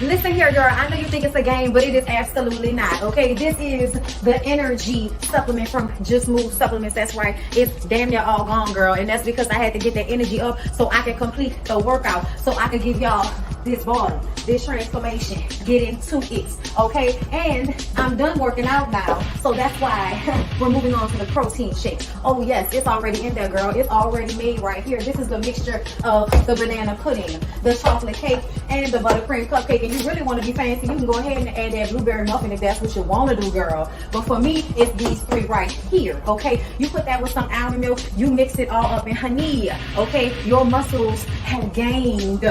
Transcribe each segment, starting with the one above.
Listen here, girl. I know you think it's a game, but it is absolutely not. Okay, this is the energy supplement from Just Move Supplements. That's right. It's damn near all gone, girl, and that's because I had to get that energy up so I can complete the workout, so I can give y'all this bottom, this transformation, get into it, okay? And I'm done working out now, so that's why we're moving on to the protein shakes. Oh yes, it's already in there, girl. It's already made right here. This is the mixture of the banana pudding, the chocolate cake, and the buttercream cupcake. And you really want to be fancy, you can go ahead and add that blueberry muffin if that's what you want to do, girl. But for me, it's these three right here, okay? You put that with some almond milk, you mix it all up in honey, okay? Your muscles have gained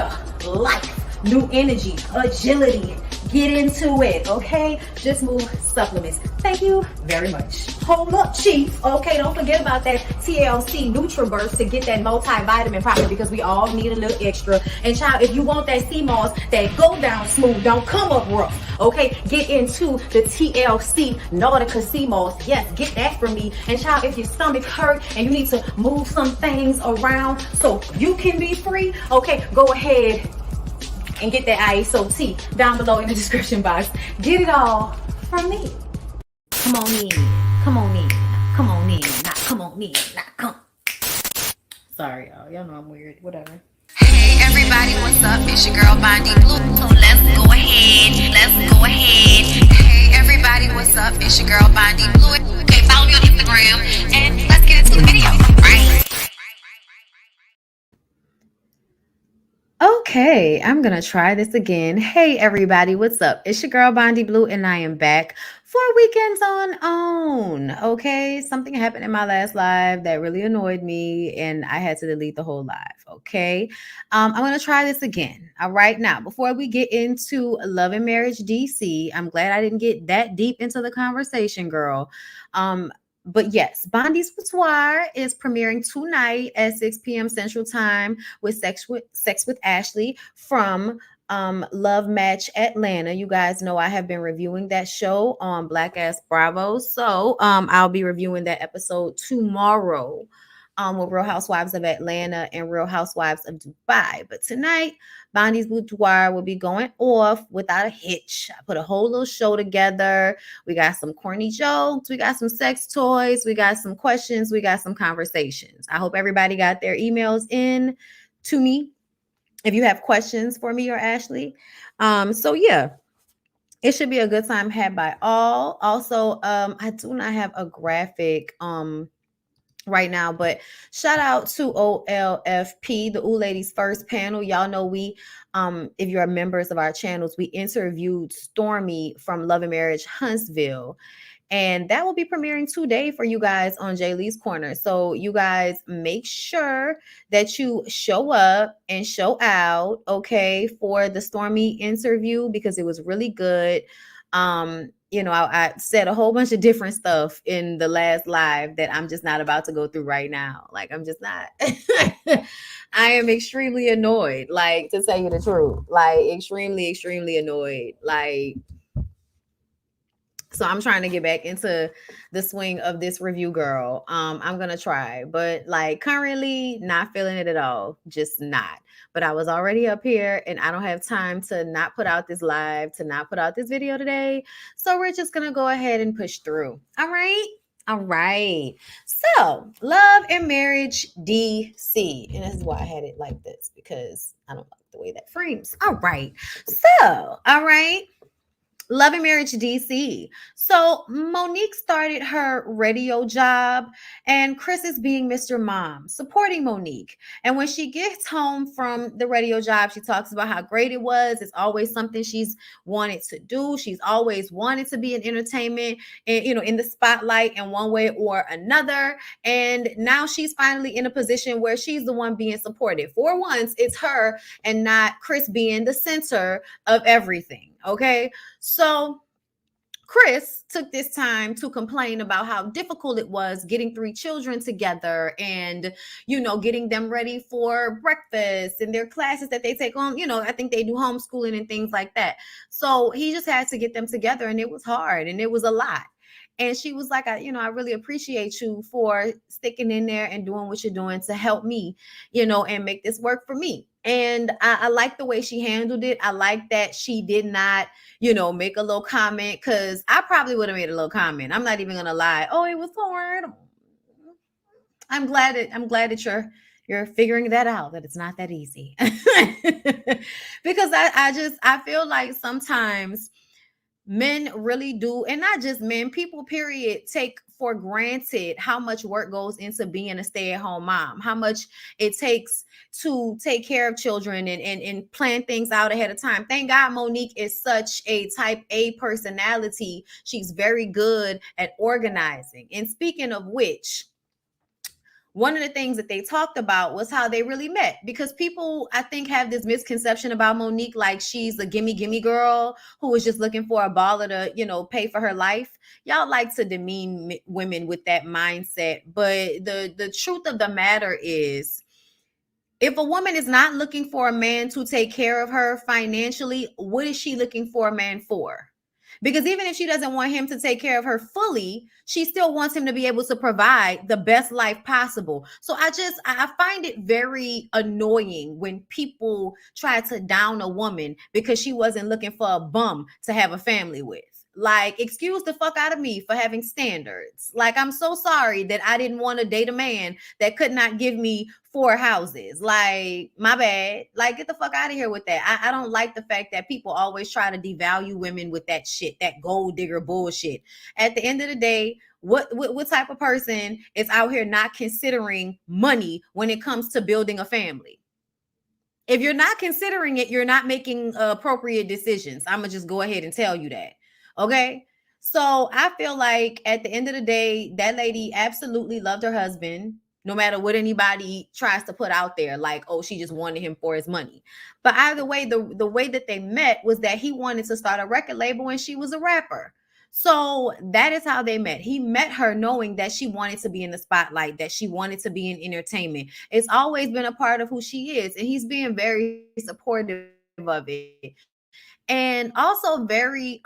life, new energy, agility. Get into it, okay? Just Move Supplements. Thank you very much. Hold up, Chief. Okay, don't forget about that TLC NutriBurst to get that multivitamin power, because we all need a little extra. And child, if you want that sea moss that go down smooth, don't come up rough, okay? Get into the TLC Nautica sea moss. Yes, get that from me. And child, if your stomach hurt and you need to move some things around so you can be free, okay, go ahead and get that ISO tea down below in the description box. Get it all from me. Come on in, come on in, come on in, not come on in, not come. Sorry, y'all know I'm weird, whatever. Hey everybody, what's up? It's your girl BondyBlue. So let's go ahead. Hey everybody, what's up? It's your girl BondyBlue. Okay, follow me on Instagram and let's get into the video, right? Okay, I'm gonna try this again. Hey everybody, what's up? It's your girl BondyBlue, and I am back for Weekends on Own. Okay, something happened in my last live that really annoyed me, and I had to delete the whole live. Okay, I'm gonna try this again. All right, now before we get into Love and Marriage DC, I'm glad I didn't get that deep into the conversation, girl. But yes, Bondy's Boudoir is premiering tonight at 6 p.m. Central Time with Sex with Ashley from LAMH Atlanta. You guys know I have been reviewing that show on Black Ass Bravo. So I'll be reviewing that episode tomorrow with Real Housewives of Atlanta and Real Housewives of Dubai. But tonight, Bondy's Boudoir will be going off without a hitch. I put a whole little show together. We got some corny jokes. We got some sex toys. We got some questions. We got some conversations. I hope everybody got their emails in to me if you have questions for me or Ashley. So yeah, it should be a good time had by all. Also, I do not have a graphic right now, but shout out to OLFP, the Ooh Ladies First panel. Y'all know we, if you're members of our channels, we interviewed Stormy from Love and Marriage Huntsville, and that will be premiering today for you guys on Jay Lee's Corner. So you guys make sure that you show up and show out, okay, for the Stormy interview, because it was really good. You know, I said a whole bunch of different stuff in the last live that I'm just not about to go through right now. Like, I'm just not. I am extremely annoyed, like, to tell you the truth, like extremely, extremely annoyed. Like, so I'm trying to get back into the swing of this review, girl. I'm going to try, but like currently not feeling it at all. Just not. But I was already up here and I don't have time to not put out this live, to not put out this video today. So we're just going to go ahead and push through. All right. All right. So Love and Marriage DC. And this is why I had it like this, because I don't like the way that frames. All right. So, all right. Love and Marriage DC. So Monique started her radio job and Chris is being Mr. Mom, supporting Monique. And when she gets home from the radio job, she talks about how great it was. It's always something she's wanted to do. She's always wanted to be in entertainment and, you know, in the spotlight in one way or another. And now she's finally in a position where she's the one being supported. For once, it's her and not Chris being the center of everything. Okay. So Chris took this time to complain about how difficult it was getting 3 children together and, you know, getting them ready for breakfast and their classes that they take on. You know, I think they do homeschooling and things like that. So he just had to get them together and it was hard and it was a lot. And she was like, I really appreciate you for sticking in there and doing what you're doing to help me, and make this work for me. And I like the way she handled it. I like that she did not, make a little comment, because I probably would have made a little comment. I'm not even gonna lie. Oh, it was hard. I'm glad that you're figuring that out, that it's not that easy. Because I feel like sometimes men really do, and not just men, people period, take for granted how much work goes into being a stay-at-home mom, how much it takes to take care of children and plan things out ahead of time. Thank God Monique is such a type A personality. She's very good at organizing. And speaking of which, one of the things that they talked about was how they really met, because people, I think, have this misconception about Monique, like she's a gimme girl who is just looking for a baller to, pay for her life. Y'all like to demean women with that mindset, but the truth of the matter is, if a woman is not looking for a man to take care of her financially, what is she looking for a man for? Because even if she doesn't want him to take care of her fully, she still wants him to be able to provide the best life possible. So I find it very annoying when people try to down a woman because she wasn't looking for a bum to have a family with. Like, excuse the fuck out of me for having standards. Like, I'm so sorry that I didn't want to date a man that could not give me 4 houses. Like, my bad. Like, get the fuck out of here with that. I don't like the fact that people always try to devalue women with that shit, that gold digger bullshit. At the end of the day, what type of person is out here not considering money when it comes to building a family? If you're not considering it, you're not making appropriate decisions. I'm gonna just go ahead and tell you that. Okay. So I feel like at the end of the day, that lady absolutely loved her husband, no matter what anybody tries to put out there, like, oh, she just wanted him for his money. But either way, the way that they met was that he wanted to start a record label and she was a rapper. So that is how they met. He met her knowing that she wanted to be in the spotlight, that she wanted to be in entertainment. It's always been a part of who she is. And he's being very supportive of it. And also very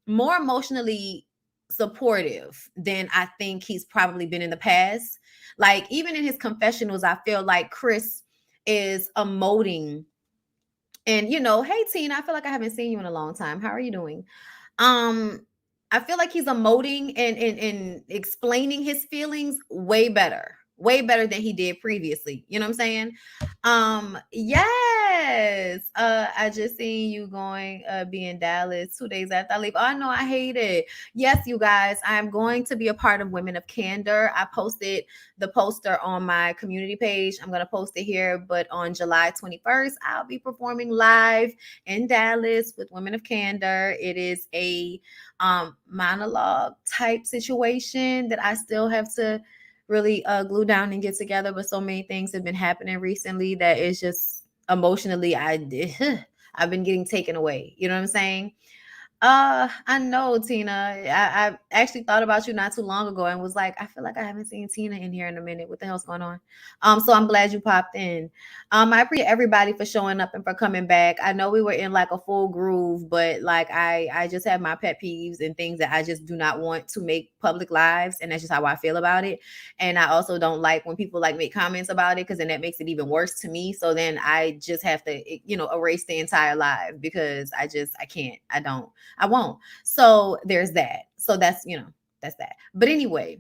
more emotionally supportive than I think he's probably been in the past. Like, even in his confessionals, I feel like Chris is emoting. And hey Tina, I feel like I haven't seen you in a long time. How are you doing? um I feel like he's emoting and explaining his feelings way better than he did previously. You know what I'm saying? Yes. I just seen you going be in Dallas 2 days after I leave. Oh no, I hate it. Yes, you guys, I'm going to be a part of Women of Candor. I posted the poster on my community page. I'm going to post it here, but on July 21st, I'll be performing live in Dallas with Women of Candor. It is a monologue type situation that I still have to really glue down and get together, but so many things have been happening recently that it's just emotionally I've been getting taken away. You know what I'm saying? I know, Tina. I actually thought about you not too long ago and was like, I feel like I haven't seen Tina in here in a minute. What the hell's going on? So I'm glad you popped in. I appreciate everybody for showing up and for coming back. I know we were in like a full groove, but like I just have my pet peeves and things that I just do not want to make public lives, and that's just how I feel about it. And I also don't like when people like make comments about it, because then that makes it even worse to me. So then I just have to, erase the entire live, because I can't. I won't. So there's that. So that's that. But anyway,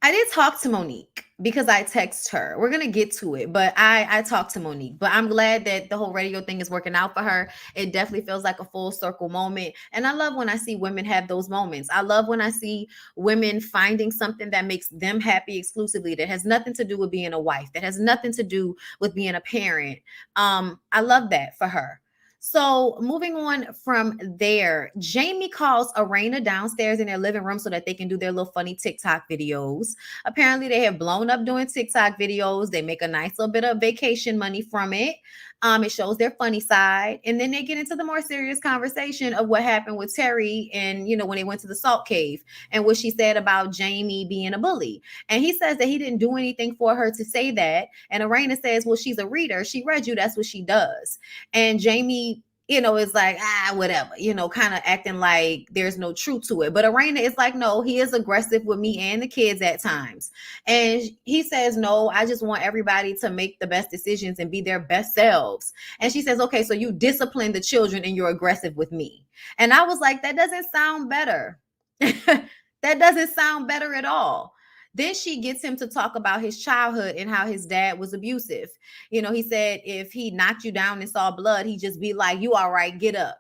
I did talk to Monique because I text her. We're gonna get to it, but I talked to Monique. But I'm glad that the whole radio thing is working out for her. It definitely feels like a full circle moment, and I love when I see women have those moments. I love when I see women finding something that makes them happy exclusively, that has nothing to do with being a wife, that has nothing to do with being a parent. I love that for her. So moving on from there, Jamie calls Arena downstairs in their living room so that they can do their little funny TikTok videos. Apparently, they have blown up doing TikTok videos. They make a nice little bit of vacation money from it. It shows their funny side. And then they get into the more serious conversation of what happened with Terry and, when they went to the salt cave, and what she said about Jamie being a bully. And he says that he didn't do anything for her to say that. And Arena says, well, she's a reader. She read you. That's what she does. And Jamie it's like, whatever, kind of acting like there's no truth to it. But Arena is like, no, he is aggressive with me and the kids at times. And he says, no, I just want everybody to make the best decisions and be their best selves. And she says, okay, so you discipline the children and you're aggressive with me. And I was like, that doesn't sound better. That doesn't sound better at all. Then she gets him to talk about his childhood and how his dad was abusive. He said if he knocked you down and saw blood, he'd just be like, you all right, get up.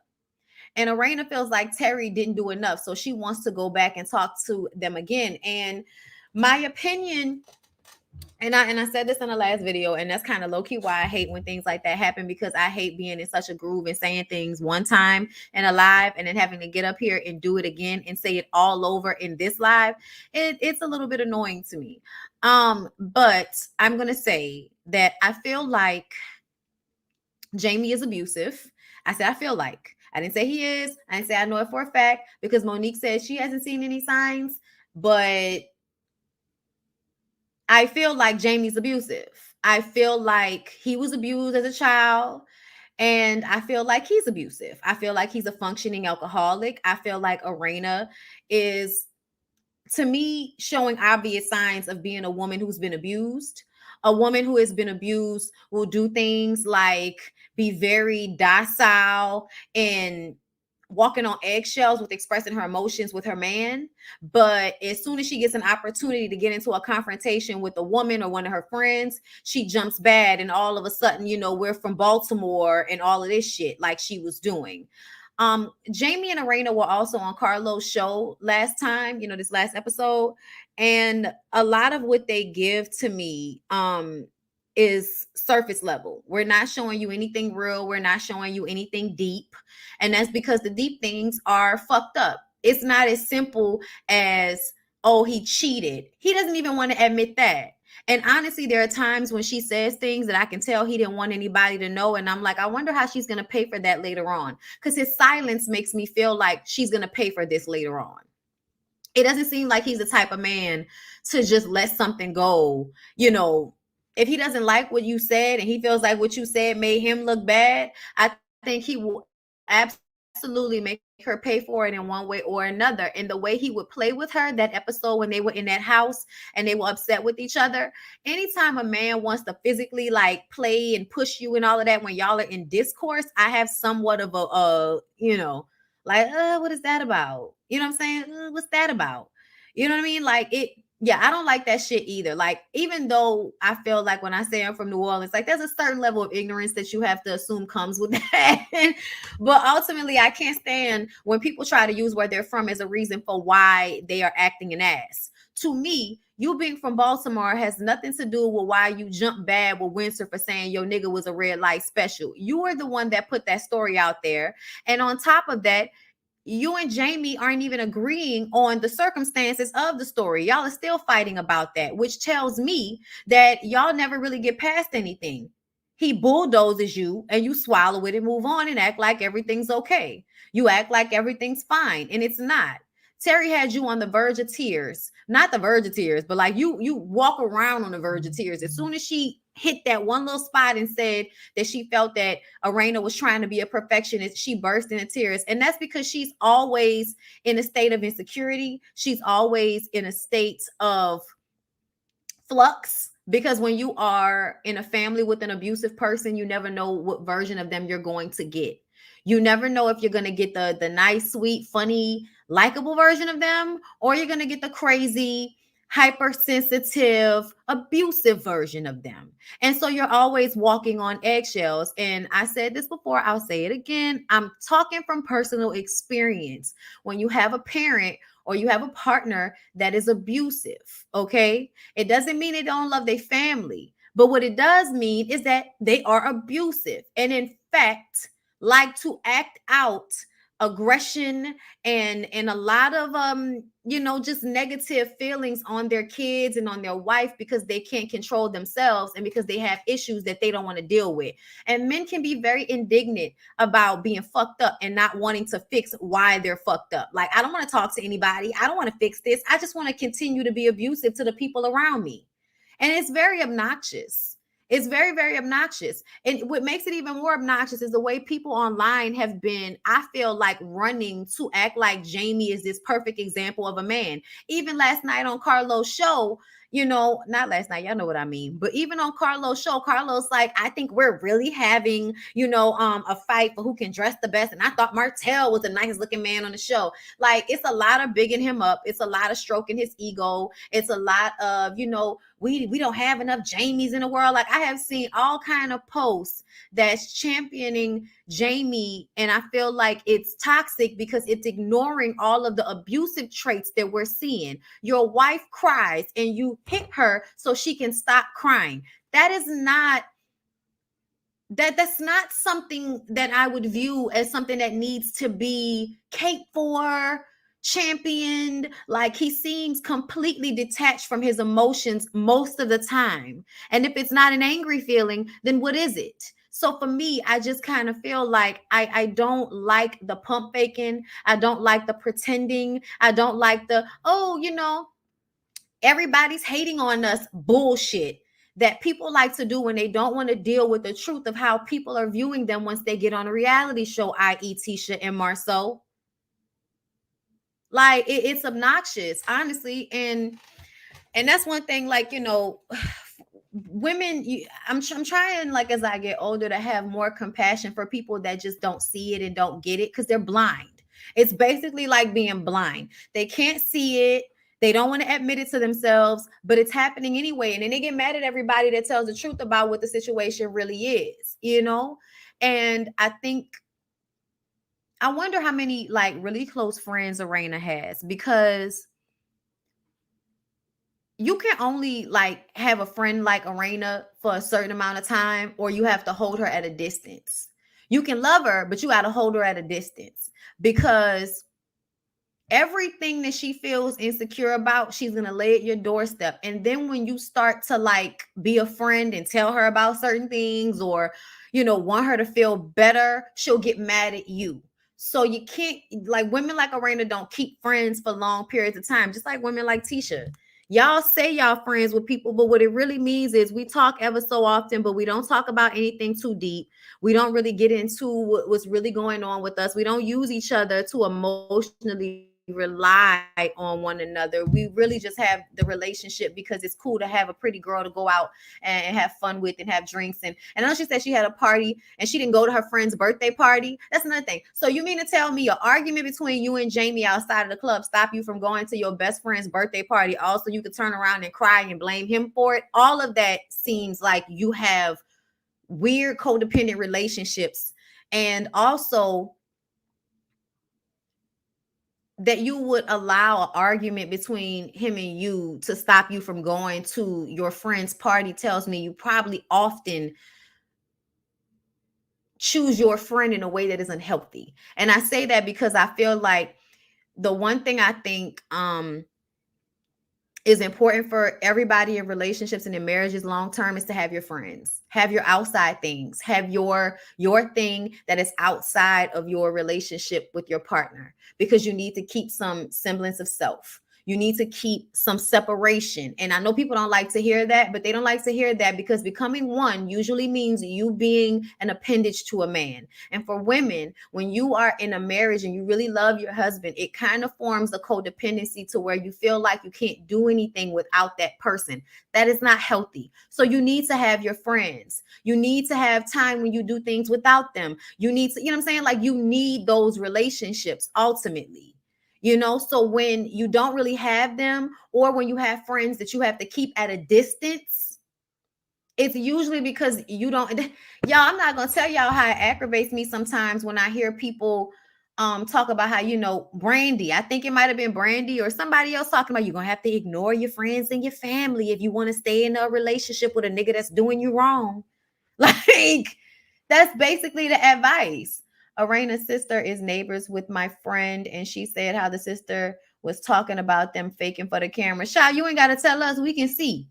And Arena feels like Terry didn't do enough. So she wants to go back and talk to them again. And my opinion, and I said this in the last video, and that's kind of low-key why I hate when things like that happen, because I hate being in such a groove and saying things one time in a live and then having to get up here and do it again and say it all over in this live. It's a little bit annoying to me. But I'm gonna say that I feel like Jamie is abusive. I said I feel like. I didn't say he is. I didn't say I know it for a fact, because Monique says she hasn't seen any signs, but I feel like Jamie's abusive. I feel like he was abused as a child, and I feel like he's abusive. I feel like he's a functioning alcoholic. I feel like Arena is, to me, showing obvious signs of being a woman who's been abused. A woman who has been abused will do things like be very docile and walking on eggshells with expressing her emotions with her man. But as soon as she gets an opportunity to get into a confrontation with a woman or one of her friends, she jumps bad. And all of a sudden, we're from Baltimore and all of this shit like she was doing. Jamie and Arena were also on Carlo's show last time, this last episode. And a lot of what they give to me is surface level. We're not showing you anything real. We're not showing you anything deep. And that's because the deep things are fucked up. It's not as simple as, oh, he cheated. He doesn't even want to admit that. And honestly, there are times when she says things that I can tell he didn't want anybody to know. And I'm like, I wonder how she's going to pay for that later on. Because his silence makes me feel like she's going to pay for this later on. It doesn't seem like he's the type of man to just let something go. If he doesn't like what you said and he feels like what you said made him look bad, I think he will absolutely make her pay for it in one way or another. And the way he would play with her, that episode when they were in that house and they were upset with each other, anytime a man wants to physically like play and push you and all of that when y'all are in discourse, I have somewhat of a like, what is that about? You know what I'm saying? What's that about? You know what I mean? Like it. Yeah, I don't like that shit either. Like, even though I feel like when I say I'm from New Orleans, like there's a certain level of ignorance that you have to assume comes with that. But ultimately, I can't stand when people try to use where they're from as a reason for why they are acting an ass. To me, you being from Baltimore has nothing to do with why you jump bad with Windsor for saying your nigga was a red light special. You are the one that put that story out there. And on top of that, you and Jamie aren't even agreeing on the circumstances of the story. Y'all are still fighting about that, which tells me that y'all never really get past anything. He bulldozes you and you swallow it and move on and act like everything's okay. You act like everything's fine, and it's not. Terry had you on the verge of tears. Not the verge of tears, but like you walk around on the verge of tears. As soon as she hit that one little spot and said that she felt that Arena was trying to be a perfectionist, she burst into tears. And that's because she's always in a state of insecurity. She's always in a state of flux, because when you are in a family with an abusive person, you never know what version of them you're going to get. You never know if you're going to get the nice, sweet, funny, likable version of them, or you're going to get the crazy, hypersensitive, abusive version of them. And so you're always walking on eggshells. And I said this before, I'll say it again. I'm talking from personal experience. When you have a parent or you have a partner that is abusive, okay, it doesn't mean they don't love their family. But what it does mean is that they are abusive. And in fact, like to act out aggression and a lot of just negative feelings on their kids and on their wife, because they can't control themselves and because they have issues that they don't want to deal with. And men can be very indignant about being fucked up and not wanting to fix why they're fucked up. Like, I don't want to talk to anybody. I don't want to fix this. I just want to continue to be abusive to the people around me. And it's very obnoxious. It's very, very obnoxious. And what makes it even more obnoxious is the way people online have been, I feel like, running to act like Jamie is this perfect example of a man. Even last night on Carlos' show, not last night, y'all know what I mean, but even on Carlos' show, Carlos like, I think we're really having, a fight for who can dress the best. And I thought Martell was the nicest looking man on the show. Like, it's a lot of bigging him up. It's a lot of stroking his ego. It's a lot of, we don't have enough Jamies in the world. Like, I have seen all kind of posts that's championing Jamie, and I feel like it's toxic because it's ignoring all of the abusive traits that we're seeing. Your wife cries and you hit her so she can stop crying. That's not something that I would view as something that needs to be caped for, championed. Like, he seems completely detached from his emotions most of the time. And if it's not an angry feeling, then what is it? So for me, I just kind of feel like I don't like the pump faking. I don't like the pretending. I don't like the, everybody's hating on us bullshit that people like to do when they don't want to deal with the truth of how people are viewing them once they get on a reality show, i.e. Tisha and Marceau. Like, it's obnoxious, honestly. And that's one thing, like, women, I'm trying, like, as I get older, to have more compassion for people that just don't see it and don't get it because they're blind. It's basically like being blind. They can't see it. They don't want to admit it to themselves, but it's happening anyway. And then they get mad at everybody that tells the truth about what the situation really is, And I wonder how many, like, really close friends Arena has, because you can only, like, have a friend like Arena for a certain amount of time, or you have to hold her at a distance. You can love her, but you got to hold her at a distance, because everything that she feels insecure about, she's going to lay at your doorstep. And then when you start to, like, be a friend and tell her about certain things, or, want her to feel better, she'll get mad at you. So you can't, like, women like Arena don't keep friends for long periods of time, just like women like Tisha. Y'all say y'all friends with people, but what it really means is we talk ever so often, but we don't talk about anything too deep. We don't really get into what's really going on with us. We don't use each other to emotionally rely on one another. We really just have the relationship because it's cool to have a pretty girl to go out and have fun with and have drinks. And I know she said she had a party and she didn't go to her friend's birthday party. That's another thing. So you mean to tell me an argument between you and Jamie outside of the club stop you from going to your best friend's birthday party? Also, you could turn around and cry and blame him for it. All of that seems like you have weird codependent relationships. And also, that you would allow an argument between him and you to stop you from going to your friend's party tells me you probably often choose your friend in a way that isn't healthy. And I say that because I feel like the one thing I think is important for everybody in relationships and in marriages long term is to have your friends, have your outside things, have your thing that is outside of your relationship with your partner, because you need to keep some semblance of self. You need to keep some separation. And I know people don't like to hear that, but they don't like to hear that because becoming one usually means you being an appendage to a man. And for women, when you are in a marriage and you really love your husband, it kind of forms a codependency to where you feel like you can't do anything without that person. That is not healthy. So you need to have your friends. You need to have time when you do things without them. You need to, I'm saying? Like, you need those relationships ultimately. So when you don't really have them, or when you have friends that you have to keep at a distance, it's usually because you don't, y'all, I'm not going to tell y'all how it aggravates me sometimes when I hear people talk about how, Brandy, I think it might have been Brandy or somebody else talking about you're going to have to ignore your friends and your family if you want to stay in a relationship with a nigga that's doing you wrong. Like, that's basically the advice. Arena's sister is neighbors with my friend, and she said how the sister was talking about them faking for the camera. Sha, you ain't got to tell us. We can see.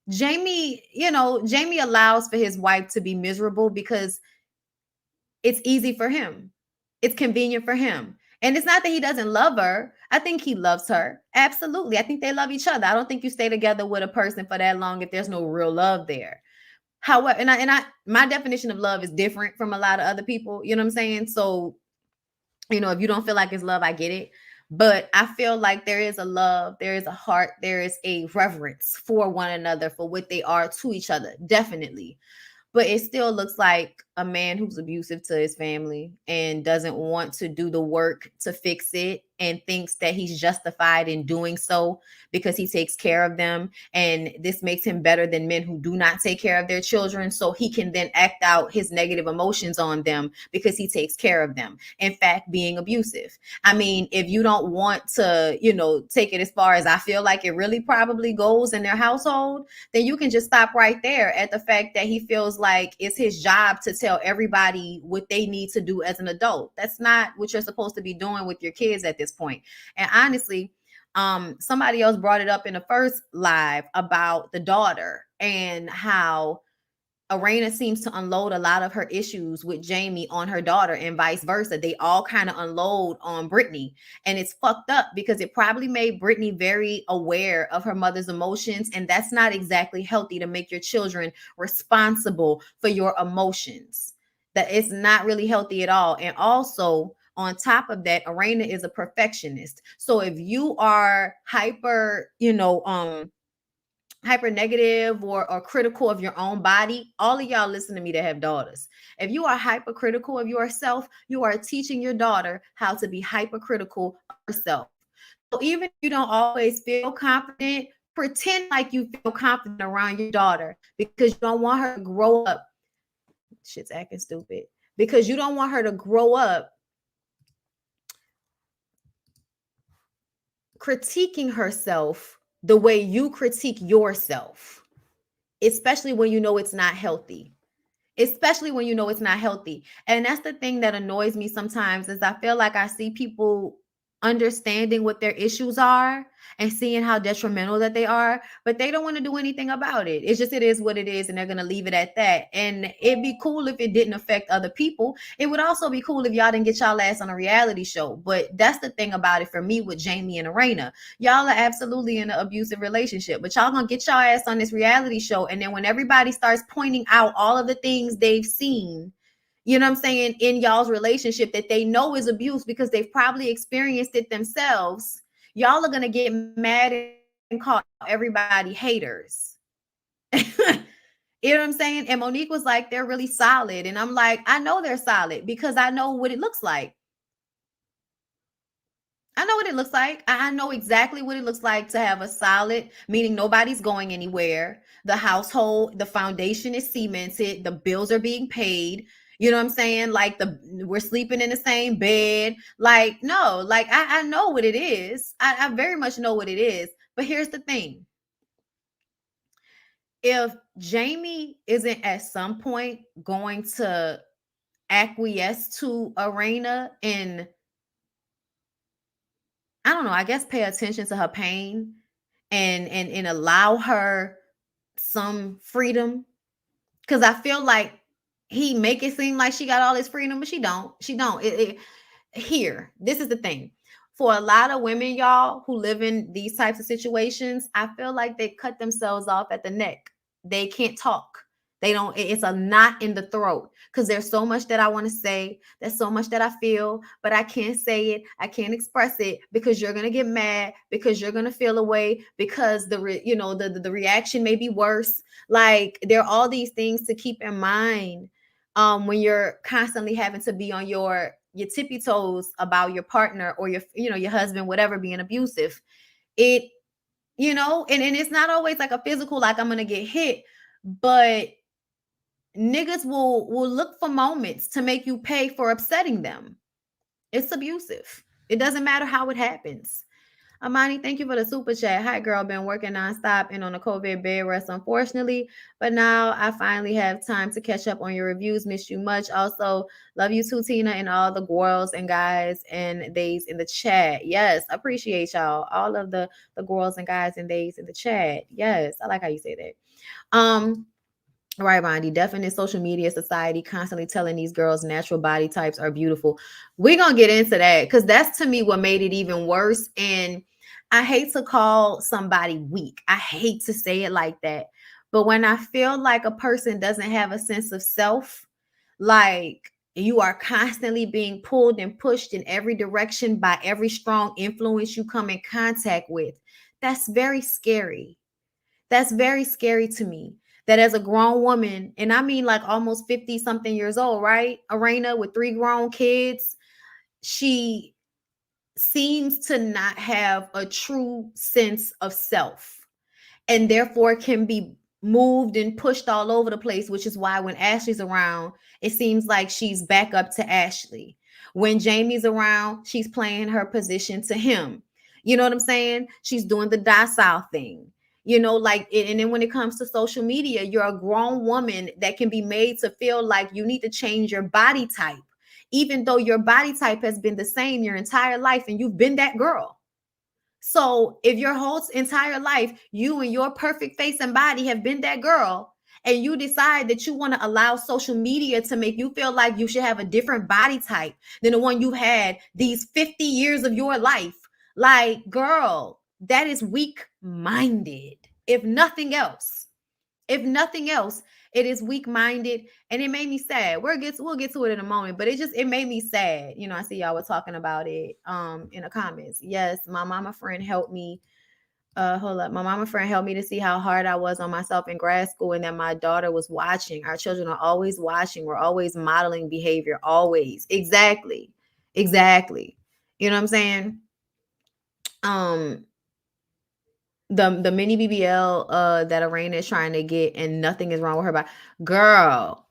Jamie allows for his wife to be miserable because it's easy for him. It's convenient for him. And it's not that he doesn't love her. I think he loves her. Absolutely. I think they love each other. I don't think you stay together with a person for that long if there's no real love there. However, and I my definition of love is different from a lot of other people. You know what I'm saying? So, if you don't feel like it's love, I get it. But I feel like there is a love, there is a heart, there is a reverence for one another, for what they are to each other. Definitely. But it still looks like a man who's abusive to his family and doesn't want to do the work to fix it and thinks that he's justified in doing so because he takes care of them. And this makes him better than men who do not take care of their children. So he can then act out his negative emotions on them because he takes care of them. In fact, being abusive. I mean, if you don't want to, take it as far as I feel like it really probably goes in their household, then you can just stop right there at the fact that he feels like it's his job to tell everybody what they need to do as an adult. That's not what you're supposed to be doing with your kids at this point. And honestly, somebody else brought it up in the first live about the daughter and how Arena seems to unload a lot of her issues with Jamie on her daughter and vice versa. They all kind of unload on Brittany. And it's fucked up because it probably made Brittany very aware of her mother's emotions. And that's not exactly healthy to make your children responsible for your emotions. That it's not really healthy at all. And also, on top of that, Arena is a perfectionist. So if you are hyper negative or critical of your own body, all of y'all listen to me that have daughters. If you are hypercritical of yourself, you are teaching your daughter how to be hypercritical of herself. So even if you don't always feel confident, pretend like you feel confident around your daughter because you don't want her to grow up. Shit's acting stupid. Because you don't want her to grow up critiquing herself the way you critique yourself, especially when you know it's not healthy. Especially when you know it's not healthy. And that's the thing that annoys me sometimes is I feel like I see people understanding what their issues are and seeing how detrimental that they are, but they don't want to do anything about it. It's just, it is what it is, and they're going to leave it at that. And it'd be cool if it didn't affect other people. It would also be cool if y'all didn't get y'all ass on a reality show. But that's the thing about it for me with Jamie and Arena. Y'all are absolutely in an abusive relationship, but y'all gonna get y'all ass on this reality show. And then when everybody starts pointing out all of the things they've seen, you know what I'm saying, in y'all's relationship that they know is abuse because they've probably experienced it themselves, y'all are going to get mad and call everybody haters. You know what I'm saying? And Monique was like, they're really solid. And I'm like, I know they're solid because I know what it looks like. I know what it looks like. I know exactly what it looks like to have a solid, meaning nobody's going anywhere. The household, the foundation is cemented. The bills are being paid. You know what I'm saying? Like we're sleeping in the same bed. Like, no, like I know what it is. I very much know what it is. But here's the thing. If Jamie isn't at some point going to acquiesce to Arena and, I don't know, I guess pay attention to her pain and allow her some freedom, because I feel like he make it seem like she got all this freedom, but she don't. Here, this is the thing. For a lot of women, y'all, who live in these types of situations, I feel like they cut themselves off at the neck. They can't talk. They don't, it's a knot in the throat because there's so much that I want to say. There's so much that I feel, but I can't say it. I can't express it because you're going to get mad, because you're going to feel away, because the reaction may be worse. Like, there are all these things to keep in mind when you're constantly having to be on your tippy toes about your partner or your husband, whatever, being abusive. And it's not always like a physical, like I'm gonna get hit, but niggas will look for moments to make you pay for upsetting them. It's abusive. It doesn't matter how it happens. Amani, thank you for the super chat. Hi, girl. Been working nonstop and on a COVID bed rest, unfortunately. But now I finally have time to catch up on your reviews. Miss you much. Also, love you too, Tina, and all the girls and guys and theys in the chat. Yes, appreciate y'all. All of the girls and guys and theys in the chat. Yes, I like how you say that. Right, Bondi. Definite social media society constantly telling these girls natural body types are beautiful. We're going to get into that because that's, to me, what made it even worse. And I hate to call somebody weak. I hate to say it like that. But when I feel like a person doesn't have a sense of self, like you are constantly being pulled and pushed in every direction by every strong influence you come in contact with, that's very scary. That's very scary to me. That as a grown woman, and I mean like almost 50 something years old, right? Arena with 3 grown kids, she seems to not have a true sense of self and therefore can be moved and pushed all over the place, which is why when Ashley's around, it seems like she's back up to Ashley. When Jamie's around, she's playing her position to him. You know what I'm saying? She's doing the docile thing. You know, like, and then when it comes to social media, you're a grown woman that can be made to feel like you need to change your body type, even though your body type has been the same your entire life and you've been that girl. So if your whole entire life, you and your perfect face and body have been that girl, and you decide that you want to allow social media to make you feel like you should have a different body type than the one you've had these 50 years of your life, like, girl, that is weak-minded. If nothing else, if nothing else, it is weak-minded, and it made me sad. We'll get to it in a moment, but it made me sad. You know, I see y'all were talking about it in the comments. Yes, my mama friend helped me. Hold up. My mama friend helped me to see how hard I was on myself in grad school and that my daughter was watching. Our children are always watching. We're always modeling behavior. Always. Exactly. Exactly. You know what I'm saying? Um, the mini BBL that Arena is trying to get, and nothing is wrong with her body. Girl.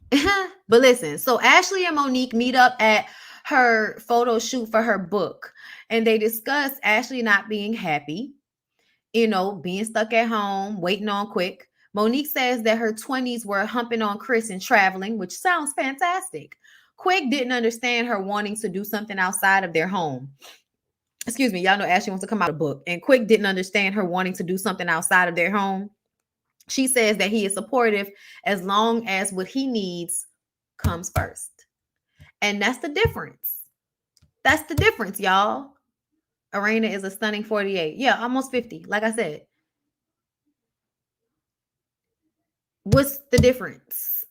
But listen, so Ashley and Monique meet up at her photo shoot for her book, and they discuss Ashley not being happy, you know, being stuck at home, waiting on Quick. Monique says that her 20s were humping on Chris and traveling, which sounds fantastic. Quick didn't understand her wanting to do something outside of their home. Excuse me, y'all know Ashley wants to come out a book, and Quick didn't understand her wanting to do something outside of their home. She says that he is supportive as long as what he needs comes first. And that's the difference. That's the difference, y'all. Arena is a stunning 48. Yeah, almost 50. Like I said, what's the difference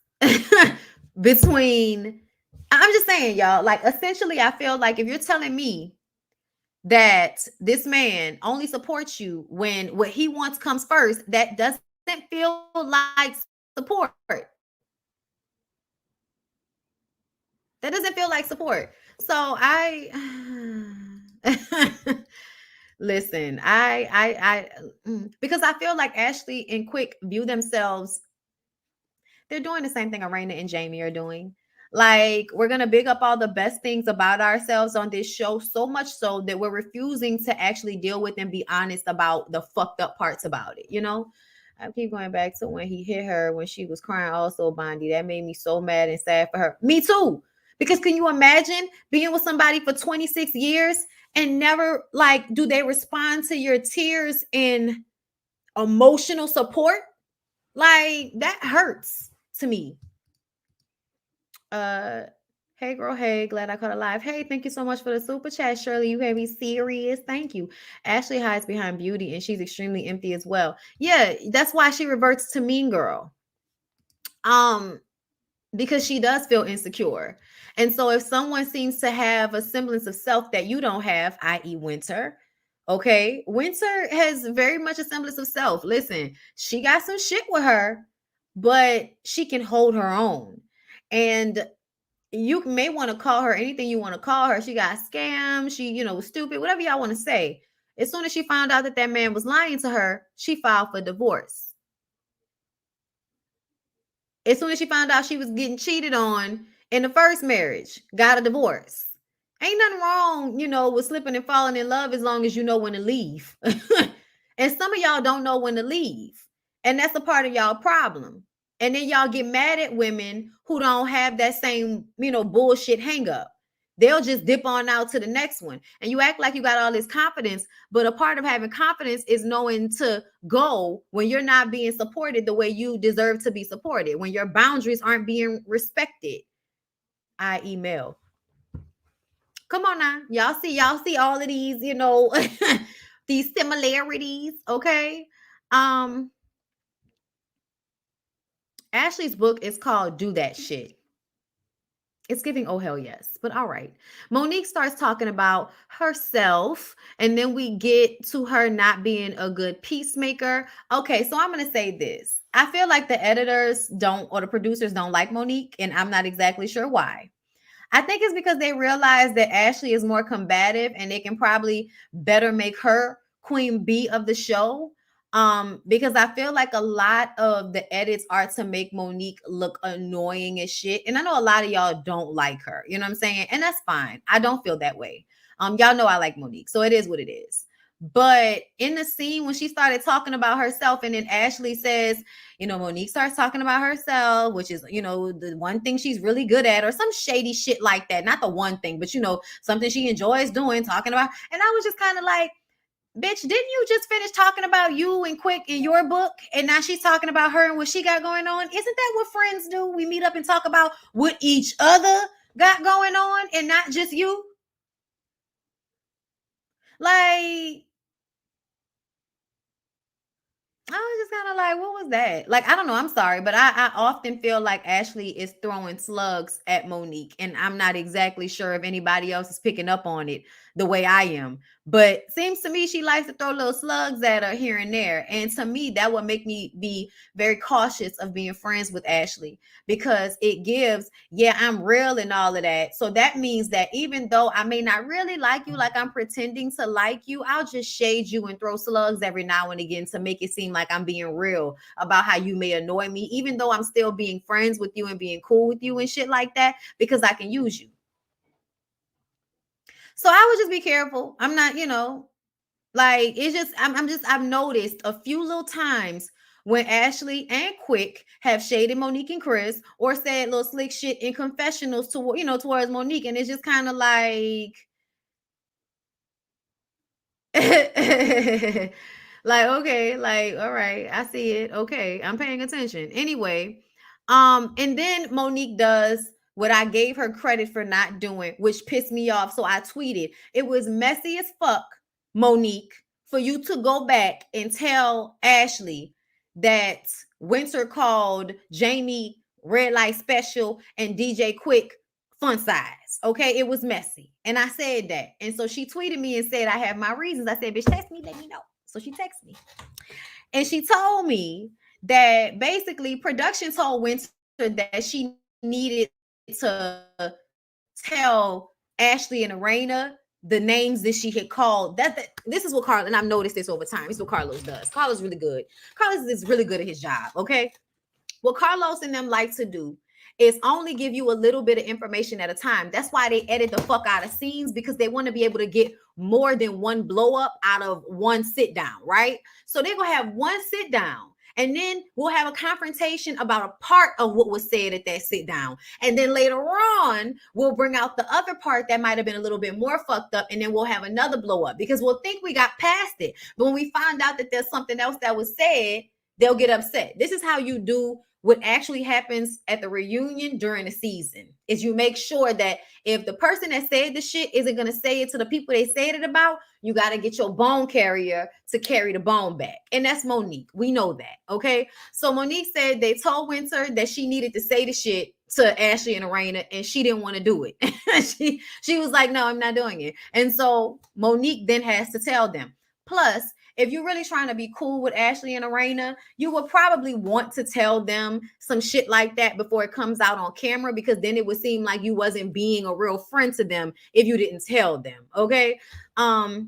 between, I'm just saying, y'all, like, essentially, I feel like if you're telling me that this man only supports you when what he wants comes first, that doesn't feel like support. That doesn't feel like support. So I listen, because I feel like Ashley and Quick view themselves, they're doing the same thing Arena and Jamie are doing. Like, we're going to big up all the best things about ourselves on this show, so much so that we're refusing to actually deal with and be honest about the fucked up parts about it, you know? I keep going back to when he hit her when she was crying also, Bondi. That made me so mad and sad for her. Me too. Because can you imagine being with somebody for 26 years and never, like, do they respond to your tears in emotional support? Like, that hurts to me. Hey girl, hey, glad I caught a live. Hey, thank you so much for the super chat, Shirley. You can be serious. Thank you. Ashley hides behind beauty and she's extremely empty as well. Yeah, that's why she reverts to Mean Girl. Because she does feel insecure. And so if someone seems to have a semblance of self that you don't have, i.e. Winter, okay, Winter has very much a semblance of self. Listen, she got some shit with her, but she can hold her own. And you may want to call her anything you want to call her. She got scammed, she, you know, was stupid, whatever y'all want to say. As soon as she found out that that man was lying to her, she filed for divorce. As soon as she found out she was getting cheated on in the first marriage, got a divorce. Ain't nothing wrong, you know, with slipping and falling in love as long as you know when to leave. And some of y'all don't know when to leave. And that's a part of y'all problem. And then y'all get mad at women who don't have that same, you know, bullshit hang up. They'll just dip on out to the next one. And you act like you got all this confidence, but a part of having confidence is knowing to go when you're not being supported the way you deserve to be supported, when your boundaries aren't being respected, i.e. male. Come on now. Y'all see all of these, you know, these similarities, okay? Ashley's book is called Do That Shit. It's giving oh hell yes, but all right. Monique starts talking about herself, and then we get to her not being a good peacemaker. Okay, so I'm gonna say this. I feel like the editors don't or the producers don't like Monique, and I'm not exactly sure why. I think it's because they realize that Ashley is more combative and they can probably better make her queen bee of the show. Because I feel like a lot of the edits are to make Monique look annoying as shit. And I know a lot of y'all don't like her, you know what I'm saying? And that's fine. I don't feel that way. Y'all know I like Monique, so it is what it is. But in the scene when she started talking about herself, and then Ashley says, Monique starts talking about herself, which is, the one thing she's really good at, or some shady shit like that. Not the one thing, but, something she enjoys doing, talking about. And I was just kind of like, bitch, didn't you just finish talking about you and Quick in your book? And now she's talking about her and what she got going on. Isn't that what friends do? We meet up and talk about what each other got going on and not just you. Like, I was just kind of like, what was that? Like, I don't know. I'm sorry, but I often feel like Ashley is throwing slugs at Monique, and I'm not exactly sure if anybody else is picking up on it the way I am. But seems to me she likes to throw little slugs at her here and there. And to me, that would make me be very cautious of being friends with Ashley, because it gives, yeah, I'm real and all of that. So that means that even though I may not really like you, like I'm pretending to like you, I'll just shade you and throw slugs every now and again to make it seem like I'm being real about how you may annoy me, even though I'm still being friends with you and being cool with you and shit like that, because I can use you. So I would just be careful. I'm not, like it's just I've noticed a few little times when Ashley and Quick have shaded Monique and Chris, or said little slick shit in confessionals to towards Monique, and it's just kind of like like, okay, like, all right, I see it. Okay, I'm paying attention. Anyway, and then Monique does what I gave her credit for not doing, which pissed me off. So I tweeted, it was messy as fuck, Monique, for you to go back and tell Ashley that Winter called Jamie Red Light Special and DJ Quick fun size. Okay, it was messy. And I said that. And so she tweeted me and said, I have my reasons. I said, bitch, text me, let me know. So she texted me. And she told me that basically production told Winter that she needed to tell Ashley and Arena the names that she had called. This is what Carlos, and I've noticed this over time. This is what Carlos does. Carlos really good. Carlos is really good at his job. Okay. What Carlos and them like to do is only give you a little bit of information at a time. That's why they edit the fuck out of scenes, because they want to be able to get more than one blow up out of one sit down, right? So they're gonna have one sit down, and then we'll have a confrontation about a part of what was said at that sit down. And then later on, we'll bring out the other part that might have been a little bit more fucked up, and then we'll have another blow up, because we'll think we got past it. But when we find out that there's something else that was said, they'll get upset. This is how you do what actually happens at the reunion during the season, is you make sure that if the person that said the shit isn't going to say it to the people they said it about, you got to get your bone carrier to carry the bone back. And that's Monique. We know that. Okay. So Monique said they told Winter that she needed to say the shit to Ashley and Arena, and she didn't want to do it. she was like, no, I'm not doing it. And so Monique then has to tell them. Plus, if you're really trying to be cool with Ashley and Arena, you would probably want to tell them some shit like that before it comes out on camera, because then it would seem like you wasn't being a real friend to them if you didn't tell them. Okay. Girl,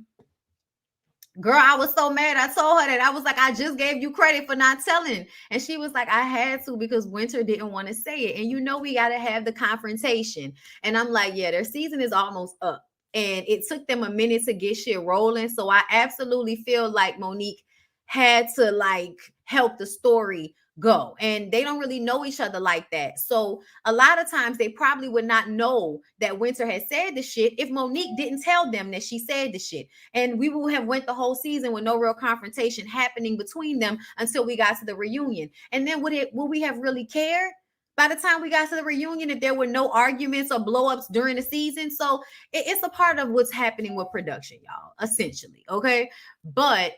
I was so mad. I told her that. I was like, I just gave you credit for not telling. And she was like, I had to, because Winter didn't want to say it. And we got to have the confrontation. And I'm like, yeah, their season is almost up. And it took them a minute to get shit rolling. So I absolutely feel like Monique had to help the story go. And they don't really know each other like that. So a lot of times they probably would not know that Winter had said the shit if Monique didn't tell them that she said the shit. And we will have went the whole season with no real confrontation happening between them until we got to the reunion. And then would we have really cared by the time we got to the reunion if there were no arguments or blowups during the season? So it's a part of what's happening with production, y'all, essentially. Okay. But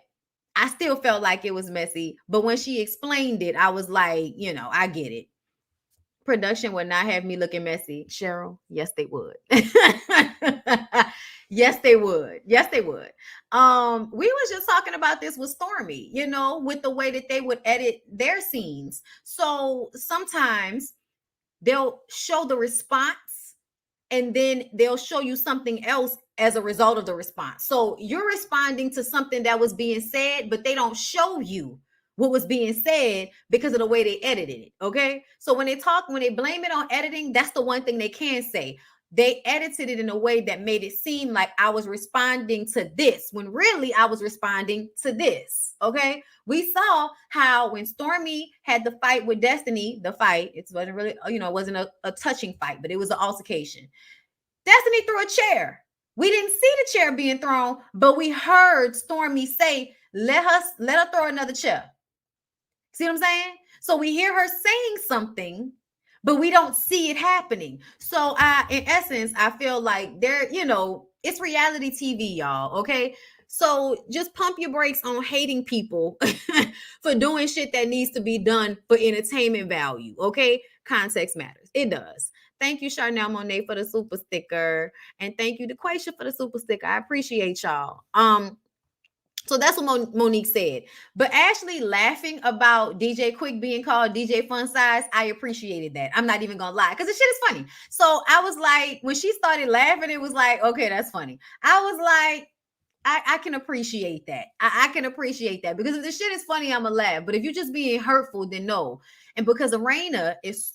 I still felt like it was messy. But when she explained it, I was like, I get it. Production would not have me looking messy. Cheryl, yes, they would. Yes, they would. Yes, they would. We was just talking about this with Stormy, with the way that they would edit their scenes. So sometimes they'll show the response and then they'll show you something else as a result of the response. So you're responding to something that was being said, but they don't show you what was being said because of the way they edited it. Okay. So when they blame it on editing, that's the one thing they can say. They edited it in a way that made it seem like I was responding to this when really I was responding to this. Okay. We saw how when Stormy had the fight with Destiny, it wasn't really, it wasn't a touching fight, but it was an altercation. Destiny threw a chair. We didn't see the chair being thrown, but we heard Stormy say, let her throw another chair. See what I'm saying? So we hear her saying something, but we don't see it happening. So in essence, I feel like it's reality TV, y'all. Okay. So just pump your brakes on hating people for doing shit that needs to be done for entertainment value. Okay. Context matters. It does. Thank you, Charnel Monet, for the super sticker. And thank you, DeQuasia, for the super sticker. I appreciate y'all. So that's what Monique said. But Ashley laughing about DJ Quick being called DJ Fun Size, I appreciated that. I'm not even gonna lie, because the shit is funny. So I was like, when she started laughing, it was like, okay, that's funny. I was like, I can appreciate that. I can appreciate that, because if the shit is funny, I'm gonna laugh. But if you're just being hurtful, then no. And because Arena is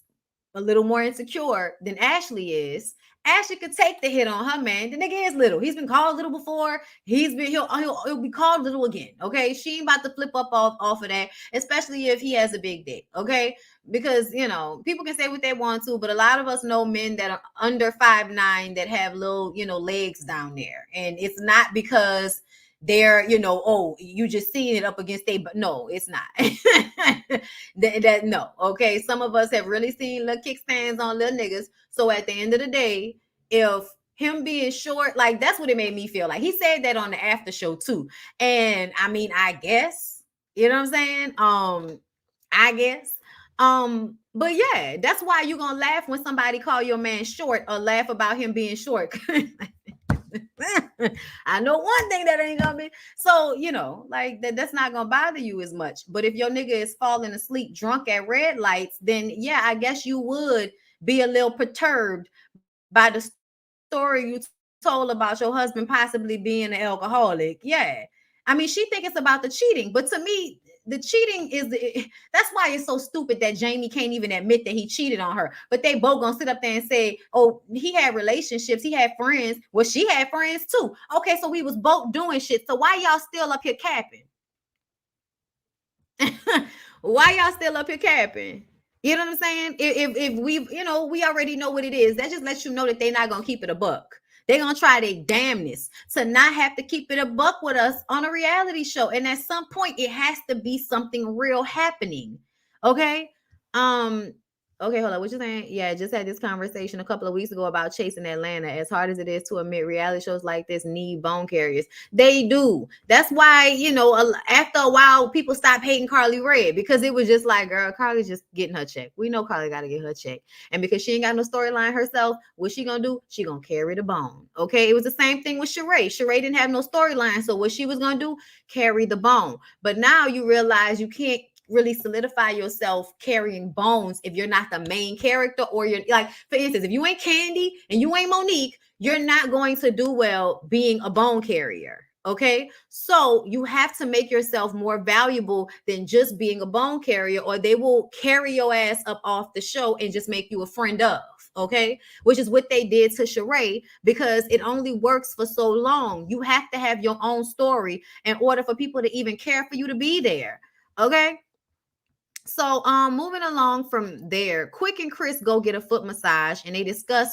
a little more insecure than Ashley is, Ashley could take the hit on her, man. The nigga is little. He's been called little before. He'll be called little again. Okay. She ain't about to flip up off of that, especially if he has a big dick. Okay. Because people can say what they want to, but a lot of us know men that are under 5'9" that have little, legs down there. And it's not because they're, oh, you just seeing it up against but no, it's not. No. Okay. Some of us have really seen little kickstands on little niggas. So at the end of the day, if him being short, like, that's what it made me feel like. He said that on the after show too. And I mean, I guess, you know what I'm saying? I guess. But yeah, that's why you're gonna laugh when somebody call your man short, or laugh about him being short. I know one thing that ain't gonna be so, like that's not gonna bother you as much. But if your nigga is falling asleep drunk at red lights, then yeah, I guess you would be a little perturbed by the story you told about your husband possibly being an alcoholic. Yeah. I mean, she think it's about the cheating, but to me, the cheating that's why it's so stupid that Jamie can't even admit that he cheated on her. But they both gonna sit up there and say, oh, he had relationships, he had friends. Well, she had friends too. Okay, so we was both doing shit. So why y'all still up here capping? Why y'all still up here capping? You know what I'm saying? If we, we already know what it is. That just lets you know that they're not gonna keep it a buck. They're gonna try their damnness to not have to keep it a buck with us on a reality show. And at some point, it has to be something real happening. Okay. Okay, hold on. What you saying? Yeah, I just had this conversation a couple of weeks ago about chasing Atlanta. As hard as it is to admit, reality shows like this need bone carriers. They do. That's why, after a while, people stop hating Carly Red, because it was just like, girl, Carly's just getting her check. We know Carly got to get her check. And because she ain't got no storyline herself, what she gonna do? She gonna carry the bone. Okay, it was the same thing with Sheree. Sheree didn't have no storyline, so what she was gonna do? Carry the bone. But now you realize you can't really solidify yourself carrying bones if you're not the main character, or you're like, for instance, if you ain't Candy and you ain't Monique, you're not going to do well being a bone carrier. Okay, so you have to make yourself more valuable than just being a bone carrier, or they will carry your ass up off the show and just make you a friend of. Okay, which is what they did to Sheree, because it only works for so long. You have to have your own story in order for people to even care for you to be there. Okay. So moving along from there, Quick and Chris go get a foot massage, and they discuss,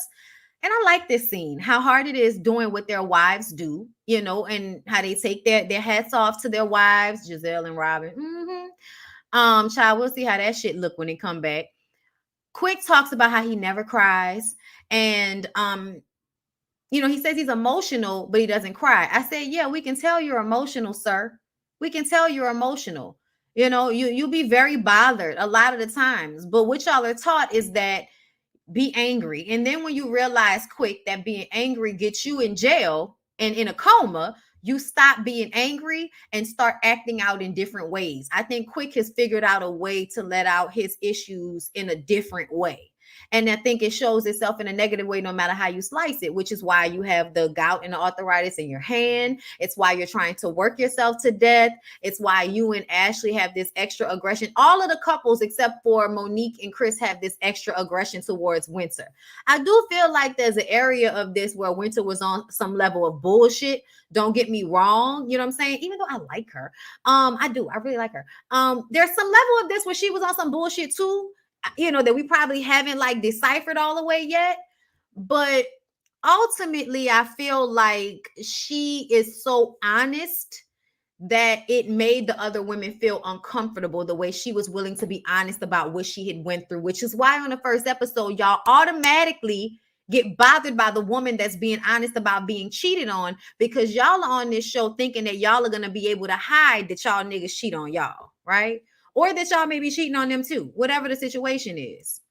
and I like this scene, how hard it is doing what their wives do, and how they take their hats off to their wives, Giselle and Robin. Child, we'll see how that shit look when they come back. Quick talks about how he never cries, and he says he's emotional, but he doesn't cry. I said, yeah, we can tell you're emotional, sir. We can tell you're emotional. You be very bothered a lot of the times. But what y'all are taught is that be angry. And then when you realize quick that being angry gets you in jail and in a coma, you stop being angry and start acting out in different ways. I think Quick has figured out a way to let out his issues in a different way. And I think it shows itself in a negative way no matter how you slice it, which is why you have the gout and the arthritis in your hand. It's why you're trying to work yourself to death. It's why you and Ashley have this extra aggression. All of the couples, except for Monique and Chris, have this extra aggression towards Winter. I do feel like there's an area of this where Winter was on some level of bullshit. Don't get me wrong. You know what I'm saying? Even though I like her. I do. I really like her. There's some level of this where she was on some bullshit too, that we probably haven't like deciphered all the way yet. But ultimately, I feel like she is so honest that it made the other women feel uncomfortable the way she was willing to be honest about what she had went through, which is why on the first episode, y'all automatically get bothered by the woman that's being honest about being cheated on, because y'all are on this show thinking that y'all are going to be able to hide that y'all niggas cheat on y'all, right? Or that y'all may be cheating on them too, whatever the situation is.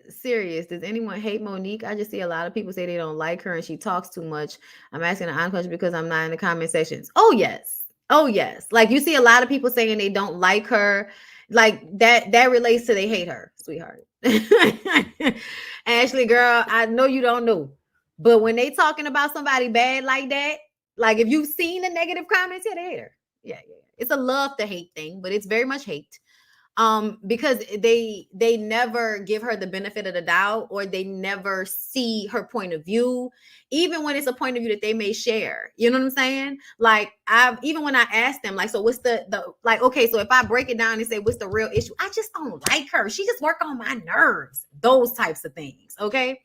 Serious. Does anyone hate Monique? I just see a lot of people say they don't like her and she talks too much. I'm asking an honest question because I'm not in the comment sections. Oh yes. Oh yes. Like you see a lot of people saying they don't like her. Like that relates to they hate her, sweetheart. Ashley, girl, I know you don't know. But when they talking about somebody bad like that, like if you've seen the negative comments, yeah, they hate her. Yeah. It's a love to hate thing, but it's very much hate. Because they never give her the benefit of the doubt, or they never see her point of view, even when it's a point of view that they may share. You know what I'm saying? Like even when I ask them, like, so what's the like, okay, so if I break it down and say what's the real issue, I just don't like her. She just work on my nerves. Those types of things. Okay.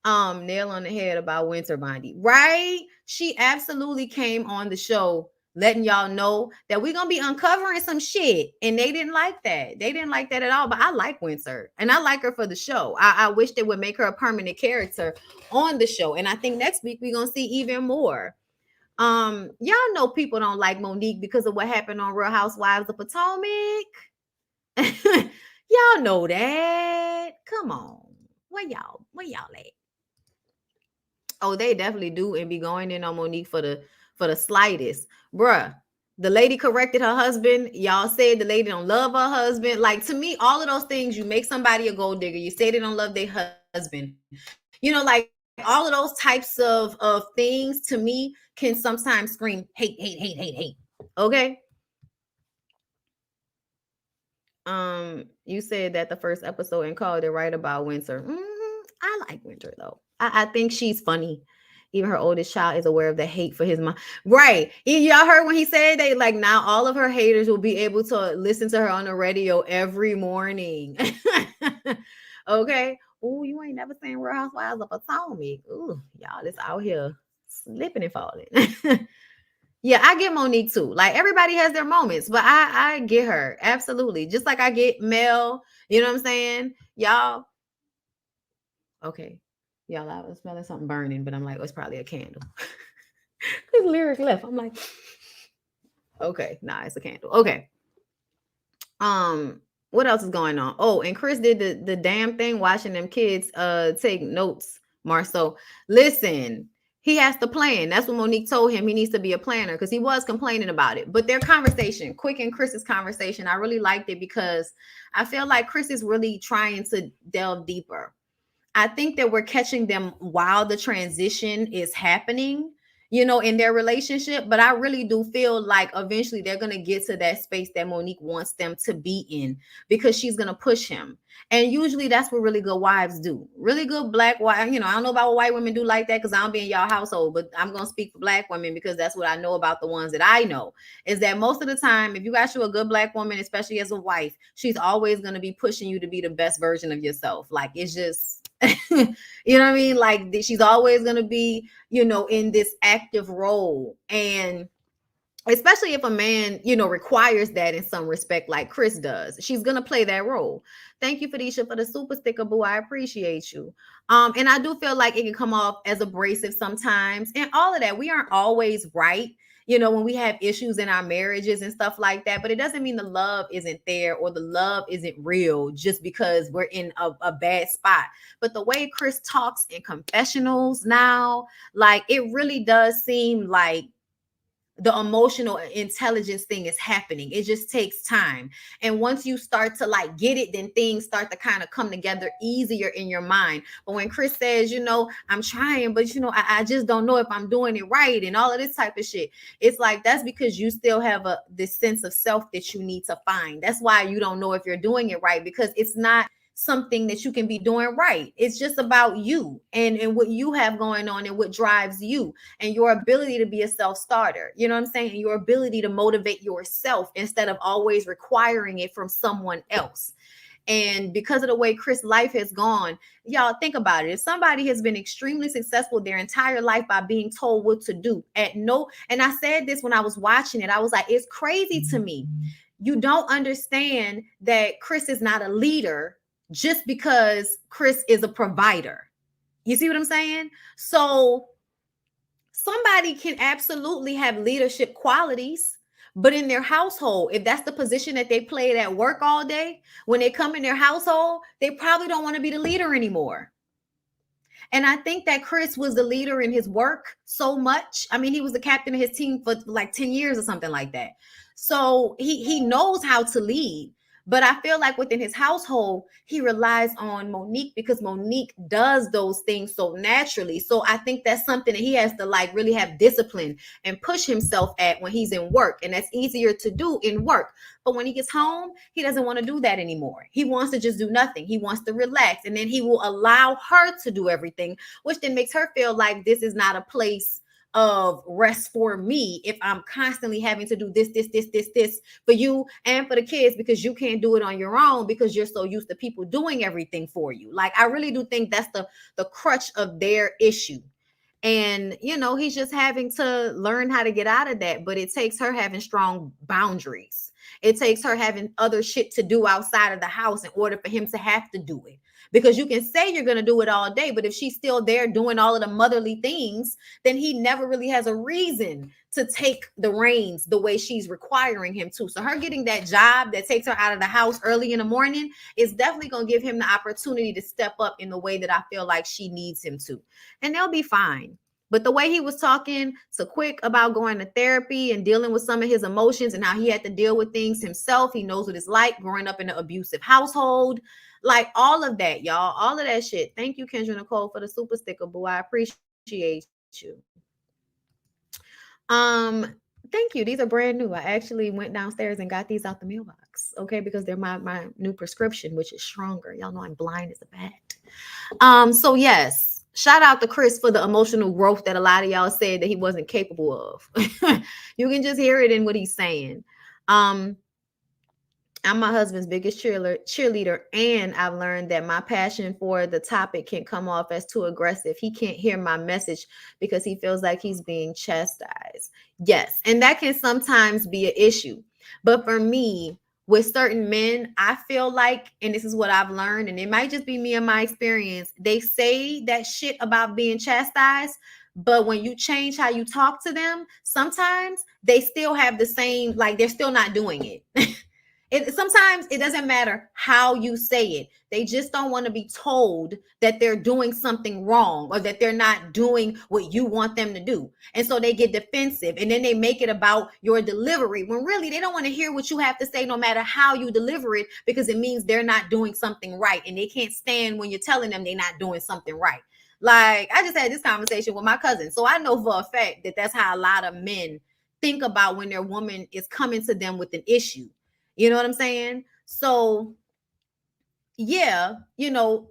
Nail on the head about Winter Bondi, right? She absolutely came on the show letting y'all know that we're gonna be uncovering some shit, and they didn't like that. They didn't like that at all. But I like Winter, and I like her for the show. I wish they would make her a permanent character on the show, and I think next week we're gonna see even more. Y'all know people don't like Monique because of what happened on Real Housewives of Potomac. Y'all know that. Come on, where y'all at? Oh, they definitely do, and be going in on Monique for the slightest. Bruh, the lady corrected her husband. Y'all said the lady don't love her husband. Like, to me, all of those things, you make somebody a gold digger. You say they don't love their husband. Like all of those types of things, to me, can sometimes scream hate, hate, hate, hate, hate. Okay? You said that the first episode and called it right about Winter. I like Winter, though. I think she's funny. Even her oldest child is aware of the hate for his mom. Right. Y'all heard when he said that, like, now all of her haters will be able to listen to her on the radio every morning. Okay. Oh, you ain't never seen Real Housewives of Potomac. Ooh, y'all is out here slipping and falling. Yeah, I get Monique too. Like, everybody has their moments, but I get her. Absolutely. Just like I get Mel. You know what I'm saying? Y'all. Okay. Y'all, I was smelling something burning, but I'm like, oh, it's probably a candle. Because Lyric left. I'm like, okay, nah, it's a candle. Okay. What else is going on? Oh, and Chris did the damn thing watching them kids take notes, Marceau. Listen, he has to plan. That's what Monique told him. He needs to be a planner, because he was complaining about it. But their conversation, Quick and Chris's conversation, I really liked it because I feel like Chris is really trying to delve deeper. I think that we're catching them while the transition is happening, in their relationship. But I really do feel like eventually they're going to get to that space that Monique wants them to be in, because she's going to push him. And usually that's what really good wives do. Really good black wives. I don't know about what white women do like that, because I don't be in y'all household, but I'm going to speak for black women because that's what I know about the ones that I know, is that most of the time, if you got you a good black woman, especially as a wife, she's always going to be pushing you to be the best version of yourself. Like, it's just, you know what I mean? Like, she's always going to be, in this active role. And especially if a man, requires that in some respect, like Chris does. She's gonna play that role. Thank you, Felicia, for the super sticker, boo. I appreciate you. And I do feel like it can come off as abrasive sometimes, and all of that. We aren't always right, when we have issues in our marriages and stuff like that. But it doesn't mean the love isn't there or the love isn't real just because we're in a bad spot. But the way Chris talks in confessionals now, like, it really does seem like the emotional intelligence thing is happening. It just takes time. And once you start to like get it, then things start to kind of come together easier in your mind. But when Chris says, I'm trying, but I just don't know if I'm doing it right and all of this type of shit, it's like that's because you still have this sense of self that you need to find. That's why you don't know if you're doing it right, because it's not something that you can be doing right. It's just about you and what you have going on and what drives you and your ability to be a self-starter. You know what I'm saying? And your ability to motivate yourself instead of always requiring it from someone else. And because of the way Chris' life has gone, y'all think about it. If somebody has been extremely successful their entire life by being told what to do, and I said this when I was watching it, I was like, it's crazy to me. You don't understand that Chris is not a leader just because Chris is a provider. You see what I'm saying? So somebody can absolutely have leadership qualities, but in their household, if that's the position that they played at work all day, when they come in their household, they probably don't want to be the leader anymore. And I think that Chris was the leader in his work so much. I mean, he was the captain of his team for like 10 years or something like that. So he knows how to lead. But I feel like within his household, he relies on Monique because Monique does those things so naturally. So I think that's something that he has to like really have discipline and push himself at when he's in work. And that's easier to do in work. But when he gets home, he doesn't want to do that anymore. He wants to just do nothing. He wants to relax. And then he will allow her to do everything, which then makes her feel like this is not a place of rest for me if I'm constantly having to do this for you and for the kids, because you can't do it on your own because you're so used to people doing everything for you. Like, I really do think that's the crutch of their issue. And he's just having to learn how to get out of that. But it takes her having strong boundaries. It takes her having other shit to do outside of the house in order for him to have to do it. Because you can say you're going to do it all day, but if she's still there doing all of the motherly things, then he never really has a reason to take the reins the way she's requiring him to. So her getting that job that takes her out of the house early in the morning is definitely going to give him the opportunity to step up in the way that I feel like she needs him to. And they'll be fine. But the way he was talking to Quick about going to therapy and dealing with some of his emotions and how he had to deal with things himself, he knows what it's like growing up in an abusive household. Like all of that, y'all, all of that shit. Thank you, Kendra Nicole, for the super sticker, boo. I appreciate you. Thank you. These are brand new. I actually went downstairs and got these out the mailbox, okay, because they're my new prescription, which is stronger. Y'all know I'm blind as a bat. So yes, shout out to Chris for the emotional growth that a lot of y'all said that he wasn't capable of. You can just hear it in what he's saying. I'm my husband's biggest cheerleader, and I've learned that my passion for the topic can come off as too aggressive. He can't hear my message because he feels like he's being chastised. Yes, and that can sometimes be an issue. But for me, with certain men, I feel like, and this is what I've learned, and it might just be me and my experience, they say that shit about being chastised, but when you change how you talk to them, sometimes they still have the same, like they're still not doing it. Sometimes it doesn't matter how you say it. They just don't want to be told that they're doing something wrong or that they're not doing what you want them to do. And so they get defensive and then they make it about your delivery when really they don't want to hear what you have to say no matter how you deliver it, because it means they're not doing something right and they can't stand when you're telling them they're not doing something right. Like, I just had this conversation with my cousin. So I know for a fact that that's how a lot of men think about when their woman is coming to them with an issue. You know what I'm saying? So yeah,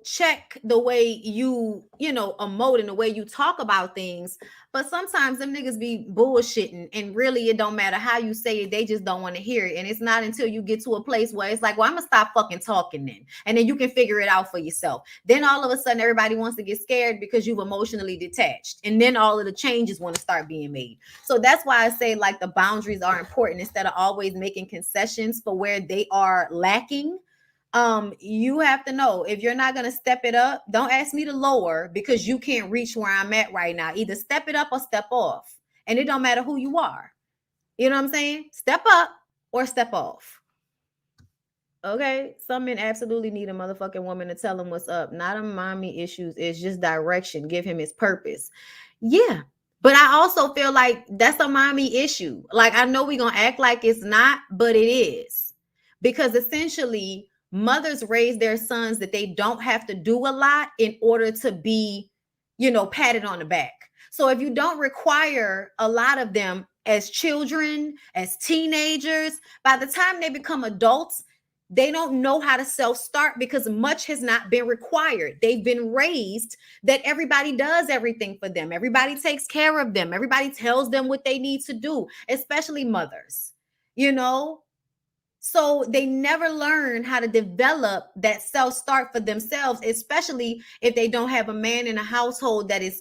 check the way emote and the way you talk about things. But sometimes them niggas be bullshitting, and really it don't matter how you say it, they just don't want to hear it. And it's not until you get to a place where it's like, well, I'm gonna stop fucking talking then. And then you can figure it out for yourself. Then all of a sudden everybody wants to get scared because you've emotionally detached. And then all of the changes want to start being made. So that's why I say like the boundaries are important instead of always making concessions for where they are lacking. You have to know, if you're not going to step it up, don't ask me to lower because you can't reach where I'm at right now. Either step it up or step off, and it don't matter who you are. You know what I'm saying? Step up or step off. Okay, some men absolutely need a motherfucking woman to tell him what's up. Not a mommy issues, it's just direction. Give him his purpose. Yeah, but I also feel like that's a mommy issue. Like, I know we're gonna act like it's not, but it is. Because essentially mothers raise their sons that they don't have to do a lot in order to be, patted on the back. So if you don't require a lot of them as children, as teenagers, by the time they become adults, they don't know how to self-start because much has not been required. They've been raised that everybody does everything for them. Everybody takes care of them. Everybody tells them what they need to do, especially mothers, you know? So they never learn how to develop that self-start for themselves, especially if they don't have a man in a household that is,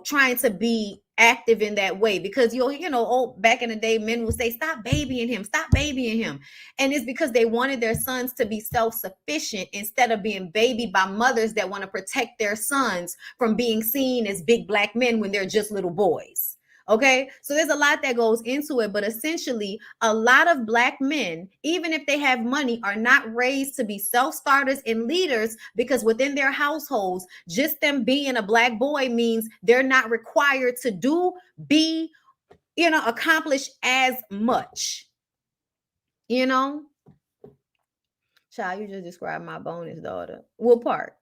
trying to be active in that way. Because back in the day, men would say, stop babying him, stop babying him. And it's because they wanted their sons to be self-sufficient instead of being babied by mothers that want to protect their sons from being seen as big black men when they're just little boys. Okay, so there's a lot that goes into it, but essentially, a lot of black men, even if they have money, are not raised to be self starters and leaders because within their households, just them being a black boy means they're not required to do, be, accomplish as much. You know, child, you just described my bonus daughter. What part?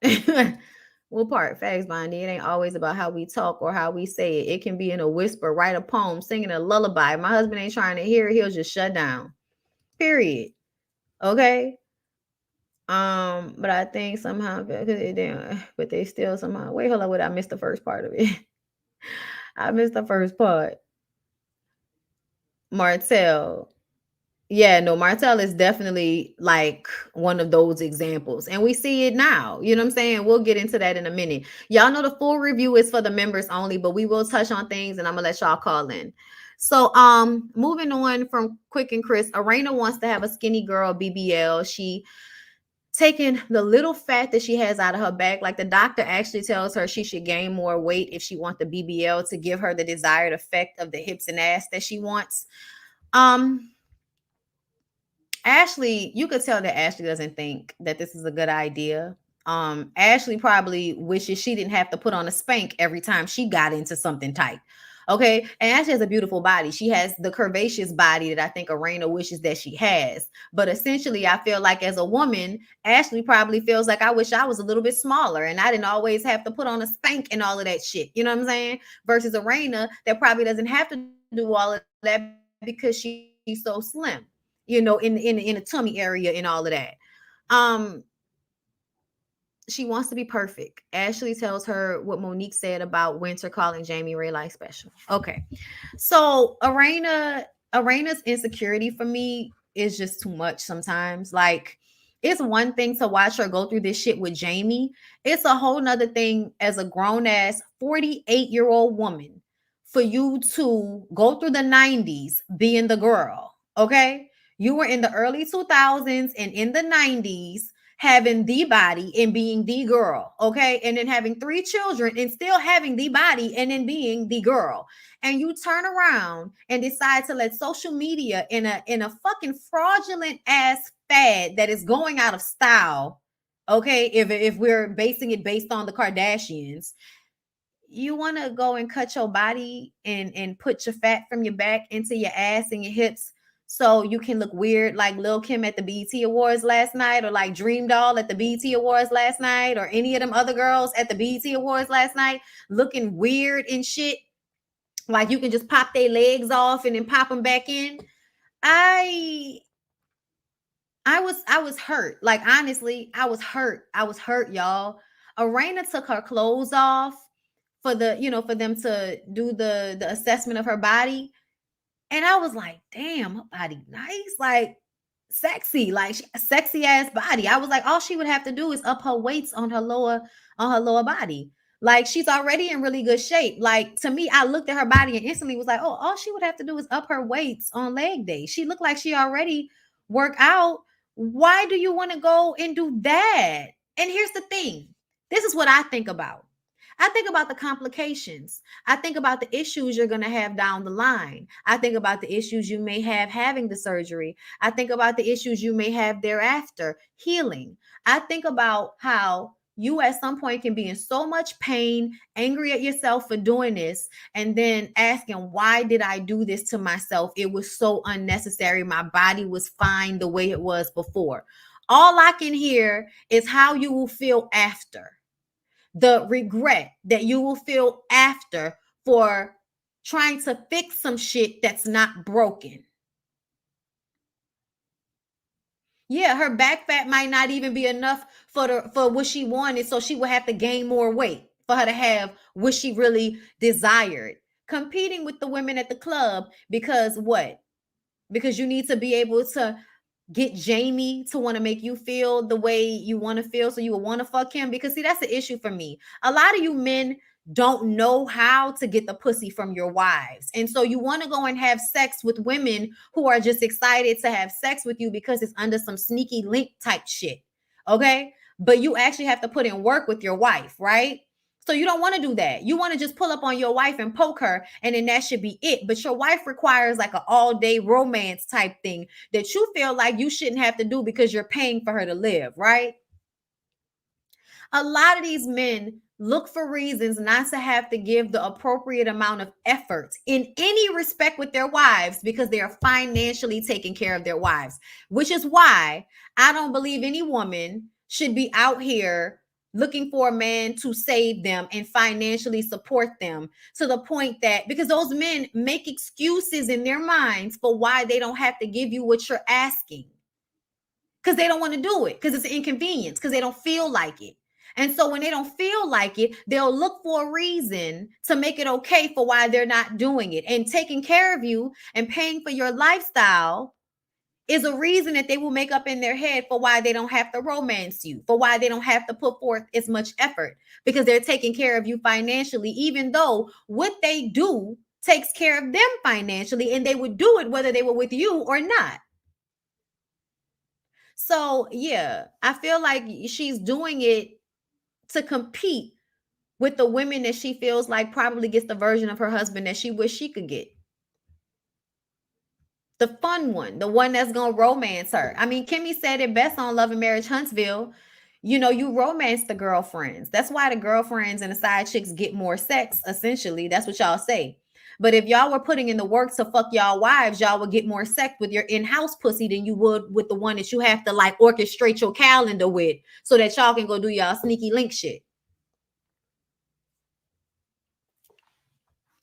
What part? Facts, Bondy. It ain't always about how we talk or how we say it. It can be in a whisper, write a poem, singing a lullaby. My husband ain't trying to hear it. He'll just shut down. Period. Okay. But I think somehow, but they still somehow. Wait, hold on. Wait, I missed the first part of it. I missed the first part. Martell. Yeah, no, Martell is definitely like one of those examples. And we see it now. You know what I'm saying? We'll get into that in a minute. Y'all know the full review is for the members only, but we will touch on things and I'm gonna let y'all call in. So moving on from Quick and Chris, Arena wants to have a skinny girl BBL. She taking the little fat that she has out of her back. Like the doctor actually tells her she should gain more weight if she wants the BBL to give her the desired effect of the hips and ass that she wants. Ashley, you could tell that Ashley doesn't think that this is a good idea. Ashley probably wishes she didn't have to put on a spank every time she got into something tight. Okay. And Ashley has a beautiful body. She has the curvaceous body that I think Arena wishes that she has. But essentially, I feel like as a woman, Ashley probably feels like I wish I was a little bit smaller and I didn't always have to put on a spank and all of that shit. You know what I'm saying? Versus Arena that probably doesn't have to do all of that because she's so slim, in a tummy area and all of that. Um, she wants to be perfect. Ashley tells her what Monique said about Winter calling Jamie Ray like special. Okay. So Arena's insecurity for me is just too much sometimes. Like, it's one thing to watch her go through this shit with Jamie. It's a whole nother thing as a grown-ass 48-year-old woman for you to go through the 90s being the girl. Okay. You were in the early 2000s and in the 90s having the body and being the girl, okay? And then having 3 children and still having the body and then being the girl. And you turn around and decide to let social media in a fucking fraudulent ass fad that is going out of style, okay? If we're basing it based on the Kardashians, you want to go and cut your body and put your fat from your back into your ass and your hips so you can look weird like Lil Kim at the BET Awards last night, or like Dream Doll at the BET Awards last night, or any of them other girls at the BET Awards last night looking weird and shit. Like you can just pop their legs off and then pop them back in. I'm I was hurt. Like honestly, I was hurt. I was hurt, y'all. Arena took her clothes off for for them to do the assessment of her body. And I was like, damn, her body nice, like sexy, like sexy ass body. I was like, all she would have to do is up her weights on her lower body. Like she's already in really good shape. Like to me, I looked at her body and instantly was like, oh, all she would have to do is up her weights on leg day. She looked like she already worked out. Why do you want to go and do that? And here's the thing. This is what I think about. I think about the complications. I think about the issues you're going to have down the line. I think about the issues you may have having the surgery. I think about the issues you may have thereafter healing. I think about how you at some point can be in so much pain, angry at yourself for doing this, and then asking, why did I do this to myself? It was so unnecessary. My body was fine the way it was before. All I can hear is how you will feel after, the regret that you will feel after for trying to fix some shit that's not broken. Yeah, her back fat might not even be enough for what she wanted, so she would have to gain more weight for her to have what she really desired. Competing with the women at the club because what? Because you need to be able to get Jamie to want to make you feel the way you want to feel, so you will want to fuck him. Because see, that's the issue for me. A lot of you men don't know how to get the pussy from your wives, and so you want to go and have sex with women who are just excited to have sex with you because it's under some sneaky link type shit. Okay, but you actually have to put in work with your wife, right? So you don't want to do that. You want to just pull up on your wife and poke her, and then that should be it. But your wife requires like an all-day romance type thing that you feel like you shouldn't have to do because you're paying for her to live, right? A lot of these men look for reasons not to have to give the appropriate amount of effort in any respect with their wives because they are financially taking care of their wives, which is why I don't believe any woman should be out here looking for a man to save them and financially support them to the point that, because those men make excuses in their minds for why they don't have to give you what you're asking, because they don't want to do it, because it's an inconvenience, because they don't feel like it. And so when they don't feel like it, they'll look for a reason to make it okay for why they're not doing it. And taking care of you and paying for your lifestyle is a reason that they will make up in their head for why they don't have to romance you, for why they don't have to put forth as much effort, because they're taking care of you financially, even though what they do takes care of them financially, and they would do it whether they were with you or not. So, yeah, I feel like she's doing it to compete with the women that she feels like probably gets the version of her husband that she wish she could get. The fun one, the one that's gonna romance her. I mean, Kimmy said it best on Love and Marriage Huntsville. You know, you romance the girlfriends. That's why the girlfriends and the side chicks get more sex, essentially. That's what y'all say. But if y'all were putting in the work to fuck y'all wives, y'all would get more sex with your in-house pussy than you would with the one that you have to like orchestrate your calendar with so that y'all can go do y'all sneaky link shit.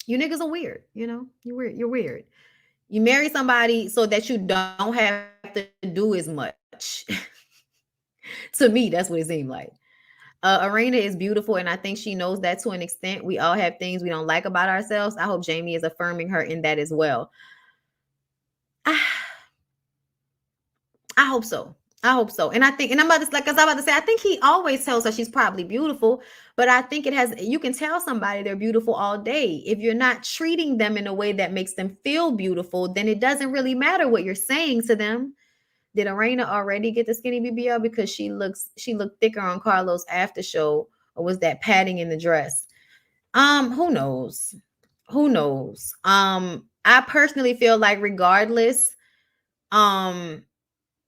You niggas are weird, you know? You're weird. You're weird. You marry somebody so that you don't have to do as much. To me, that's what it seemed like. Arena is beautiful, and I think she knows that to an extent. We all have things we don't like about ourselves. I hope Jamie is affirming her in that as well. I hope so. I hope so. And I think, and I'm about to, like, as I'm about to say, I think he always tells her she's probably beautiful, but I think you can tell somebody they're beautiful all day. If you're not treating them in a way that makes them feel beautiful, then it doesn't really matter what you're saying to them. Did Arena already get the skinny BBL because she looked thicker on Carlos after show, or was that padding in the dress? Who knows? Who knows? I personally feel like regardless, um,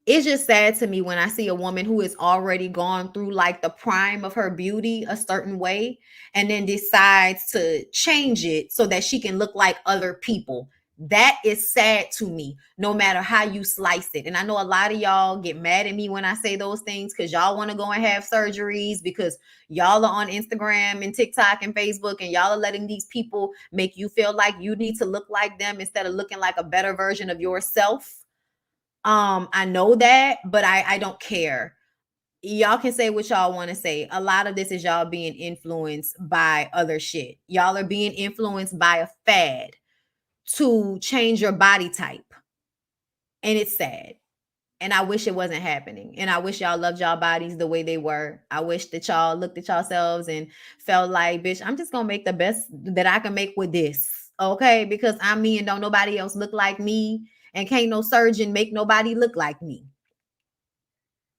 it's just sad to me when I see a woman who has already gone through like the prime of her beauty a certain way and then decides to change it so that she can look like other people. That is sad to me, no matter how you slice it. And I know a lot of y'all get mad at me when I say those things because y'all want to go and have surgeries because y'all are on Instagram and TikTok and Facebook and y'all are letting these people make you feel like you need to look like them instead of looking like a better version of yourself. I know that, but I don't care. Y'all can say what y'all want to say. A lot of this is y'all being influenced by other shit. Y'all are being influenced by a fad to change your body type. And it's sad. And I wish it wasn't happening. And I wish y'all loved y'all bodies the way they were. I wish that y'all looked at yourselves and felt like, bitch, I'm just gonna make the best that I can make with this. Okay. Because I'm me and don't nobody else look like me. And can't no surgeon make nobody look like me.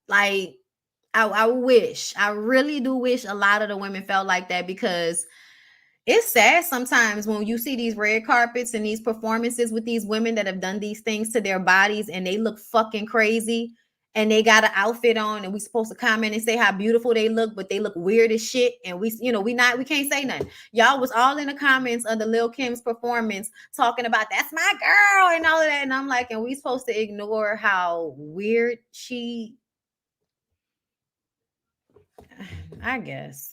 Like, I wish, I really do wish a lot of the women felt like that, because it's sad sometimes when you see these red carpets and these performances with these women that have done these things to their bodies and they look fucking crazy and they got an outfit on and we supposed to comment and say how beautiful they look, but they look weird as shit. And we can't say nothing. Y'all was all in the comments of the Lil Kim's performance talking about that's my girl and all of that. And I'm like, and we supposed to ignore how weird she, I guess.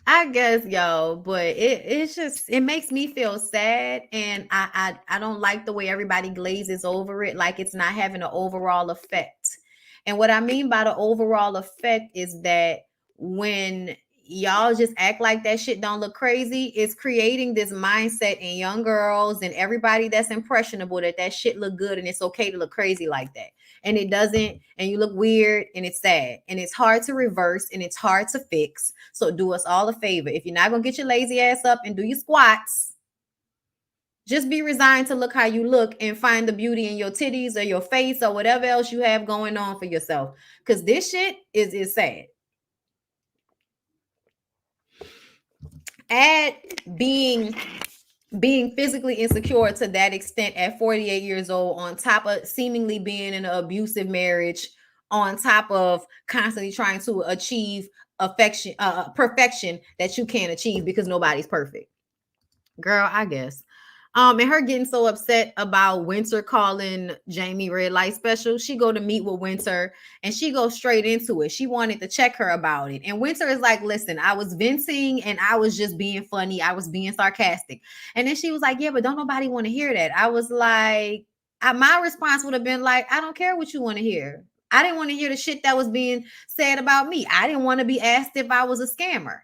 I guess, yo, but it's just, it makes me feel sad, and I don't like the way everybody glazes over it like it's not having an overall effect. And what I mean by the overall effect is that when y'all just act like that shit don't look crazy, it's creating this mindset in young girls and everybody that's impressionable that that shit look good and it's okay to look crazy like that. And it doesn't, and you look weird and it's sad and it's hard to reverse and it's hard to fix. So do us all a favor. If you're not gonna get your lazy ass up and do your squats, just be resigned to look how you look and find the beauty in your titties or your face or whatever else you have going on for yourself. Because this shit is sad. Add being physically insecure to that extent at 48 years old, on top of seemingly being in an abusive marriage, on top of constantly trying to achieve perfection that you can't achieve because nobody's perfect. Girl, I guess. And her getting so upset about Winter calling Jamie red light special. She go to meet with Winter and she goes straight into it. She wanted to check her about it. And Winter is like, listen, I was venting and I was just being funny. I was being sarcastic. And then she was like, yeah, but don't nobody want to hear that. I was like, my response would have been like, I don't care what you want to hear. I didn't want to hear the shit that was being said about me. I didn't want to be asked if I was a scammer.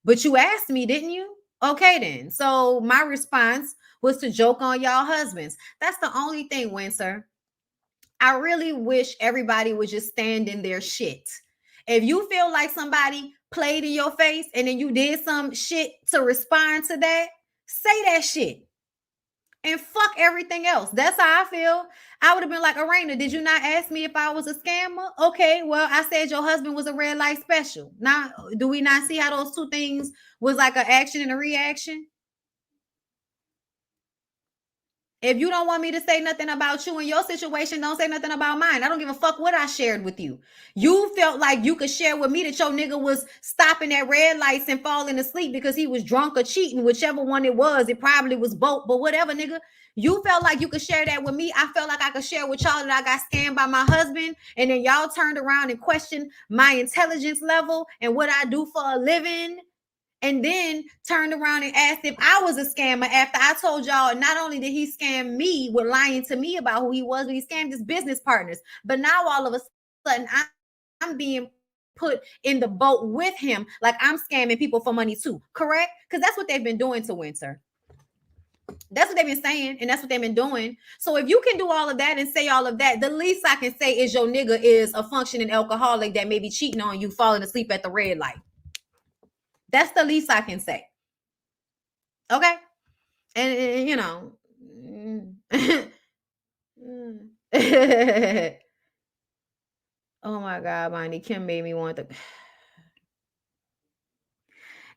But you asked me, didn't you? Okay, then. So my response was to joke on y'all husbands. That's the only thing, Windsor. I really wish everybody would just stand in their shit. If you feel like somebody played in your face and then you did some shit to respond to that, say that shit. And fuck everything else. That's how I feel. I would have been like, Arena, did you not ask me if I was a scammer? Okay, well, I said your husband was a red light special. Now, do we not see how those two things was like an action and a reaction? If you don't want me to say nothing about you and your situation, don't say nothing about mine. I don't give a fuck what I shared with you. You felt like you could share with me that your nigga was stopping at red lights and falling asleep because he was drunk or cheating, whichever one it was. It probably was both, but whatever, nigga. You felt like you could share that with me. I felt like I could share with y'all that I got scammed by my husband. And then y'all turned around and questioned my intelligence level and what I do for a living. And then turned around and asked if I was a scammer after I told y'all not only did he scam me with lying to me about who he was, but he scammed his business partners. But now all of a sudden I'm being put in the boat with him like I'm scamming people for money too, correct? Because that's what they've been doing to Winter. That's what they've been saying, and that's what they've been doing. So if you can do all of that and say all of that, the least I can say is your nigga is a functioning alcoholic that may be cheating on you, falling asleep at the red light. That's the least I can say. Okay. And you know. Oh my God, Bonnie. Kim made me want to.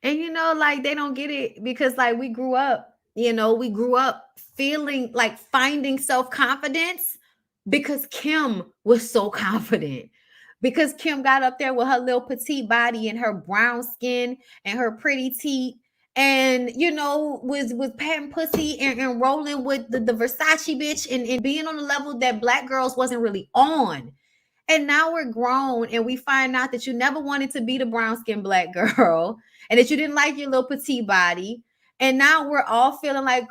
And you know, like they don't get it because like we grew up feeling like finding self-confidence because Kim was so confident. Because Kim got up there with her little petite body and her brown skin and her pretty teeth and was patting pussy and rolling with the Versace bitch and being on a level that black girls wasn't really on. And now we're grown and we find out that you never wanted to be the brown skinned black girl and that you didn't like your little petite body. And now we're all feeling like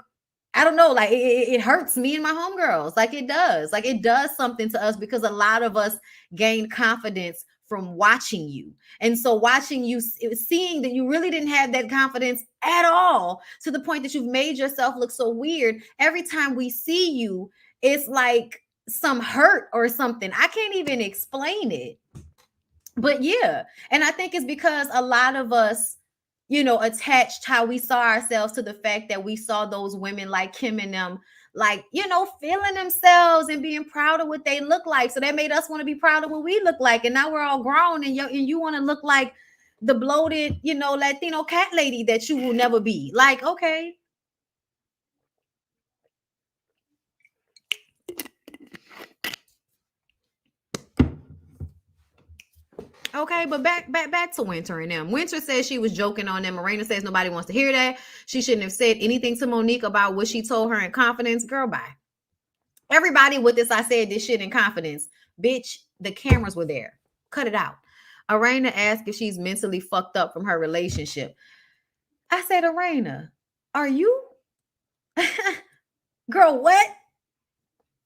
I don't know, like it hurts me and my homegirls. Like it does. Like it does something to us because a lot of us gain confidence from watching you. And so watching you, seeing that you really didn't have that confidence at all, to the point that you've made yourself look so weird. Every time we see you, it's like some hurt or something. I can't even explain it. But yeah, and I think it's because a lot of us, attached how we saw ourselves to the fact that we saw those women like Kim and them, like, feeling themselves and being proud of what they look like. So that made us want to be proud of what we look like. And now we're all grown, and you want to look like the bloated, Latino cat lady that you will never be. Like, okay. Okay, but back to Winter and them. Winter says she was joking on them. Marina says nobody wants to hear that. She shouldn't have said anything to Monique about what she told her in confidence. Girl, bye. Everybody with this, I said this shit in confidence. Bitch, the cameras were there. Cut it out. Arena asked if she's mentally fucked up from her relationship. I said, Arena, are you? Girl, what?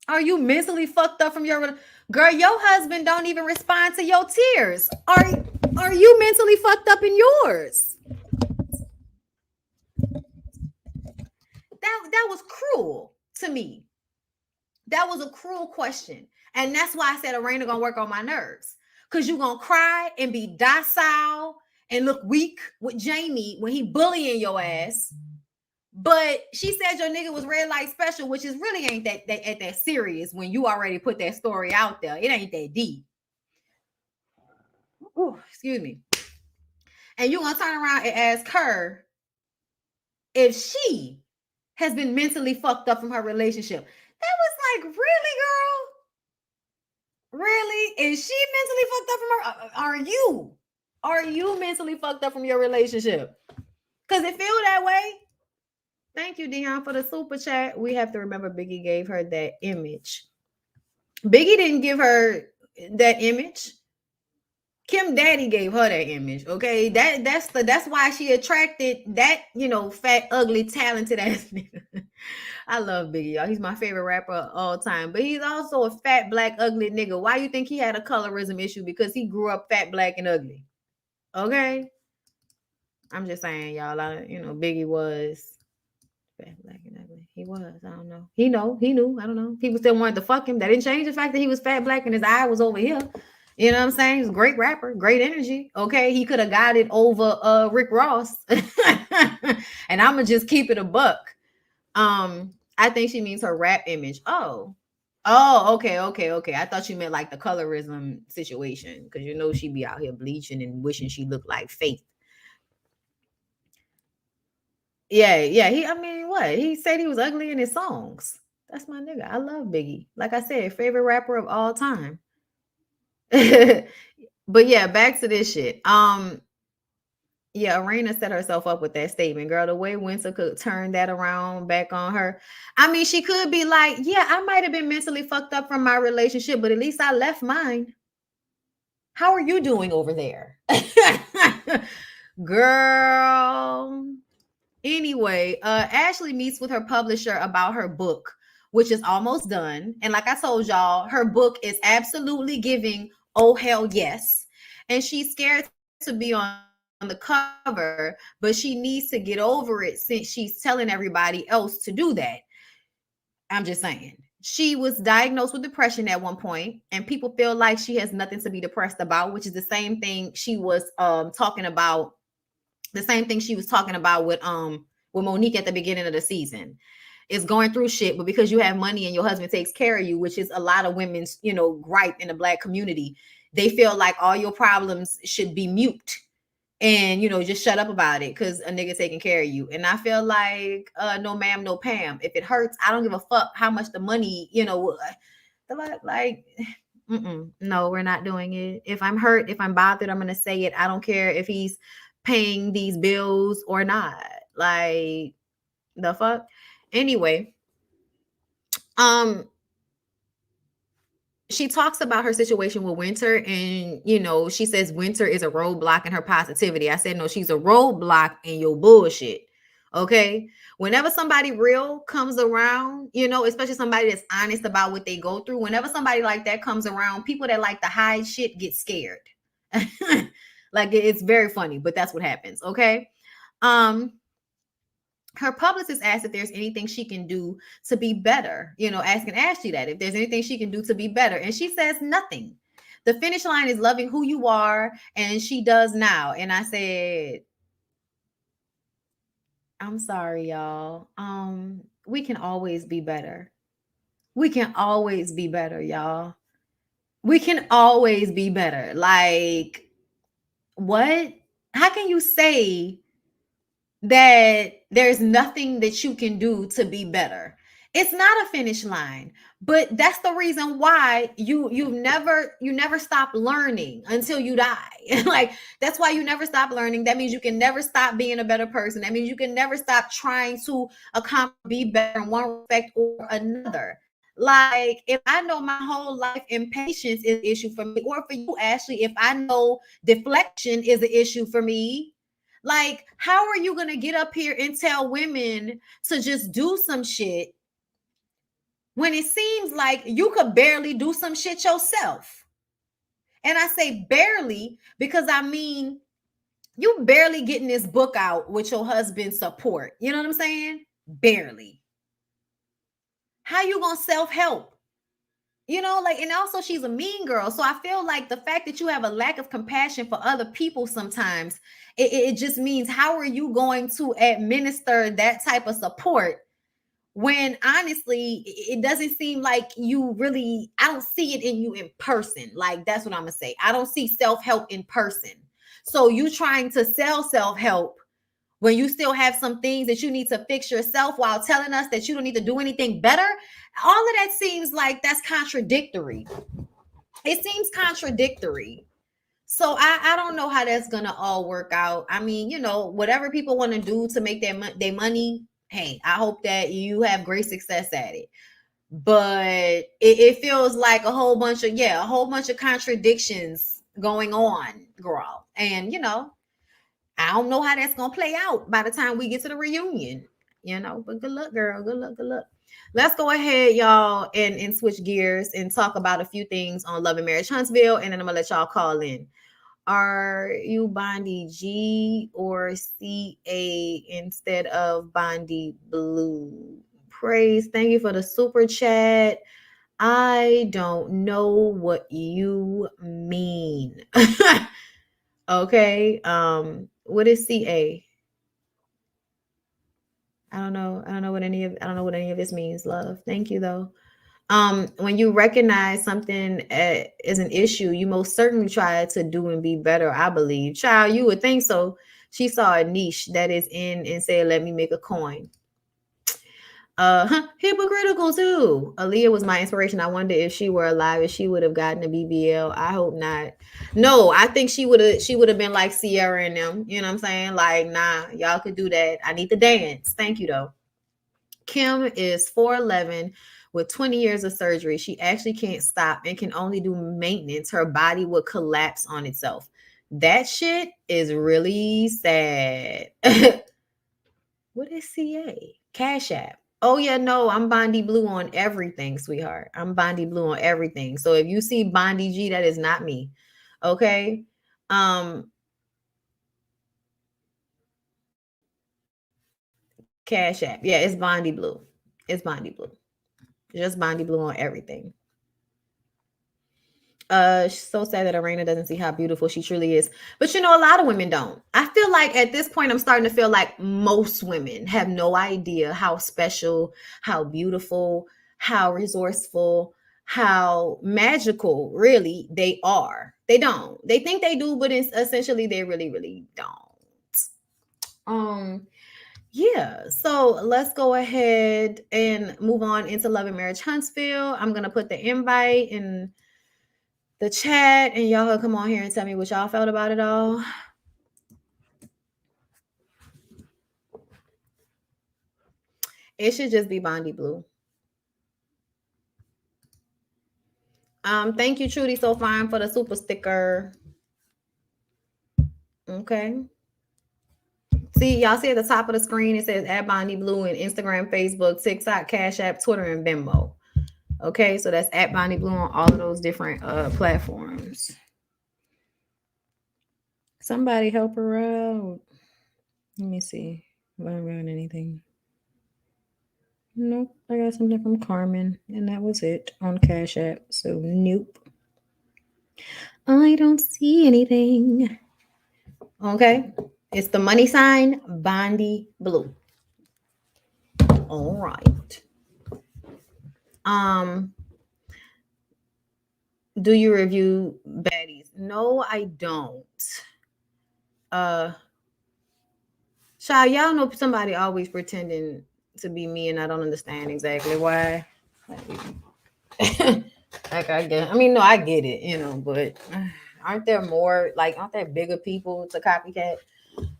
Are you mentally fucked up from your girl? Your husband don't even respond to your tears. Are you mentally fucked up in yours? That was cruel to me. That was a cruel question. And that's why I said Arena gonna work on my nerves. Cause you gonna cry and be docile and look weak with Jamie when he bullying your ass. But she said your nigga was red light special, which is really ain't that serious when you already put that story out there. It ain't that deep. Ooh, excuse me. And you gonna turn around and ask her if she has been mentally fucked up from her relationship. That was like, really, girl? Really? Is she mentally fucked up from her? Are you mentally fucked up from your relationship? Because it feel that way. Thank you, Dion, for the super chat. We have to remember Biggie gave her that image. Biggie didn't give her that image. Kim Daddy gave her that image. Okay, that's why she attracted that fat, ugly, talented ass nigga. I love Biggie, y'all. He's my favorite rapper of all time. But he's also a fat, black, ugly nigga. Why you think he had a colorism issue? Because he grew up fat, black, and ugly. Okay, I'm just saying, y'all. Biggie was fat, black, and ugly. He was. I don't know. He knew. I don't know. People still wanted to fuck him. That didn't change the fact that he was fat, black, and his eye was over here. You know what I'm saying? He's a great rapper, great energy. Okay. He could have got it over Rick Ross. And I'ma just keep it a buck. I think she means her rap image. Oh, okay. I thought you meant like the colorism situation, because she be out here bleaching and wishing she looked like Faith. Yeah. What? He said he was ugly in his songs. That's my nigga. I love Biggie. Like I said, favorite rapper of all time. But yeah, back to this shit. Yeah, Arena set herself up with that statement, girl. The way Winter could turn that around back on her. I mean, she could be like, yeah, I might have been mentally fucked up from my relationship, but at least I left mine. How are you doing over there? Girl. Anyway, Ashley meets with her publisher about her book, which is almost done. And like I told y'all, her book is absolutely giving, oh, hell yes. And she's scared to be on the cover, but she needs to get over it since she's telling everybody else to do that. I'm just saying. She was diagnosed with depression at one point, and people feel like she has nothing to be depressed about, which is the same thing she was talking about. The same thing she was talking about with Monique at the beginning of the season. Is going through shit, but because you have money and your husband takes care of you, which is a lot of women's, gripe in the Black community, they feel like all your problems should be mute and, just shut up about it because a nigga taking care of you. And I feel like, no ma'am, no Pam. If it hurts, I don't give a fuck how much the money, no, we're not doing it. If I'm hurt, if I'm bothered, I'm going to say it. I don't care if he's paying these bills or not. Like, the fuck? Anyway, she talks about her situation with Winter, and she says Winter is a roadblock in her positivity. I said no, she's a roadblock in your bullshit. Okay. Whenever somebody real comes around, especially somebody that's honest about what they go through, whenever somebody like that comes around, people that like to hide shit get scared. Like it's very funny, but that's what happens. Okay. Um, her publicist asked if there's anything she can do to be better, asking Ashley that if there's anything she can do to be better. And she says nothing. The finish line is loving who you are, and she does now. And I said, I'm sorry, y'all. We can always be better. We can always be better, y'all. We can always be better. Like, what? How can you say that there's nothing that you can do to be better? It's not a finish line, but that's the reason why you never stop learning until you die. Like, that's why you never stop learning. That means you can never stop being a better person. That means you can never stop trying to accomplish, be better in one respect or another. Like, if I know my whole life impatience is an issue for me, or for you, Ashley, if I know deflection is an issue for me, like, how are you going to get up here and tell women to just do some shit when it seems like you could barely do some shit yourself? And I say barely because I mean, you barely getting this book out with your husband's support. You know what I'm saying? Barely. How you going to self-help? Like, and also she's a mean girl. So I feel like the fact that you have a lack of compassion for other people sometimes, it just means, how are you going to administer that type of support when honestly, it doesn't seem like you really, I don't see it in you in person. Like, that's what I'm going to say. I don't see self-help in person. So you trying to sell self-help when you still have some things that you need to fix yourself while telling us that you don't need to do anything better. All of that seems like that's contradictory. It seems contradictory. So I don't know how that's gonna all work out. I mean, whatever people want to do to make their money, hey, I hope that you have great success at it. But it feels like a whole bunch of contradictions going on, girl. And I don't know how that's gonna play out by the time we get to the reunion, But good luck, girl. Good luck. Good luck. Let's go ahead, y'all, and switch gears and talk about a few things on Love and Marriage Huntsville, and then I'm gonna let y'all call in. Are you Bondi G or CA instead of Bondi Blue? Praise. Thank you for the super chat. I don't know what you mean. Okay. What is CA? I don't know. I don't know what any of this means, love. Thank you though. When you recognize something is an issue, you most certainly try to do and be better, I believe. Child, you would think so. She saw a niche that is in and said, let me make a coin. Hypocritical too. Aaliyah was my inspiration. I wonder if she were alive, if she would have gotten a BBL. I hope not. No, I think she would have been like Sierra and them. You know what I'm saying? Like, nah, y'all could do that. I need to dance. Thank you though. Kim is 4'11" with 20 years of surgery. She actually can't stop and can only do maintenance. Her body would collapse on itself. That shit is really sad. What is CA? Cash App. Oh yeah, no, I'm Bondi Blue on everything, sweetheart. I'm Bondi Blue on everything. So if you see Bondi G, that is not me. Okay. Cash App. Yeah, it's Bondi Blue. It's Bondi Blue. Just Bondi Blue on everything. So sad that Arena doesn't see how beautiful she truly is. But a lot of women don't. I feel like at this point, I'm starting to feel like most women have no idea how special, how beautiful, how resourceful, how magical really they are. They don't. They think they do, but it's essentially they really, really don't. Yeah, so let's go ahead and move on into Love and Marriage Huntsville. I'm gonna put the invite in the chat, and y'all can come on here and tell me what y'all felt about it all. It should just be Bondi Blue. Thank you, Trudy So Fine, for the super sticker. Okay. See, y'all see at the top of the screen, it says at Bondy Blue and Instagram, Facebook, TikTok, Cash App, Twitter, and Venmo. Okay, so that's at Bondy Blue on all of those different platforms. Somebody help her out. Let me see if I got anything. Nope, I got something from Carmen, and that was it on Cash App. So nope, I don't see anything. Okay, it's the money sign Bondy Blue. All right. Um, do you review baddies? No, I don't. Uh, Child, y'all know somebody always pretending to be me, and I don't understand exactly why. Like I get, I mean, no, I get it, but aren't there more aren't there bigger people to copycat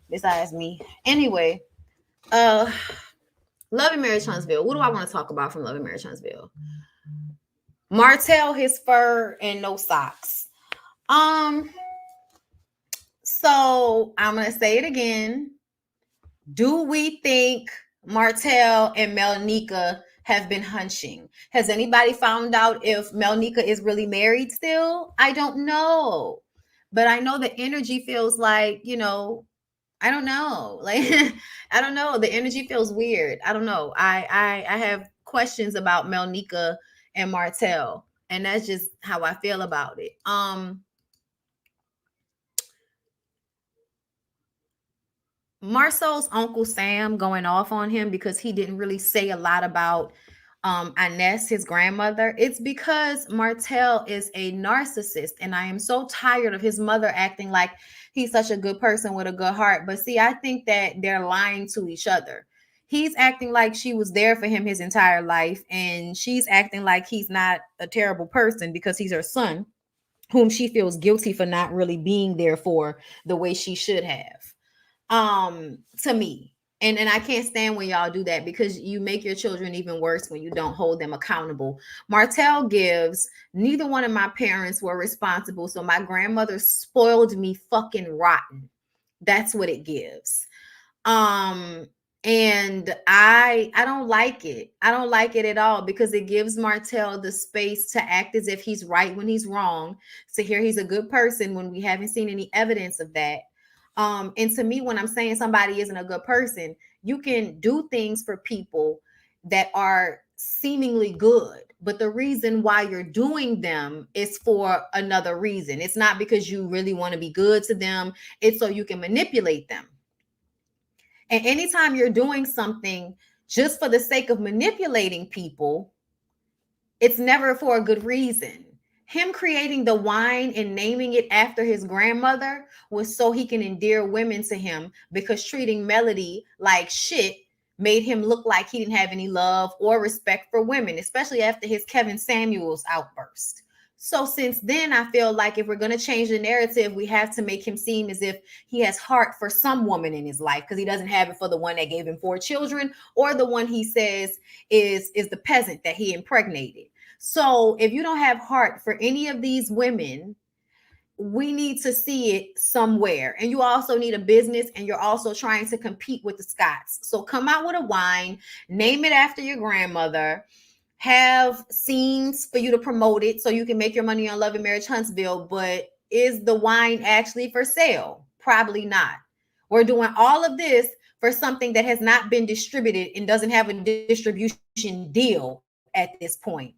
besides me? Anyway, uh, Love and Marriage Huntsville. What do I want to talk about from Love and Marriage Huntsville? Martell, his fur, and no socks. So I'm gonna say it again. Do we think Martell and Melnika have been hunching? Has anybody found out if Melnika is really married still? I don't know. But I know the energy feels like, I don't know. Like I don't know. The energy feels weird. I don't know. I have questions about Melnika and Martell, and that's just how I feel about it. Marcel's Uncle Sam going off on him because he didn't really say a lot about Inez, his grandmother. It's because Martell is a narcissist, and I am so tired of his mother acting like he's such a good person with a good heart. But see, I think that they're lying to each other. He's acting like she was there for him his entire life, and she's acting like he's not a terrible person because he's her son, whom she feels guilty for not really being there for the way she should have. To me, and I can't stand when y'all do that because you make your children even worse when you don't hold them accountable. Martell gives, neither one of my parents were responsible, so my grandmother spoiled me fucking rotten. That's what it gives. And I don't like it. I don't like it at all because it gives Martell the space to act as if he's right when he's wrong, to hear he's a good person when we haven't seen any evidence of that. And to me, when I'm saying somebody isn't a good person, you can do things for people that are seemingly good, but the reason why you're doing them is for another reason. It's not because you really want to be good to them, it's so you can manipulate them. And anytime you're doing something just for the sake of manipulating people, it's never for a good reason. Him creating the wine and naming it after his grandmother was so he can endear women to him, because treating Melody like shit made him look like he didn't have any love or respect for women, especially after his Kevin Samuels outburst. So since then, I feel like if we're going to change the narrative, we have to make him seem as if he has heart for some woman in his life, because he doesn't have it for the one that gave him 4 children or the one he says is the peasant that he impregnated. So if you don't have heart for any of these women, we need to see it somewhere. And you also need a business, and you're also trying to compete with the Scots. So come out with a wine, name it after your grandmother, have scenes for you to promote it so you can make your money on Love and Marriage Huntsville. But is the wine actually for sale? Probably not. We're doing all of this for something that has not been distributed and doesn't have a distribution deal at this point.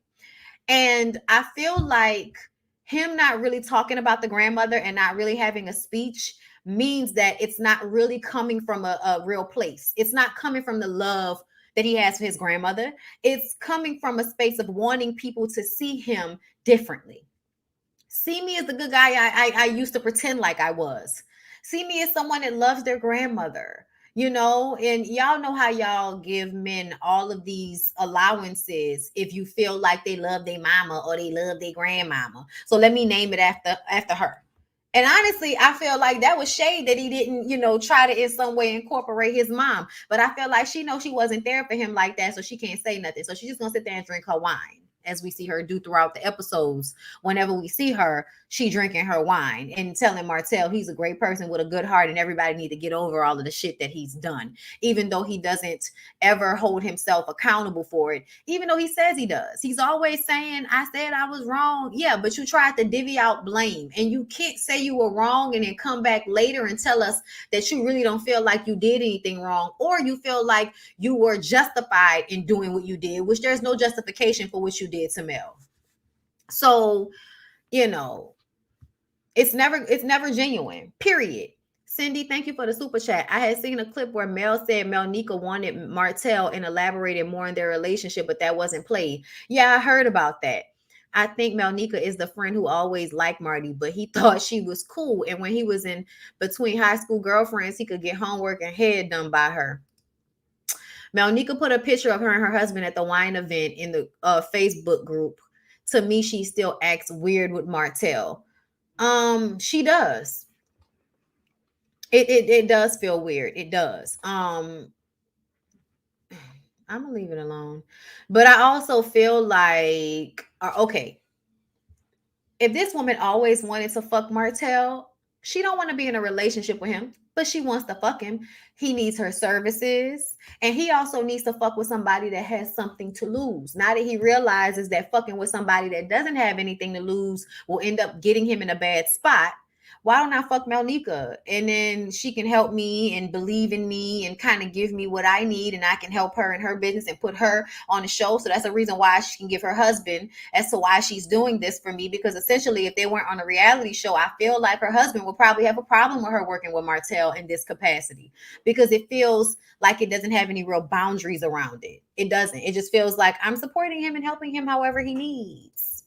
And I feel like him not really talking about the grandmother and not really having a speech means that it's not really coming from a real place. It's not coming from the love that he has for his grandmother. It's coming from a space of wanting people to see him differently. See me as the good guy I used to pretend like I was. See me as someone that loves their grandmother, and y'all know how y'all give men all of these allowances if you feel like they love their mama or they love their grandmama. So let me name it after her. And honestly, I feel like that was shade that he didn't, try to in some way incorporate his mom. But I feel like she knows she wasn't there for him like that, so she can't say nothing. So she's just gonna sit there and drink her wine. as we see her do throughout the episodes. Whenever we see her, she drinking her wine and telling Martell he's a great person with a good heart and everybody need to get over all of the shit that he's done, even though he doesn't ever hold himself accountable for it, even though he says he does. He's always saying, I said I was wrong. Yeah, but you tried to divvy out blame, and you can't say you were wrong and then come back later and tell us that you really don't feel like you did anything wrong, or you feel like you were justified in doing what you did, which there's no justification for what you did to Mel. So, you know, it's never genuine, period. Cindy, thank you for the super chat. I had seen a clip where Mel said Melnika wanted Martell and elaborated more on their relationship, but that wasn't played. Yeah, I heard about that. I think Melnika is the friend who always liked Marty, but he thought she was cool. And when he was in between high school girlfriends, he could get homework and head done by her. Melnika put a picture of her and her husband at the wine event in the Facebook group. To me, she still acts weird with Martell. She does. It does feel weird. It does. I'm gonna leave it alone. But I also feel like okay, if this woman always wanted to fuck Martell, she don't want to be in a relationship with him, but she wants to fuck him. He needs her services, and he also needs to fuck with somebody that has something to lose. Now that he realizes that fucking with somebody that doesn't have anything to lose will end up getting him in a bad spot, why don't I fuck Melnika? And then she can help me and believe in me and kind of give me what I need, and I can help her in her business and put her on the show. So that's a reason why she can give her husband as to why she's doing this for me. Because essentially, if they weren't on a reality show, I feel like her husband would probably have a problem with her working with Martell in this capacity, because it feels like it doesn't have any real boundaries around it. It doesn't. It just feels like I'm supporting him and helping him however he needs.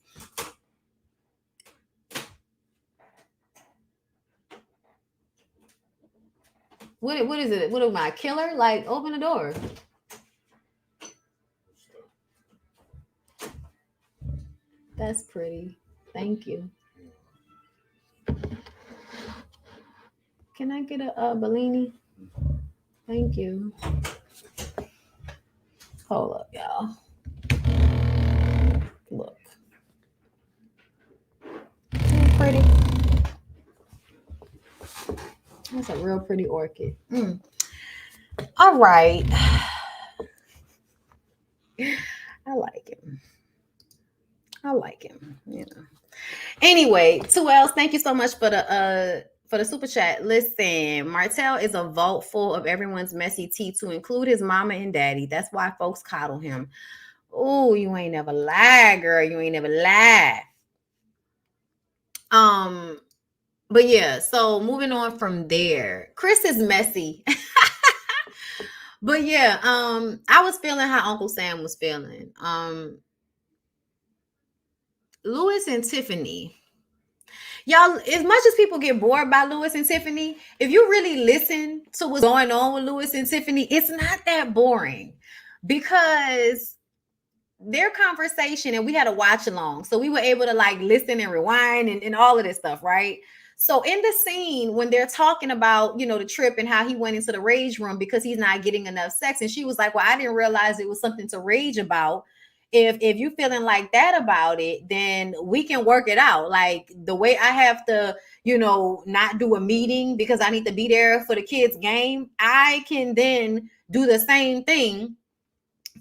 What is it? What am I, a killer? Like, open the door. That's pretty. Thank you. Can I get a Bellini? Thank you. Hold up, y'all. Look. Pretty. That's a real pretty orchid. All right. I like him. I like him. You know. Anyway, 2Ls, thank you so much for the super chat. Listen, Martell is a vault full of everyone's messy tea, to include his mama and daddy. That's why folks coddle him. Oh, you ain't never lie, girl. You ain't never lie. But yeah, so moving on from there. Chris is messy. But yeah, I was feeling how Uncle Sam was feeling. Louis and Tiffany. Y'all, as much as people get bored by Louis and Tiffany, if you really listen to what's going on with Louis and Tiffany, it's not that boring, because their conversation, and we had a watch along, so we were able to like listen and rewind and all of this stuff, right? So in the scene when they're talking about, you know, the trip and how he went into the rage room because he's not getting enough sex, and she was like, well, I didn't realize it was something to rage about. If you feeling like that about it, then we can work it out. Like the way I have to, you know, not do a meeting because I need to be there for the kids' game, I can then do the same thing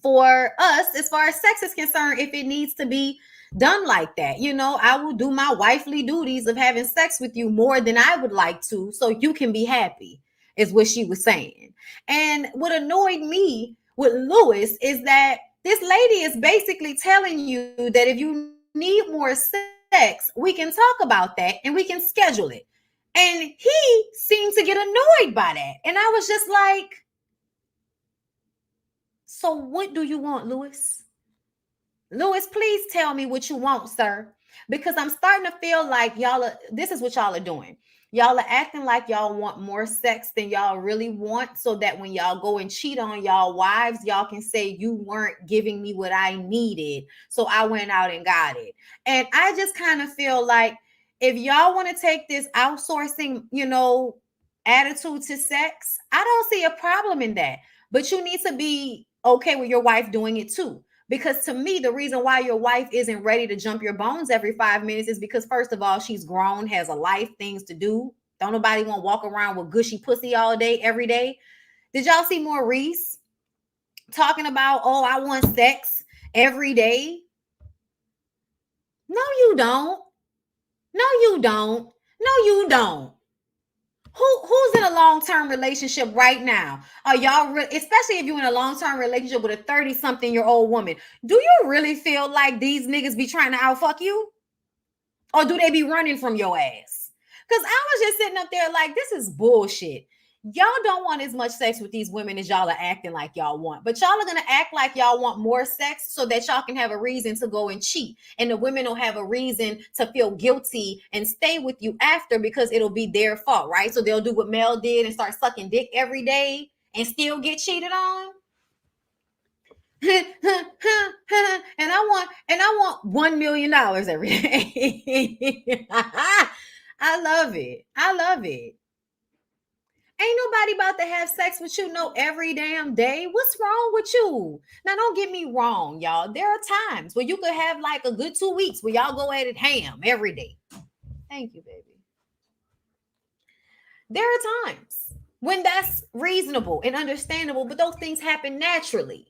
for us as far as sex is concerned. If it needs to be done like that, you know, I will do my wifely duties of having sex with you more than I would like to, so you can be happy, is what she was saying. And what annoyed me with Louis is that this lady is basically telling you that if you need more sex, we can talk about that and we can schedule it. And he seemed to get annoyed by that. And I was just like, so what do you want, Louis? Louis, please tell me what you want, sir. Because I'm starting to feel like this is what y'all are doing. Y'all are acting like y'all want more sex than y'all really want, so that when y'all go and cheat on y'all wives, y'all can say you weren't giving me what I needed, so I went out and got it. And I just kind of feel like if y'all want to take this outsourcing, you know, attitude to sex, I don't see a problem in that. But you need to be okay with your wife doing it too. Because to me, the reason why your wife isn't ready to jump your bones every 5 minutes is because, first of all, she's grown, has a life, things to do. Don't nobody want to walk around with gushy pussy all day, every day. Did y'all see Maurice talking about, oh, I want sex every day? No, you don't. No, you don't. No, you don't. Who's in a long-term relationship right now? Are y'all especially if you're in a long-term relationship with a 30-something-year-old woman, do you really feel like these niggas be trying to outfuck you? Or do they be running from your ass? Because I was just sitting up there like, this is bullshit. Y'all don't want as much sex with these women as y'all are acting like y'all want. But y'all are going to act like y'all want more sex so that y'all can have a reason to go and cheat. And the women will have a reason to feel guilty and stay with you after because it'll be their fault, right? So they'll do what Mel did and start sucking dick every day and still get cheated on. and I want $1 million every day. I love it. I love it. Ain't nobody about to have sex with you no every damn day. What's wrong with you? Now, don't get me wrong, y'all. There are times where you could have like a good 2 weeks where y'all go at it ham every day. Thank you, baby. There are times when that's reasonable and understandable, but those things happen naturally.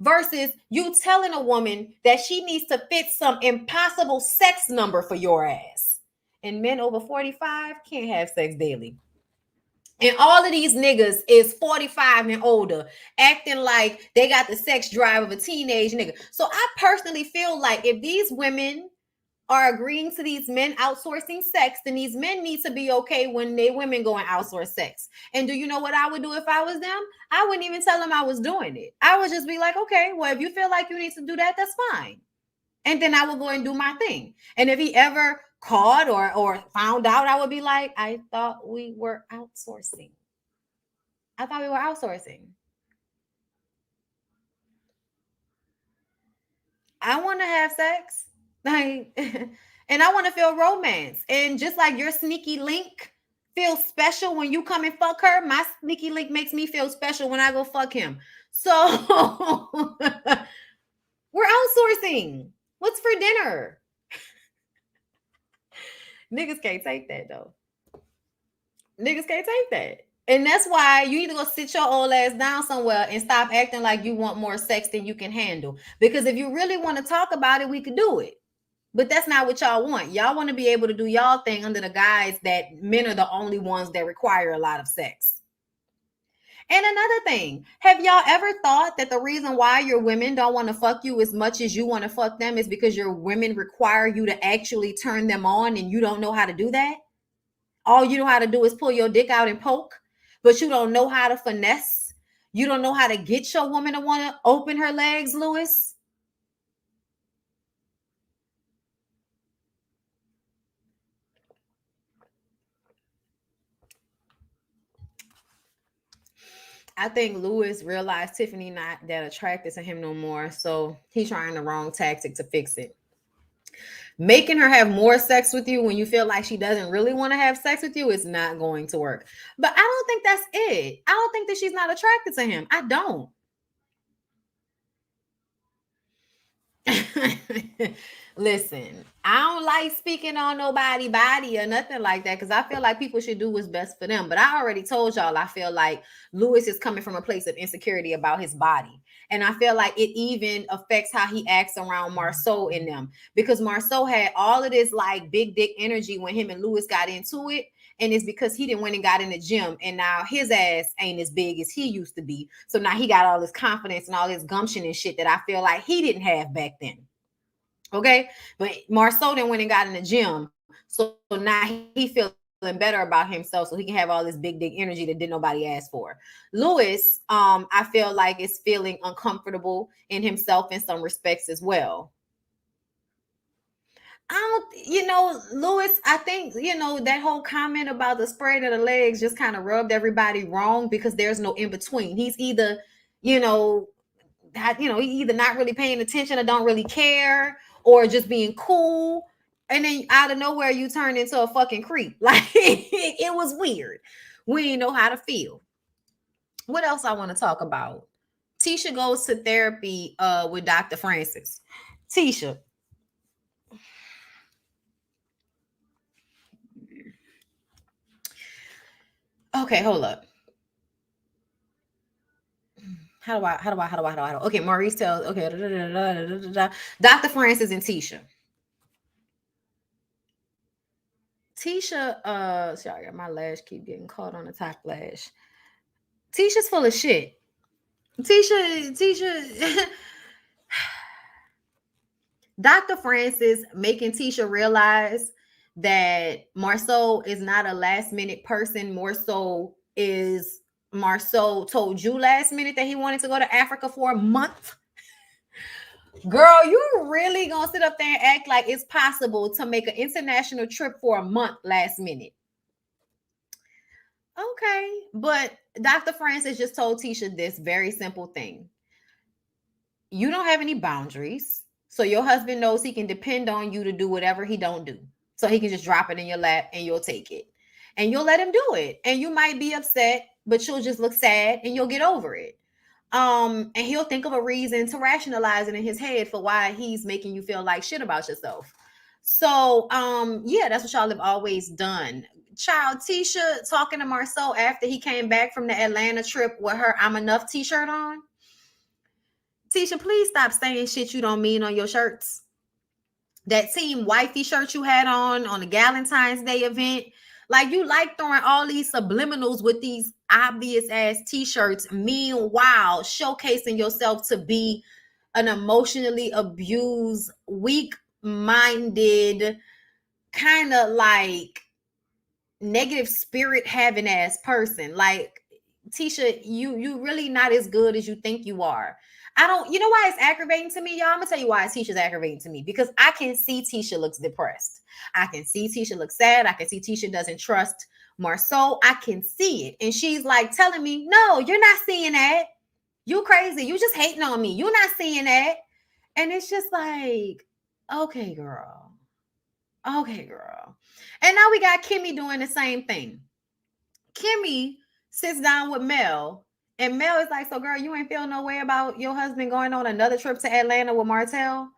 Versus you telling a woman that she needs to fit some impossible sex number for your ass. And men over 45 can't have sex daily. And all of these niggas is 45 and older, acting like they got the sex drive of a teenage nigga. So I personally feel like if these women are agreeing to these men outsourcing sex, then these men need to be okay when they women go and outsource sex. And do you know what I would do if I was them? I wouldn't even tell them I was doing it. I would just be like, okay, well, if you feel like you need to do that, that's fine. And then I would go and do my thing. And if he ever caught or found out, I would be like, I thought we were outsourcing. I thought we were outsourcing. I want to have sex. Like, and I want to feel romance. And just like your sneaky link feels special when you come and fuck her, my sneaky link makes me feel special when I go fuck him. So we're outsourcing. What's for dinner? Niggas can't take that though. Niggas can't take that. And that's why you need to go sit your old ass down somewhere and stop acting like you want more sex than you can handle. Because if you really want to talk about it, we could do it. But that's not what y'all want. Y'all want to be able to do y'all thing under the guise that men are the only ones that require a lot of sex. And another thing, have y'all ever thought that the reason why your women don't want to fuck you as much as you want to fuck them is because your women require you to actually turn them on and you don't know how to do that? All you know how to do is pull your dick out and poke, but you don't know how to finesse. You don't know how to get your woman to want to open her legs, Lewis. I think Lewis realized Tiffany not that attracted to him no more, so he's trying the wrong tactic to fix it. Making her have more sex with you when you feel like she doesn't really want to have sex with you is not going to work. But I don't think that's it. I don't think that she's not attracted to him. I don't. Listen, I don't like speaking on nobody body or nothing like that because I feel like people should do what's best for them. But I already told y'all I feel like Lewis is coming from a place of insecurity about his body. And I feel like it even affects how he acts around Marceau and them because Marceau had all of this like big dick energy when him and Lewis got into it. And it's because he didn't went and got in the gym and now his ass ain't as big as he used to be. So now he got all this confidence and all this gumption and shit that I feel like he didn't have back then. Okay. But Marceau then went and got in the gym. So now he feeling better about himself so he can have all this big energy that didn't nobody ask for. Lewis, I feel like is feeling uncomfortable in himself in some respects as well. Lewis, I think, that whole comment about the spread of the legs just kind of rubbed everybody wrong because there's no in between. He's either, he either not really paying attention or don't really care or just being cool. And then out of nowhere, you turn into a fucking creep. Like, it was weird. We didn't know how to feel. What else I want to talk about? Tisha goes to therapy with Dr. Francis. Tisha. Okay, hold up. How do I? Okay, Maurice tells, okay, Dr. Francis and Tisha. Tisha, sorry, my lash keep getting caught on the top lash. Tisha's full of shit. Tisha, Dr. Francis making Tisha realize that Marceau is not a last minute person. More so is Marceau told you last minute that he wanted to go to Africa for a month. Girl, you really gonna sit up there and act like it's possible to make an international trip for a month last minute? Okay, but Dr. Francis just told Tisha this very simple thing. You don't have any boundaries, so your husband knows he can depend on you to do whatever he don't do. So he can just drop it in your lap and you'll take it. And you'll let him do it. And you might be upset, but you'll just look sad and you'll get over it. And he'll think of a reason to rationalize it in his head for why he's making you feel like shit about yourself. So yeah, that's what y'all have always done. Child, Tisha talking to Marceau after he came back from the Atlanta trip with her I'm Enough t-shirt on. Tisha, please stop saying shit you don't mean on your shirts. That Team Wifey shirt you had on the Valentine's Day event. Like, you like throwing all these subliminals with these obvious ass t-shirts, meanwhile showcasing yourself to be an emotionally abused, weak-minded, kind of like negative spirit having ass person. Like, Tisha, you really not as good as you think you are. I don't, you know why it's aggravating to me, y'all? I'm gonna tell you why Tisha's aggravating to me, because I can see Tisha looks depressed. I can see Tisha looks sad. I can see Tisha doesn't trust Marceau. I can see it. And she's like telling me, no, you're not seeing that. You crazy. You just hating on me. You're not seeing that. And it's just like, okay, girl. Okay, girl. And now we got Kimmy doing the same thing. Kimmy sits down with Mel, and Mel is like, so girl, you ain't feel no way about your husband going on another trip to Atlanta with Martell?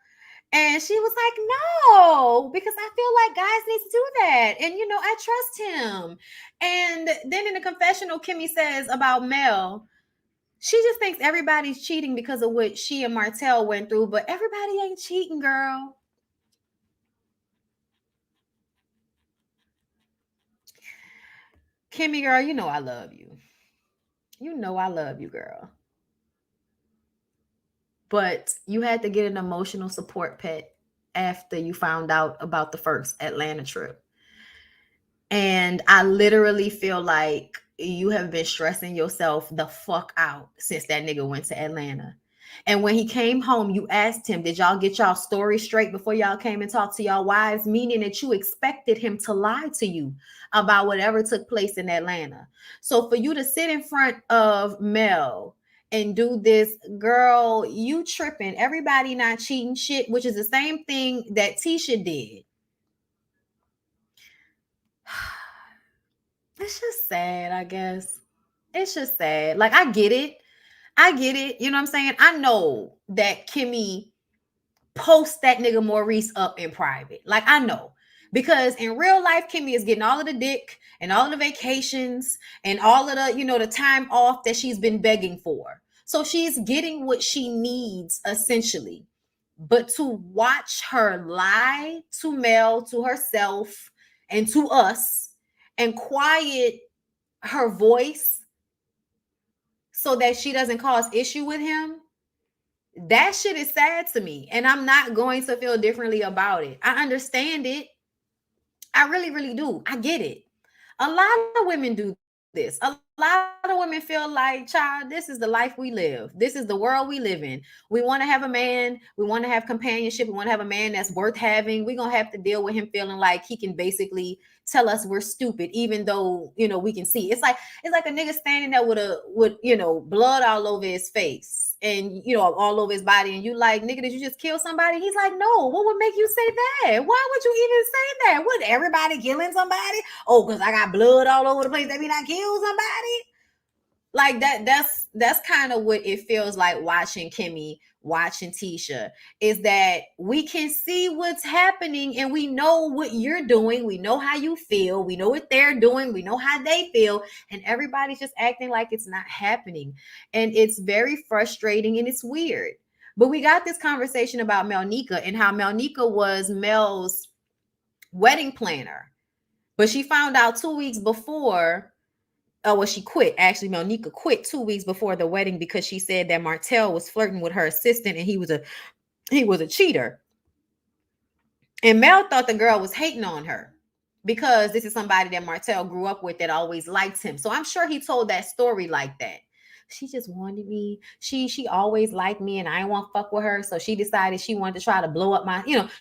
And she was like, no, because I feel like guys need to do that. And, you know, I trust him. And then in the confessional, Kimmy says about Mel, she just thinks everybody's cheating because of what she and Martell went through, but everybody ain't cheating, girl. Kimmy, girl, you know I love you. You know I love you, girl. But you had to get an emotional support pet after you found out about the first Atlanta trip. And I literally feel like you have been stressing yourself the fuck out since that nigga went to Atlanta. And when he came home, you asked him, did y'all get y'all story straight before y'all came and talked to y'all wives? Meaning that you expected him to lie to you about whatever took place in Atlanta. So for you to sit in front of Mel and do this, girl, you tripping. Everybody not cheating shit, which is the same thing that Tisha did. It's just sad, I guess. It's just sad. Like, I get it. You know what I'm saying? I know that Kimmy posts that nigga Maurice up in private. Like, I know. Because in real life, Kimmy is getting all of the dick and all of the vacations and all of the, you know, the time off that she's been begging for. So she's getting what she needs, essentially. But to watch her lie to Mel, to herself, and to us, and quiet her voice so that she doesn't cause issue with him, that shit is sad to me. And I'm not going to feel differently about it. I understand it. I really, really do. I get it. A lot of women do this. A lot of women feel like, child, this is the life we live. This is the world we live in. We want to have a man. We want to have companionship. We want to have a man that's worth having. We're going to have to deal with him feeling like he can basically tell us we're stupid, even though, you know, we can see. It's like a nigga standing there with you know, blood all over his face and, you know, all over his body. And you like, nigga, did you just kill somebody? He's like, no, what would make you say that? Why would you even say that? Would everybody killing somebody? Oh, because I got blood all over the place. That mean I killed somebody? Like, that's kind of what it feels like watching Kimmy, watching Tisha, is that we can see what's happening and we know what you're doing. We know how you feel. We know what they're doing. We know how they feel. And everybody's just acting like it's not happening. And it's very frustrating and it's weird. But we got this conversation about Melnika and how Melnika was Mel's wedding planner. But she found out 2 weeks before. Oh, well, she quit. Actually, Melnika quit 2 weeks before the wedding because she said that Martell was flirting with her assistant and he was a cheater. And Mel thought the girl was hating on her because this is somebody that Martell grew up with that always liked him. So I'm sure he told that story like that. She just wanted me. She always liked me and I didn't want to fuck with her. So she decided she wanted to try to blow up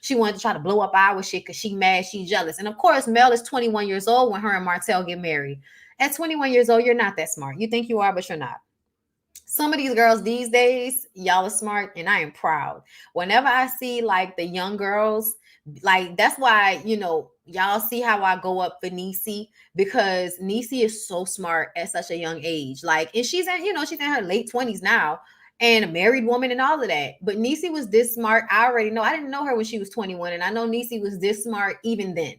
she wanted to try to blow up our shit because she mad, she jealous. And of course, Mel is 21 years old when her and Martell get married. At 21 years old, you're not that smart. You think you are, but you're not. Some of these girls these days, y'all are smart, and I am proud. Whenever I see like the young girls, like that's why, y'all see how I go up for Niecy, because Niecy is so smart at such a young age. Like, and she's in her late 20s now and a married woman and all of that. But Niecy was this smart. I already know. I didn't know her when she was 21, and I know Niecy was this smart even then.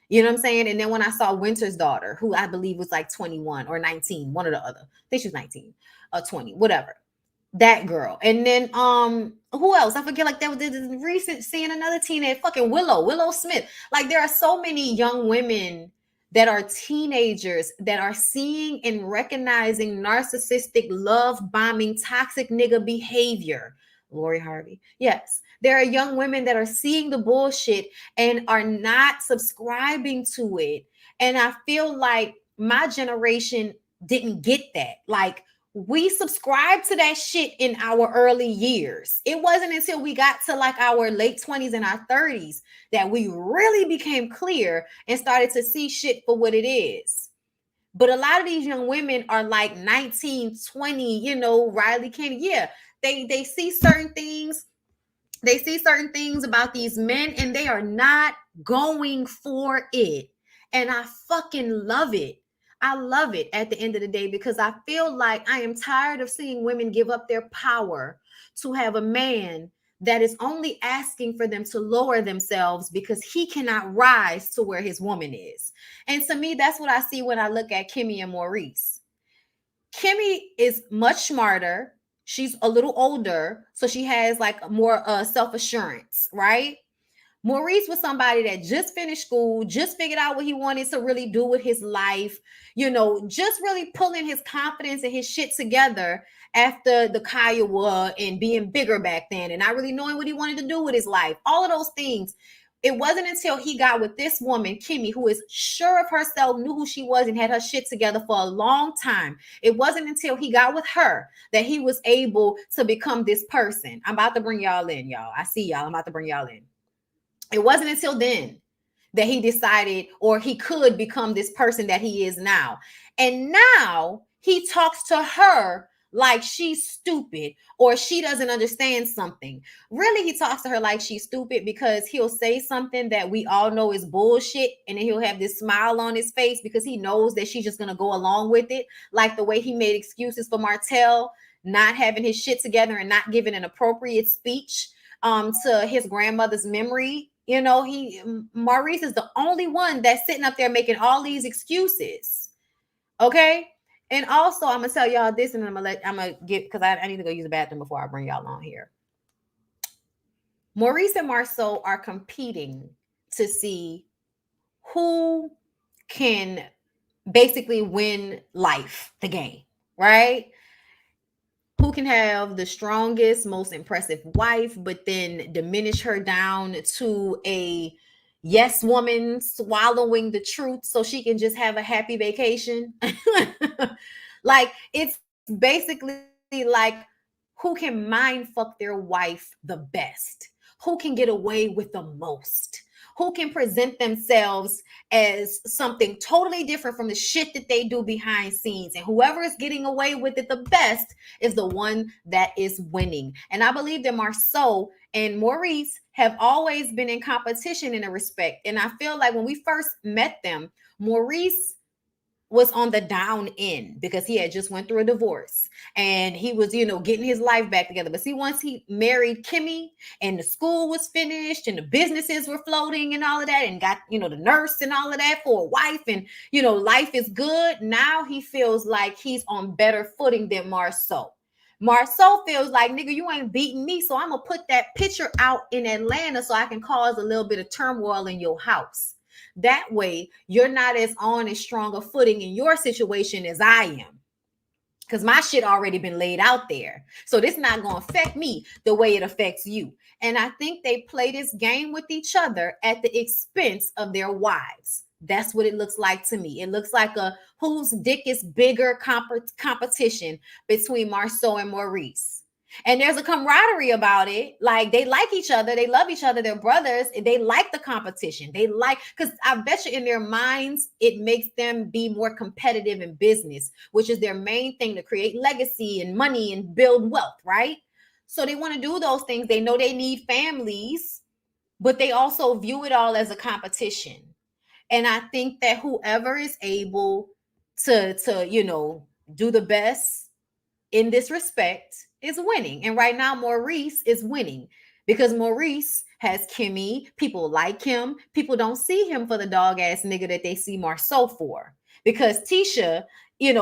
You know what I'm saying? And then when I saw Winter's daughter, who I believe was like 21 or 19, one or the other. I think she was 19 or 20, whatever. That girl. And then who else? I forget, like that was the recent seeing another teenage fucking Willow Smith. Like there are so many young women that are teenagers that are seeing and recognizing narcissistic, love bombing, toxic nigga behavior. Lori Harvey. Yes. There are young women that are seeing the bullshit and are not subscribing to it. And I feel like my generation didn't get that. Like, we subscribed to that shit in our early years. It wasn't until we got to like our late 20s and our 30s that we really became clear and started to see shit for what it is. But a lot of these young women are like 19, 20, Riley Kennedy. Yeah, they see certain things. They see certain things about these men and they are not going for it. And I fucking love it. I love it at the end of the day because I feel like I am tired of seeing women give up their power to have a man that is only asking for them to lower themselves because he cannot rise to where his woman is. And to me, that's what I see when I look at Kimmy and Maurice. Kimmy is much smarter. She's a little older, so she has like more self-assurance, right? Maurice was somebody that just finished school, just figured out what he wanted to really do with his life, just really pulling his confidence and his shit together after the Kiowa and being bigger back then and not really knowing what he wanted to do with his life. All of those things. It wasn't until he got with this woman, Kimmy, who is sure of herself, knew who she was, and had her shit together for a long time. It wasn't until he got with her that he was able to become this person. I'm about to bring y'all in, y'all. I see y'all. I'm about to bring y'all in. It wasn't until then that he decided or he could become this person that he is now. And now he talks to her like she's stupid or she doesn't understand something. Really, he talks to her like she's stupid because he'll say something that we all know is bullshit and then he'll have this smile on his face because he knows that she's just going to go along with it. Like the way he made excuses for Martell not having his shit together and not giving an appropriate speech to his grandmother's memory. Maurice is the only one that's sitting up there making all these excuses. Okay. And also, I'm gonna tell y'all this, and I'm gonna get because I need to go use the bathroom before I bring y'all on here. Maurice and Marceau are competing to see who can basically win life, the game, right? Who can have the strongest, most impressive wife, but then diminish her down to a yes woman swallowing the truth so she can just have a happy vacation. Like, it's basically like who can mind fuck their wife the best, who can get away with the most, who can present themselves as something totally different from the shit that they do behind scenes. And whoever is getting away with it the best is the one that is winning. And I believe that Marceau and Maurice have always been in competition in a respect. And I feel like when we first met them, Maurice was on the down end because he had just went through a divorce and he was, getting his life back together. But see, once he married Kimmy and the school was finished and the businesses were floating and all of that, and got, the nurse and all of that for a wife, and life is good. Now he feels like he's on better footing than Marceau. Marceau feels like, nigga, you ain't beating me, so I'm gonna put that picture out in Atlanta so I can cause a little bit of turmoil in your house. That way, you're not as on as strong a footing in your situation as I am. Because my shit already been laid out there. So this not going to affect me the way it affects you. And I think they play this game with each other at the expense of their wives. That's what it looks like to me. It looks like a whose dick is bigger competition between Marceau and Maurice. And there's a camaraderie about it. Like, they like each other, they love each other, they're brothers, and they like the competition. They like, because I bet you in their minds, it makes them be more competitive in business, which is their main thing, to create legacy and money and build wealth, right? So they want to do those things. They know they need families, but they also view it all as a competition. And I think that whoever is able to do the best in this respect is winning. And right now, Maurice is winning because Maurice has Kimmy. People like him. People don't see him for the dog ass nigga that they see Marceau for, because Tisha,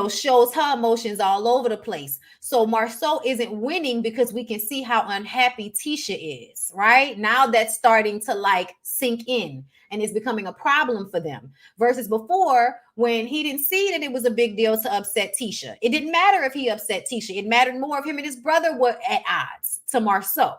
shows her emotions all over the place. So Marceau isn't winning because we can see how unhappy Tisha is, right? Now that's starting to like sink in and it's becoming a problem for them. Versus before, when he didn't see that it was a big deal to upset Tisha. It didn't matter if he upset Tisha. It mattered more if him and his brother were at odds to Marceau.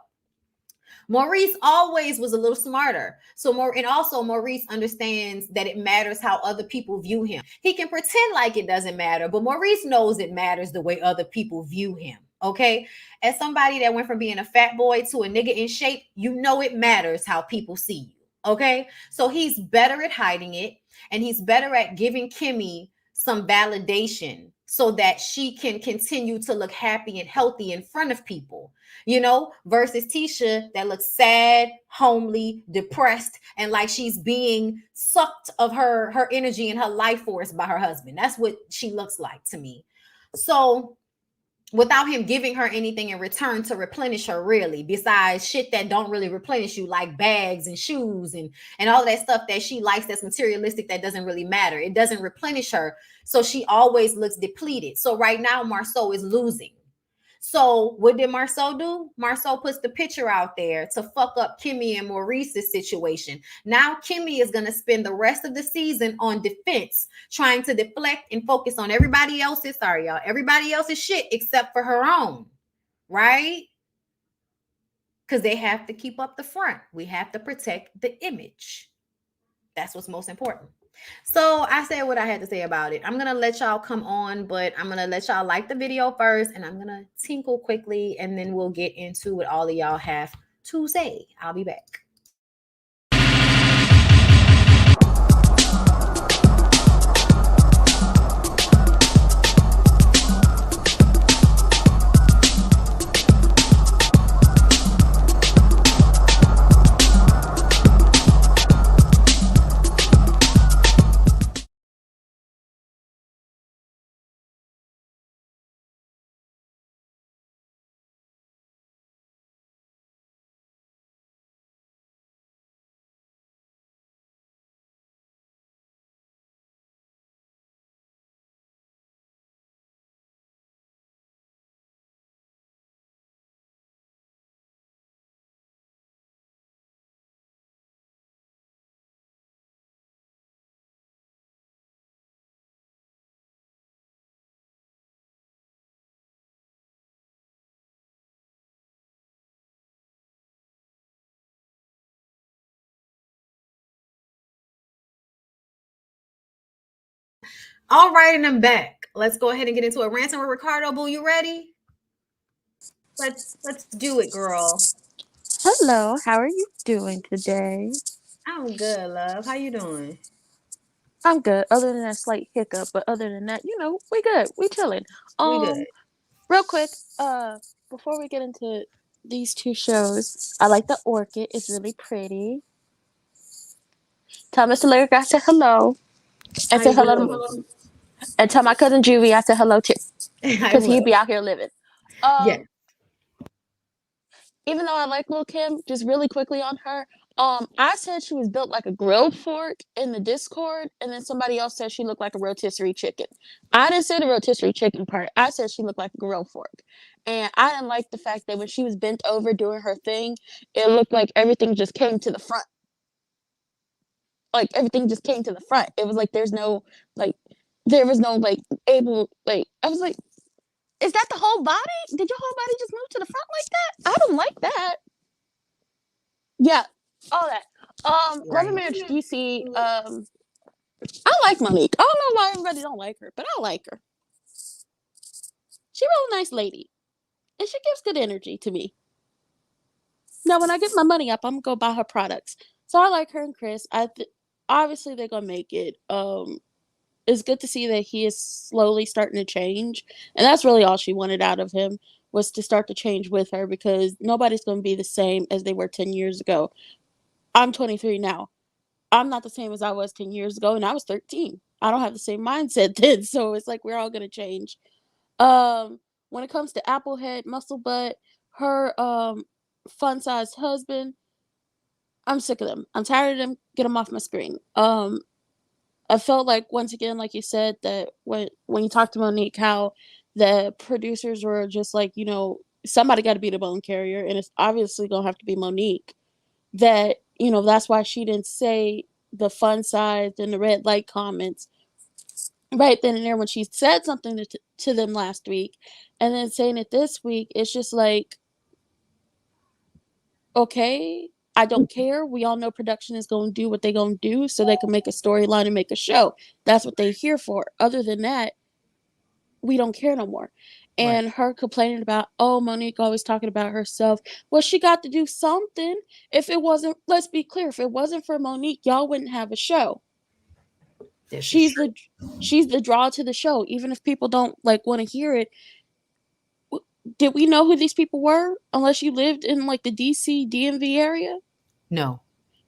Maurice always was a little smarter. And also Maurice understands that it matters how other people view him. He can pretend like it doesn't matter, but Maurice knows it matters the way other people view him. Okay. As somebody that went from being a fat boy to a nigga in shape, it matters how people see you. Okay. So he's better at hiding it, and he's better at giving Kimmy some validation so that she can continue to look happy and healthy in front of people, versus Tisha that looks sad, homely, depressed, and like she's being sucked of her energy and her life force by her husband. That's what she looks like to me. So without him giving her anything in return to replenish her, really, besides shit that don't really replenish you, like bags and shoes and all that stuff that she likes that's materialistic, that doesn't really matter. It doesn't replenish her. So she always looks depleted. So right now, Marceau is losing. So what did Marceau do? Marceau puts the picture out there to fuck up Kimmy and Maurice's situation. Now Kimmy is going to spend the rest of the season on defense, trying to deflect and focus on everybody else's shit except for her own, right? Because they have to keep up the front. We have to protect the image. That's what's most important. So I said what I had to say about it. I'm going to let y'all come on, but I'm going to let y'all like the video first, and I'm going to tinkle quickly, and then we'll get into what all of y'all have to say. I'll be back. All right, and I'm back. Let's go ahead and get into a ransom with Ricardo. Boo, you ready? Let's do it, girl. Hello, how are you doing today? I'm good, love. How you doing? I'm good, other than that slight hiccup, but other than that, we good. We chilling. We good. Real quick, before we get into these two shows, I like the orchid. It's really pretty. Tell Mr. Lyric I said hello. And How say you hello doing? to And tell my cousin Juvie I said hello too, I because he'd will. be out here living. Yeah. Even though I like Lil Kim, just really quickly on her, I said she was built like a grilled fork in the Discord, and then somebody else said she looked like a rotisserie chicken. I didn't say the rotisserie chicken part. I said she looked like a grilled fork. And I didn't like the fact that when she was bent over doing her thing, it looked like everything just came to the front. Like everything just came to the front. It was like like there was no like able like I was like, is that the whole body? Did your whole body just move to the front like that? I don't like that. Yeah, all that. Love and Right. Marriage DC. I like Monique. I don't know why everybody don't like her, but I like her. She's a real nice lady, and she gives good energy to me. Now, when I get my money up, I'm gonna go buy her products. So I like her and Chris. Obviously they're gonna make it. It's good to see that he is slowly starting to change, and that's really all she wanted out of him, was to start to change with her, because nobody's gonna be the same as they were 10 years ago. I'm 23 now. I'm not the same as I was 10 years ago, and I was 13. I don't have the same mindset then, so it's like we're all gonna change. When it comes to Applehead, Muscle Butt, her fun sized husband, I'm sick of them. I'm tired of them. Get them off my screen. I felt like, once again, like you said, that when you talked to Monique, how the producers were just like, somebody got to be the bone carrier, and it's obviously gonna have to be Monique. That that's why she didn't say the fun side and the red light comments right then and there when she said something to them last week, and then saying it this week. It's just like, okay, I don't care. We all know production is going to do what they're going to do so they can make a storyline and make a show. That's what they're here for. Other than that, we don't care no more. Right. And her complaining about, oh, Monique always talking about herself. Well, she got to do something. If it wasn't, let's be clear, if it wasn't for Monique, y'all wouldn't have a show. This is She's true. the draw to the show. Even if people don't like want to hear it, did we know who these people were unless you lived in like the DC DMV area? No.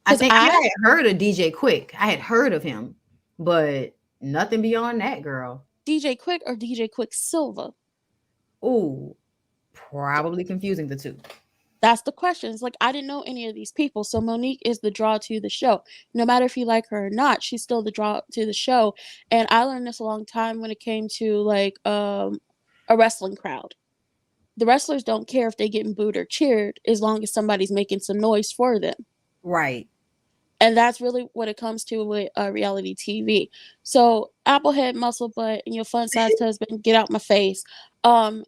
I Because think I I had heard of DJ Quick. I had heard of him, but nothing beyond that, girl. DJ Quick or DJ Quick Silva. Ooh, probably confusing the two. That's the question. It's like, I didn't know any of these people. So Monique is the draw to the show. No matter if you like her or not, she's still the draw to the show. And I learned this a long time when it came to like a wrestling crowd. The wrestlers don't care if they getting booed or cheered as long as somebody's making some noise for them. Right. And that's really what it comes to with reality TV. So Applehead, Muscle Butt, and your fun sized husband, get out my face. Um,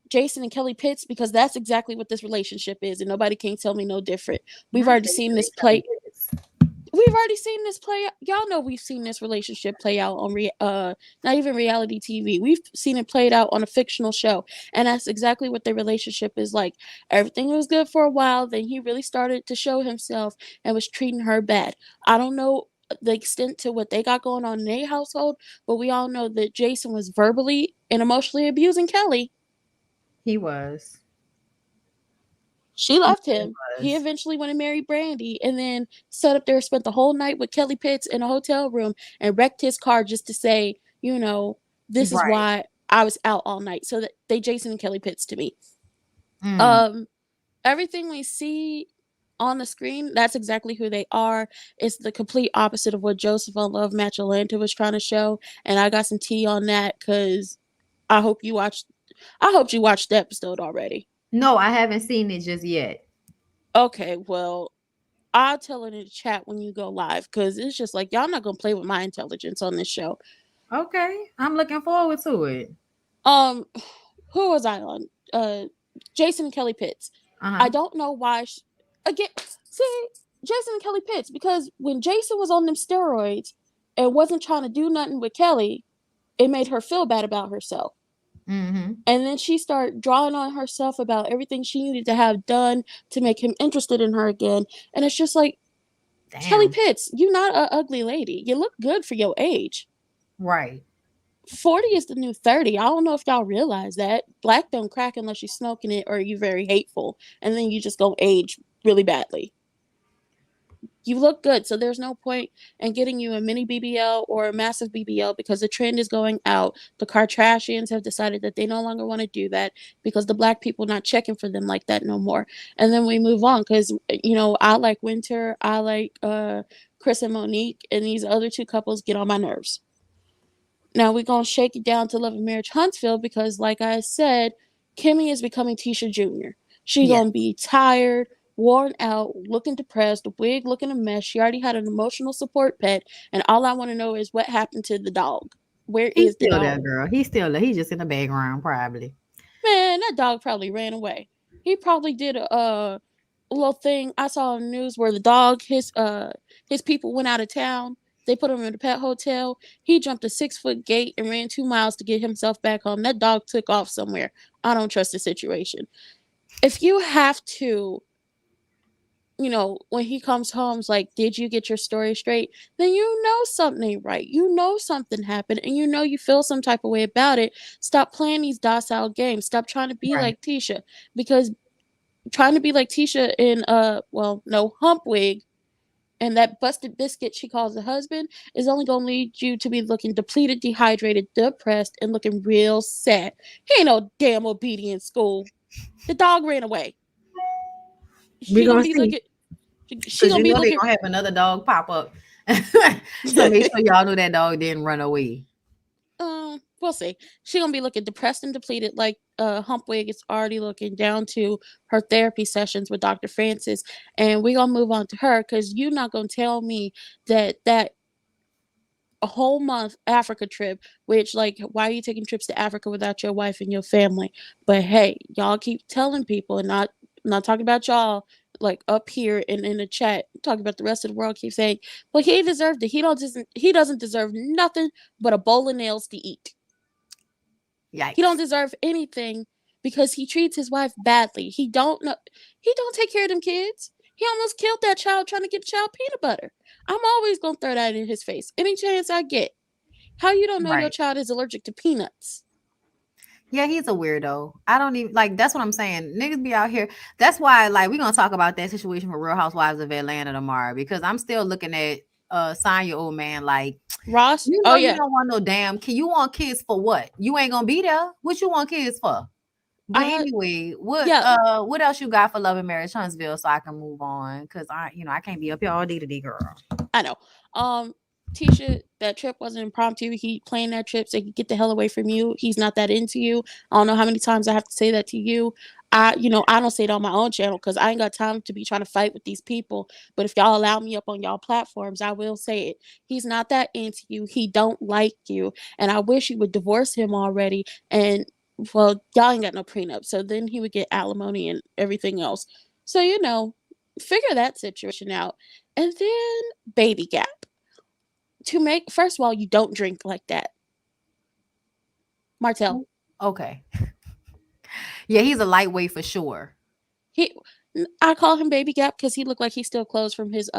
Jason and Kelly Pitts, because that's exactly what this relationship is, and nobody can tell me no different. We've Not already Jason seen this and Kelly play. Pitts. We've already seen this play. Y'all know we've seen this relationship play out on not even reality TV. We've seen it played out on a fictional show, and that's exactly what their relationship is like. Everything was good for a while, then he really started to show himself and was treating her bad. I don't know the extent to what they got going on in their household, but we all know that Jason was verbally and emotionally abusing Kelly. He was. She He left really him. He was. eventually went and married Brandy, and then sat up there, spent the whole night with Kelly Pitts in a hotel room, and wrecked his car just to say, this is Right. why I was out all night. So that they Jason and Kelly Pitts to me. Mm. Um, Everything we see on the screen, that's exactly who they are. It's the complete opposite of what Joseph on Love Match Atlanta was trying to show, and I got some tea on that because I hope you watched. I hope you watched the episode already. No, I haven't seen it just yet. Okay, well, I'll tell it in the chat when you go live, because it's just like, y'all not gonna play with my intelligence on this show. Okay. I'm looking forward to it. Um, who was I on? Jason and Kelly Pitts. I Uh-huh. don't know why. Again, see, Jason and Kelly Pitts, because when Jason was on them steroids and wasn't trying to do nothing with Kelly, it made her feel bad about herself. Mm-hmm. And then she started drawing on herself about everything she needed to have done to make him interested in her again. And it's just like, Kelly Damn. Pitts, you're not an ugly lady. You look good for your age. Right. 40 is the new 30. I don't know if y'all realize that. Black don't crack unless you're smoking it or you're very hateful. And then you just go age really badly. You look good, so there's no point in getting you a mini BBL or a massive BBL because the trend is going out. The Kardashians have decided that they no longer want to do that because the black people not checking for them like that no more. And then we move on because I like Winter, I like Chris and Monique, and these other two couples get on my nerves. Now we're gonna shake it down to Love and Marriage Huntsville because, like I said, Kimmy is becoming Tisha Jr. She Yes. gonna be tired, worn out, looking depressed, the wig looking a mess. She already had an emotional support pet, and all I want to know is what happened to the dog. Where He's is the still there, dog? girl. He's still there. He's just in the background, probably. Man, that dog probably ran away. He probably did a little thing I saw on the news where the dog, his people went out of town. They put him in a pet hotel. He jumped a 6-foot gate and ran 2 miles to get himself back home. That dog took off somewhere. I don't trust the situation. If you have to, when he comes home, it's like, did you get your story straight? Then you know something ain't right. You know something happened, and you feel some type of way about it. Stop playing these docile games. Stop trying to be Right. like Tisha, because trying to be like Tisha in no hump wig and that busted biscuit she calls a husband is only gonna lead you to be looking depleted, dehydrated, depressed, and looking real sad. He ain't no damn obedient school. The dog ran away. We're She gonna gonna be see. looking. She Because gonna you be know they're looking. gonna have another dog pop up. So make sure y'all know that dog didn't run away. We'll see. She gonna be looking depressed and depleted, like Humpwig is already looking, down to her therapy sessions with Dr. Francis, and we gonna move on to her because you're not gonna tell me that a whole month Africa trip, which, like, why are you taking trips to Africa without your wife and your family? But hey, y'all keep telling people, and not talking about y'all, like up here and in the chat, talking about the rest of the world, keep saying, well, he deserved it. He doesn't deserve nothing but a bowl of nails to eat. He don't Yikes. deserve anything because he treats his wife badly. He don't take care of them kids. He almost killed that child trying to get the child peanut butter. I'm always gonna throw that in his face any chance I get. How you don't know your Right. child is allergic to peanuts? Yeah, he's a weirdo. I don't even like that's what I'm saying. Niggas be out here. That's why, like, we're gonna talk about that situation for Real Housewives of Atlanta tomorrow because I'm still looking at sign your old man like Ross? you Oh know you yeah. don't want no damn kid. You want kids for what? You ain't gonna be there. What you want kids for? But I anyway, yeah, what else you got for Love and Marriage Huntsville so I can move on? Cause I can't be up here all day today, girl. I know. Um, Tisha, that trip wasn't impromptu. He planned that trip so he could get the hell away from you. He's not that into you. I don't know how many times I have to say that to you. I don't say it on my own channel because I ain't got time to be trying to fight with these people. But if y'all allow me up on y'all platforms, I will say it. He's not that into you. He don't like you, and I wish you would divorce him already. And well, y'all ain't got no prenup, so then he would get alimony and everything else. So figure that situation out. And then baby gap. To make First of all, you don't drink like that. Martell. Okay. Yeah, he's a lightweight for sure. He I call him baby gap because he looked like he still clothes from his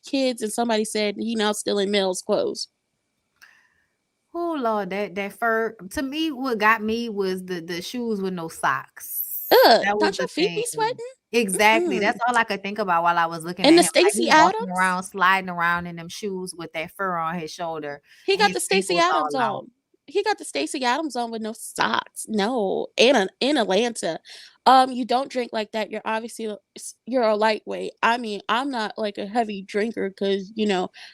kids, and somebody said he now still in Mel's clothes. Oh Lord, that fur to me, what got me was the shoes with no socks. Ugh, That was don't the your feet be thing. sweating? Exactly. That's Mm-mm. all I could think about while I was looking And at the him. Like Stacy he walking Adams? around, sliding around in them shoes with that fur on his shoulder He and got his the Stacy ankles Adams all out. on. He got the Stacy Adams on with no socks. No, in Atlanta. You don't drink like that. You're a lightweight. I mean, I'm not like a heavy drinker because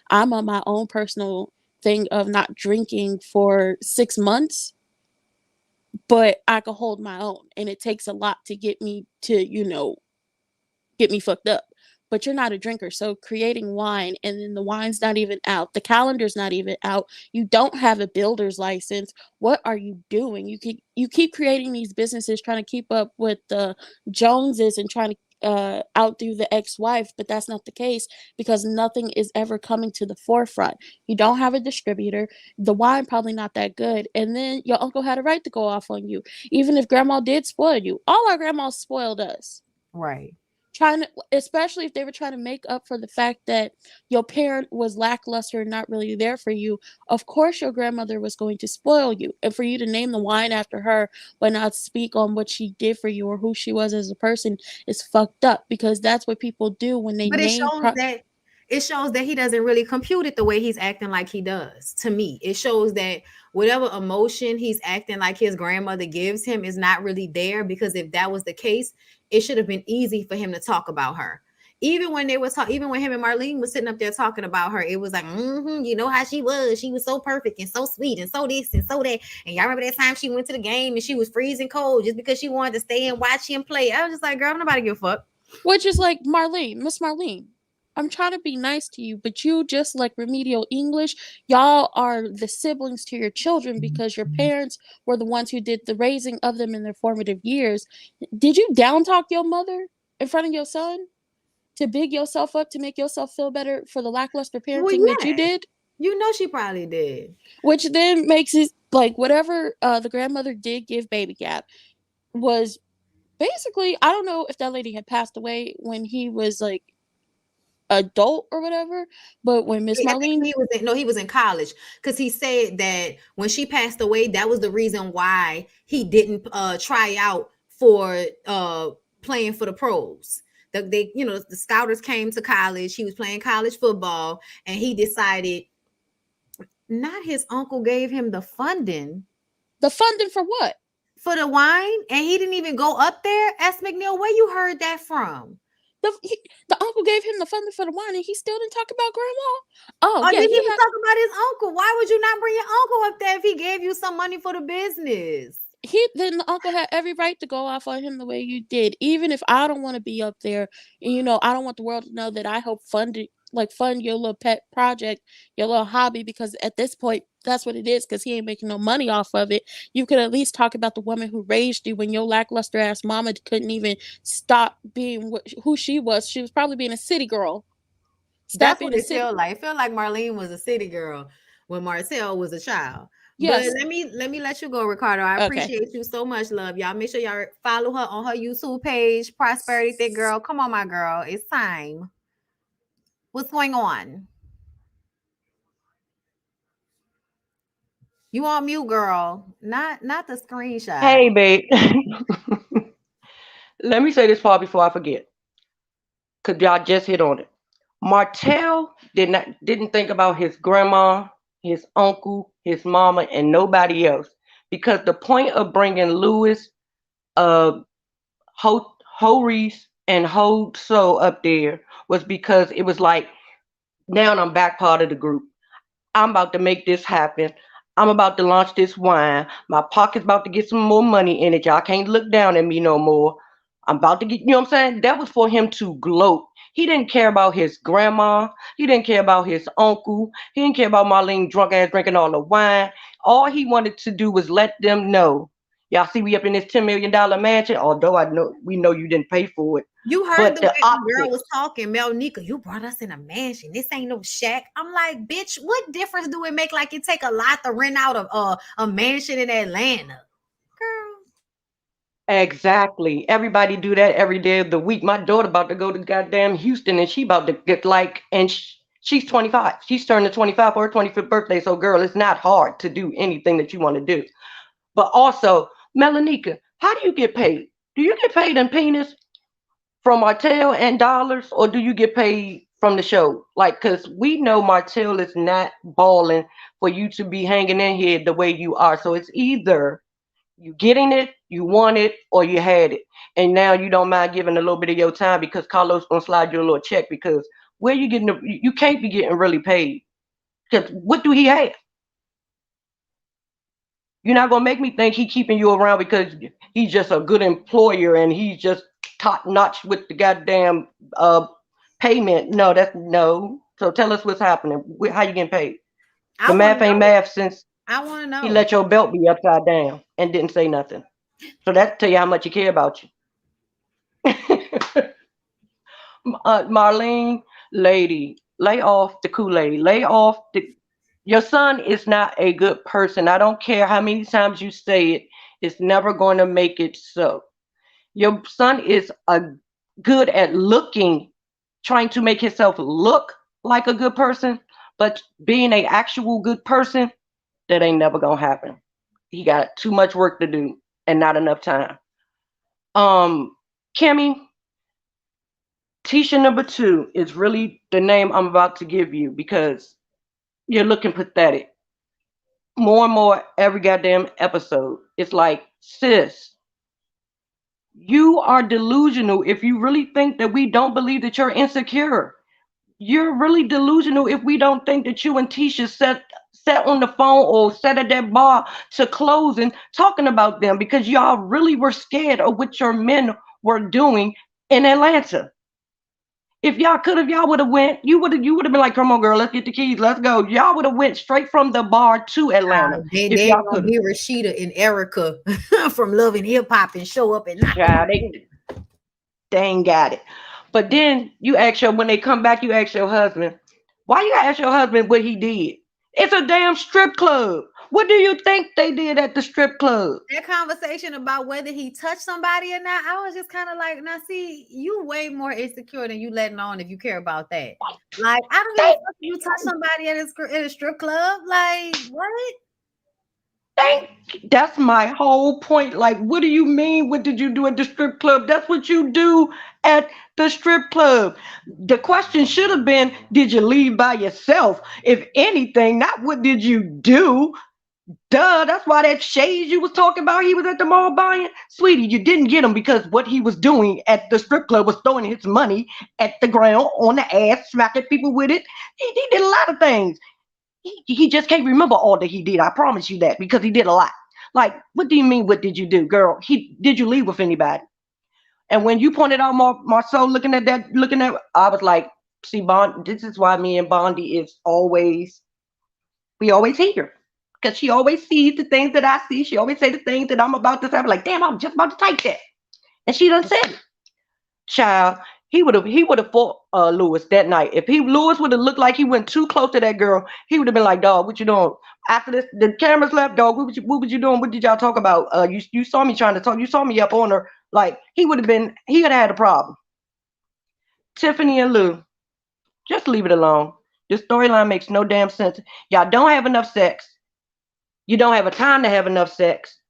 I'm on my own personal thing of not drinking for 6 months, but I can hold my own, and it takes a lot to get me fucked up. But you're not a drinker, so creating wine and then the wine's not even out, the calendar's not even out. You don't have a builder's license. What are you doing? You keep creating these businesses trying to keep up with the Joneses and trying to outdo the ex-wife, but that's not the case because nothing is ever coming to the forefront. You don't have a distributor. The wine probably not that good, and then your uncle had a right to go off on you, even if grandma did spoil you. All our grandmas spoiled us, Right. trying to, especially if they were trying to make up for the fact that your parent was lackluster and not really there for you. Of course your grandmother was going to spoil you, and for you to name the wine after her but not speak on what she did for you or who she was as a person is fucked up, because that's what people do when they But it name shows that it shows that he doesn't really compute it the way he's acting like he does. To me, it shows that whatever emotion he's acting like his grandmother gives him is not really there, because if that was the case, it should have been easy for him to talk about her. Even when they were talking, even when him and Marlene was sitting up there talking about her, it was like, you know how she was. She was so perfect and so sweet and so this and so that. And y'all remember that time she went to the game and she was freezing cold just because she wanted to stay and watch him play. I was just like, girl, nobody give a fuck. Which is like, Marlene, Miss Marlene, I'm trying to be nice to you, but you just like remedial English. Y'all are the siblings to your children because your parents were the ones who did the raising of them in their formative years. Did you down talk your mother in front of your son to big yourself up to make yourself feel better for the lackluster Well, parenting that you yeah, did? you know she probably did. Which then makes it like whatever the grandmother did give Baby Gap was basically, I don't know if that lady had passed away when he was like adult or whatever, but when Miss I think Marlene, he was in, no, he was in college, because he said that when she passed away, that was the reason why he didn't try out for playing for the pros. They, you know, the scouters came to college. He was playing college football, and he decided not his uncle gave him the funding the funding for what? for the wine, and he didn't even go up there. Ask McNeil, where you heard that from? The uncle gave him the funding for the wine, and he still didn't talk about grandma. Oh Oh, yeah, you he didn't had talk about his uncle. Why would you not bring your uncle up there if he gave you some money for the business? he then the uncle had every right to go off on him the way you did, even if I don't want to be up there. And, I don't want the world to know that I help fund your little pet project, your little hobby, because at this point that's what it is, because he ain't making no money off of it. You could at least talk about the woman who raised you when your lackluster ass mama couldn't even stop being who she was. She was probably being a city girl. Stop That's being what a it city. felt like. It felt like Marlene was a city girl when Marcel was a child. But Yes. let me let you go, Ricardo. I Okay. appreciate you so much, love. Y'all make sure y'all follow her on her YouTube page, Prosperity Thick Girl. Come on, my girl. It's time. What's going on? You on mute, girl. Not the screenshot. Hey, babe. Let me say this part before I forget, because y'all just hit on it. Martell didn't think about his grandma, his uncle, his mama, and nobody else. Because the point of bringing Lewis, uh, Horees, and So up there was because it was like, now I'm back part of the group. I'm about to make this happen. I'm about to launch this wine. My pocket's about to get some more money in it. Y'all can't look down at me no more. I'm about to get, you know what I'm saying? That was for him to gloat. He didn't care about his grandma. He didn't care about his uncle. He didn't care about Marlene drunk ass drinking all the wine. All he wanted to do was let them know. Y'all see, we up in this $10 million mansion, although we know you didn't pay for it. You heard But the the way the girl optics, was talking, Mel Nika. You brought us in a mansion. This ain't no shack. I'm like, bitch, what difference do it make? Like, it take a lot to rent out a mansion in Atlanta, girl. exactly. Everybody do that every day of the week. My daughter about to go to goddamn Houston, and she about to get like, and she's 25. She's turning 25 for her 25th birthday. So, girl, it's not hard to do anything that you want to do. But also, Melanika, how do you get paid? Do you get paid in penis from Martell and dollars, or do you get paid from the show? Like, cause we know Martell is not balling for you to be hanging in here the way you are. So it's either you getting it, you want it, or you had it. And now you don't mind giving a little bit of your time because Carlos gonna slide you a little check, because where you getting you can't be getting really paid. Because what do he have? You're not gonna make me think he keeping you around because he's just a good employer and he's just top notch with the goddamn payment. No, that's no. So tell us what's happening. How you getting paid? I The want to math ain't know. math since I want to he know. let your belt be upside down and didn't say nothing. So that tell you how much he care about you. Marlene, lady, lay off the Kool-Aid. Lay off the. Your son is not a good person. I don't care how many times you say it. It's never going to make it so. Your son is good at looking, trying to make himself look like a good person, but being a actual good person, that ain't never gonna happen. He got too much work to do and not enough time. Um, Kimmy, Tisha number two is really the name I'm about to give you because you're looking pathetic. More and more every goddamn episode. It's like, sis, you are delusional if you really think that we don't believe that you're insecure. You're really delusional if we don't think that you and Tisha sat on the phone or sat at that bar to closing talking about them because y'all really were scared of what your men were doing in Atlanta. If y'all could have, y'all would have went. You would have been like, "Come on, girl, let's get the keys, let's go." Y'all would have went straight from the bar to Atlanta if They y'all ain't could gonna have. be Rashida and Erica from Love and Hip Hop and show up and knock on Child, the door. they ain't got it. But then you ask your when they come back, you ask your husband, why you gotta ask your husband what he did? It's a damn strip club. What do you think they did at the strip club? That conversation about whether he touched somebody or not, I was just kind of like, now see, you way more insecure than you letting on if you care about that. Like, I don't give a Thank, fuck if you touch somebody at a strip club. Like, what? thank. That's my whole point. Like, what do you mean? What did you do at the strip club? That's what you do at the strip club. The question should have been, did you leave by yourself? If anything, not what did you do? Duh, that's why that shade you was talking about, he was at the mall buying. Sweetie, you didn't get him because what he was doing at the strip club was throwing his money at the ground on the ass, smacking people with it. He did a lot of things. He just can't remember all that he did. I promise you that because he did a lot. Like, what do you mean? What did you do, girl? Did you leave with anybody? And when you pointed out Marceau looking at, I was like, see, Bond, this is why me and Bondi is always, we always here. Because she always sees the things that I see. She always say the things that I'm about to say. I'm like, damn, I'm just about to type that. And she done said it. Child, he would have fought Lewis that night. If Lewis would have looked like he went too close to that girl, he would have been like, dog, what you doing? After this, the cameras left, dog, what was you doing? What did y'all talk about? You saw me trying to talk. You saw me up on her. Like, he would have had a problem. Tiffany and Lou, just leave it alone. This storyline makes no damn sense. Y'all don't have enough sex. You don't have a time to have enough sex,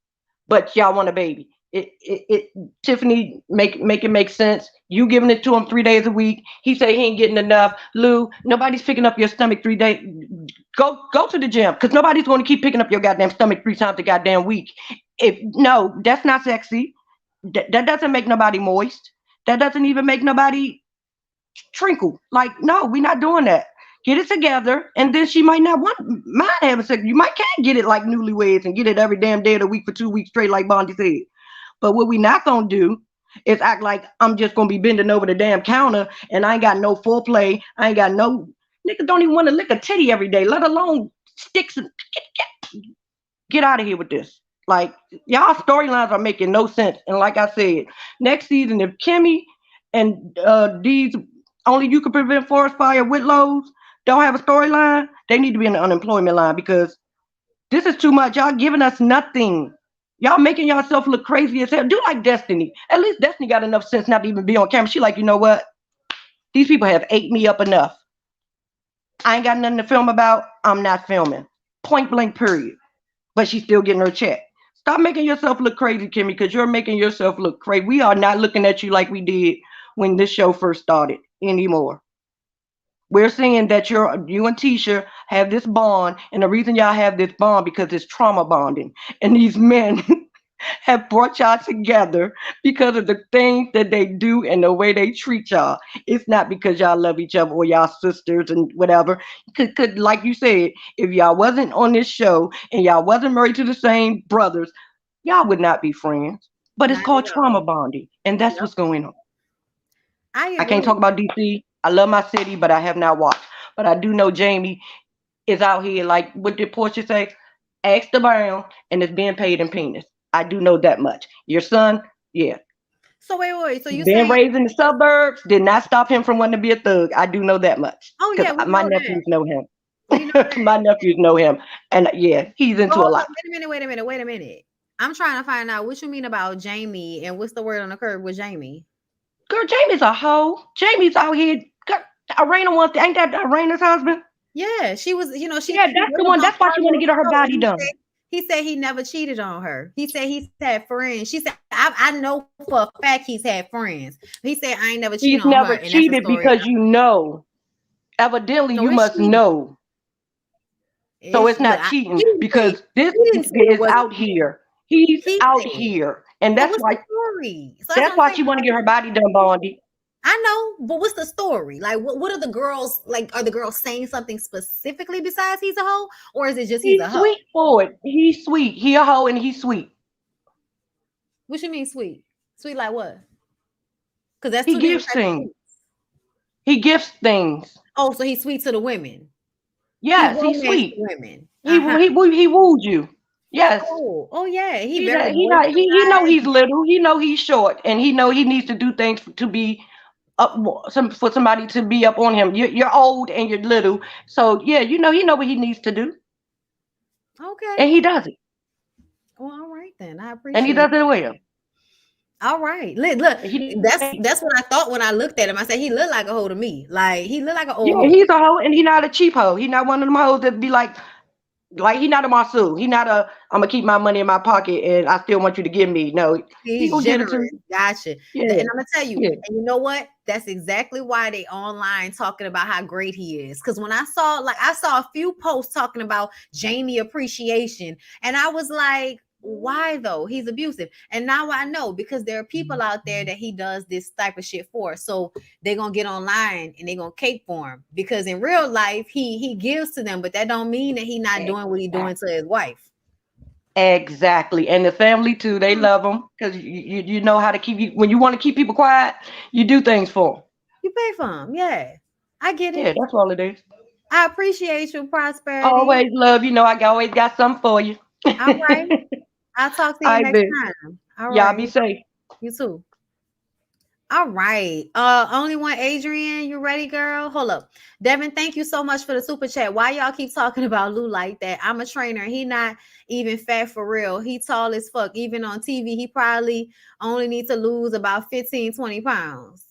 but y'all want a baby. Tiffany make it make sense. You giving it to him 3 days a week. He say he ain't getting enough. Lou, nobody's picking up your stomach 3 days. Go to the gym because nobody's going to keep picking up your goddamn stomach 3 times a goddamn week. If no, that's not sexy. That doesn't make nobody moist. That doesn't even make nobody trinkle. Like, no, we're not doing that. Get it together, and then she might not mind having sex. You might can't get it like newlyweds and get it every damn day of the week for 2 weeks straight, like Bondi said. But what we not gonna do is act like I'm just gonna be bending over the damn counter and I ain't got no foreplay. I ain't got no niggas don't even want to lick a titty every day, let alone sticks and get out of here with this. Like, y'all storylines are making no sense. And like I said, next season, if Kimmy and these only you can prevent forest fire Whitlows don't have a storyline, they need to be in the unemployment line because this is too much. Y'all giving us nothing. Y'all making yourself look crazy as hell. Do like Destiny. At least Destiny got enough sense not to even be on camera. She like, you know what? These people have ate me up enough. I ain't got nothing to film about. I'm not filming. Point blank, period. But she's still getting her check. Stop making yourself look crazy, Kimmy, because you're making yourself look crazy. We are not looking at you like we did when this show first started anymore. We're seeing that you and Tisha have this bond, and the reason y'all have this bond because it's trauma bonding. And these men have brought y'all together because of the things that they do and the way they treat y'all. It's not because y'all love each other or y'all sisters and whatever. Cause like you said, if y'all wasn't on this show and y'all wasn't married to the same brothers, y'all would not be friends. But it's Not called at trauma all. bonding, and that's Yep. what's going on. I I can't talk agree. about DC. I love my city, but I have not watched. But I do know Jamie is out here, like what did Portia say? Ask the brown and is being paid in penis. I do know that much. Your son, yeah. So wait. So you Being saying raised in the suburbs did not stop him from wanting to be a thug. I do know that much. oh Because yeah, we my know that. nephews know him. We know that. My nephews know him. And yeah, he's But into a hold lot. up, wait a minute. I'm trying to find out what you mean about Jamie and what's the word on the curb with Jamie. Girl, Jamie's a hoe. Jamie's out here. Girl, Arena wants, ain't that Arena's husband? Yeah, she was, Yeah, they that's the was one. on That's why she want to Carlos get her show, and body done. He said he never cheated on her. He said he's had friends. She said, I know for a fact he's had friends. He said, I ain't never cheated He's on her. never And that's a cheated story. because you know. Evidently, No, you it's must cheating. know. So it's Look, not cheating he didn't say, because this he didn't say nigga it is wasn't out cheating. here. He's He out said, here. And so what's the story? So that's what that's I'm why saying. she wanna Like, get her body done, Bondi. I know, but what's the story? Like, what are the girls like? Are the girls saying something specifically besides he's a hoe, or is it just he's a He's hoe? sweet for it. He's sweet. He a hoe and he's sweet. What you mean sweet? Sweet like what? Because that's He two different gives types of things. sweet. He gifts things. Oh, so he's sweet to the women. He Yes, he's romance the sweet. women. He Uh-huh. he wooed you. Yes. Oh yeah. He He very not, he not, he know moisturized. he's little. He know he's short, and he know he needs to do things to be up for somebody to be up on him. You're old and you're little, so yeah, he know what he needs to do, Okay. and he does it, Well, all right then. I and he appreciate does it. it well. All right. Look, And he, that's what I thought when I looked at him. I said he looked like a hoe to me. Like he looked like an old yeah, hoe. he's a hoe, and he not a cheap hoe. He not one of them hoes that be like he not a Marceau. He not a I'm gonna keep my money in my pocket and I still want you to give me. No, he He's gonna give it generous. to you. Gotcha. Yeah, And I'm gonna tell you, yeah. and you know what? That's exactly why they online talking about how great he is. Because when I saw a few posts talking about Jamie appreciation, and I was like, why though? He's abusive. And now I know because there are people out there that he does this type of shit for. So they're gonna get online and they're gonna cape for him. Because in real life, he gives to them, but that don't mean that he not doing what he doing to his wife. Exactly, and the family too. They love him because you know how to keep you when you want to keep people quiet. You do things for them. You pay for him. Yeah. I get it. Yeah, that's all it is. I appreciate your prosperity. Always love. I always got something for you. All right. I'll talk to you I next bet. time. All Y'all right. be safe. You too. All right. Only one Adrian, you ready, girl? Hold up. Devin, thank you so much for the super chat. Why y'all keep talking about Lou like that? I'm a trainer. He not even fat for real. He tall as fuck. Even on TV, he probably only needs to lose about 15, 20 pounds.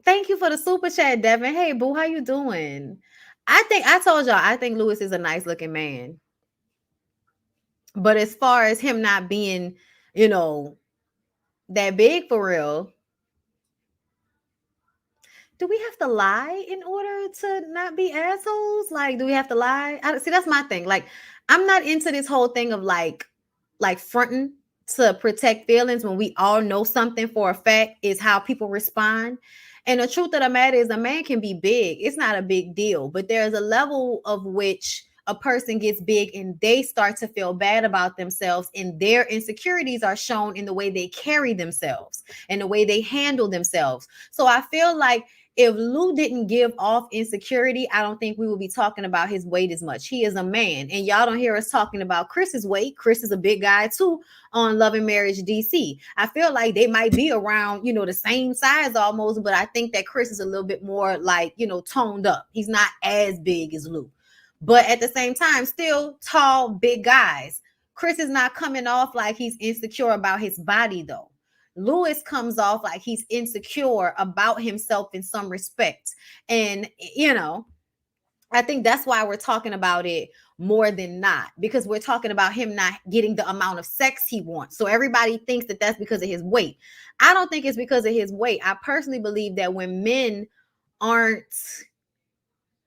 Thank you for the super chat, Devin. Hey, boo, how you doing? I told y'all, I think Lewis is a nice looking man. But as far as him not being, you know, that big for real, do we have to lie in order to not be assholes? Like, do we have to lie? See, that's my thing. Like, I'm not into this whole thing of like fronting to protect feelings when we all know something for a fact is how people respond. And the truth of the matter is, a man can be big. It's not a big deal, but there's a level of which a person gets big and they start to feel bad about themselves, and their insecurities are shown in the way they carry themselves and the way they handle themselves. So I feel like if Lou didn't give off insecurity, I don't think we would be talking about his weight as much. He is a man, and y'all don't hear us talking about Chris's weight. Chris is a big guy too on Love and Marriage DC. I feel like they might be around, the same size almost, but I think that Chris is a little bit more like, toned up. He's not as big as Lou, but at the same time, still tall, big guys. Chris is not coming off like he's insecure about his body though. Lewis comes off like he's insecure about himself in some respect. And, I think that's why we're talking about it more than not, because we're talking about him not getting the amount of sex he wants. So everybody thinks that that's because of his weight. I don't think it's because of his weight. I personally believe that when men aren't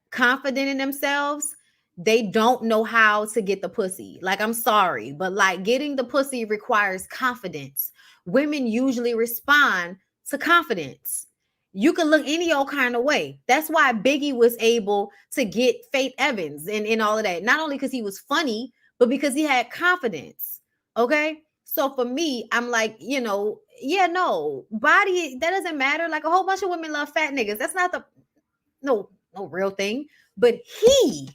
confident in themselves, they don't know how to get the pussy. Like, I'm sorry, but like getting the pussy requires confidence. Women usually respond to confidence. You can look any old kind of way. That's why Biggie was able to get Faith Evans and all of that. Not only because he was funny, but because he had confidence. Okay. So for me, I'm like, yeah, no, body, that doesn't matter. Like a whole bunch of women love fat niggas. That's not the no real thing. But he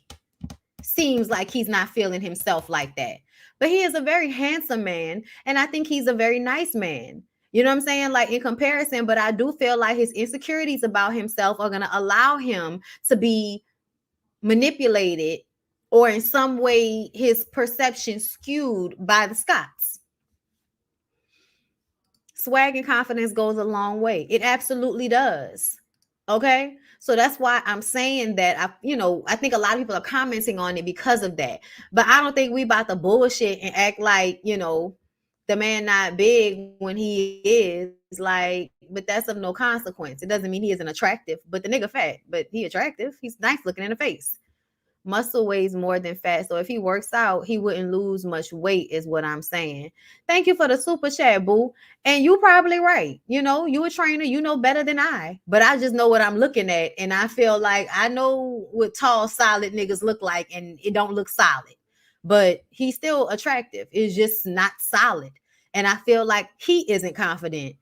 seems like he's not feeling himself like that. But he is a very handsome man, and I think he's a very nice man. You know what I'm saying? Like in comparison, but I do feel like his insecurities about himself are going to allow him to be manipulated, or in some way his perception skewed by the Scots. Swag and confidence goes a long way. It absolutely does. Okay. So that's why I'm saying that I think a lot of people are commenting on it because of that. But I don't think we about to bullshit and act like, the man not big when he is like, but that's of no consequence. It doesn't mean he isn't attractive, but the nigga fat, but he attractive. He's nice looking in the face. Muscle weighs more than fat. So if he works out, he wouldn't lose much weight, is what I'm saying. Thank you for the super chat, boo. And you probably right. You a trainer, you know better than I. But I just know what I'm looking at. And I feel like I know what tall, solid niggas look like, and it don't look solid. But he's still attractive. It's just not solid. And I feel like he isn't confident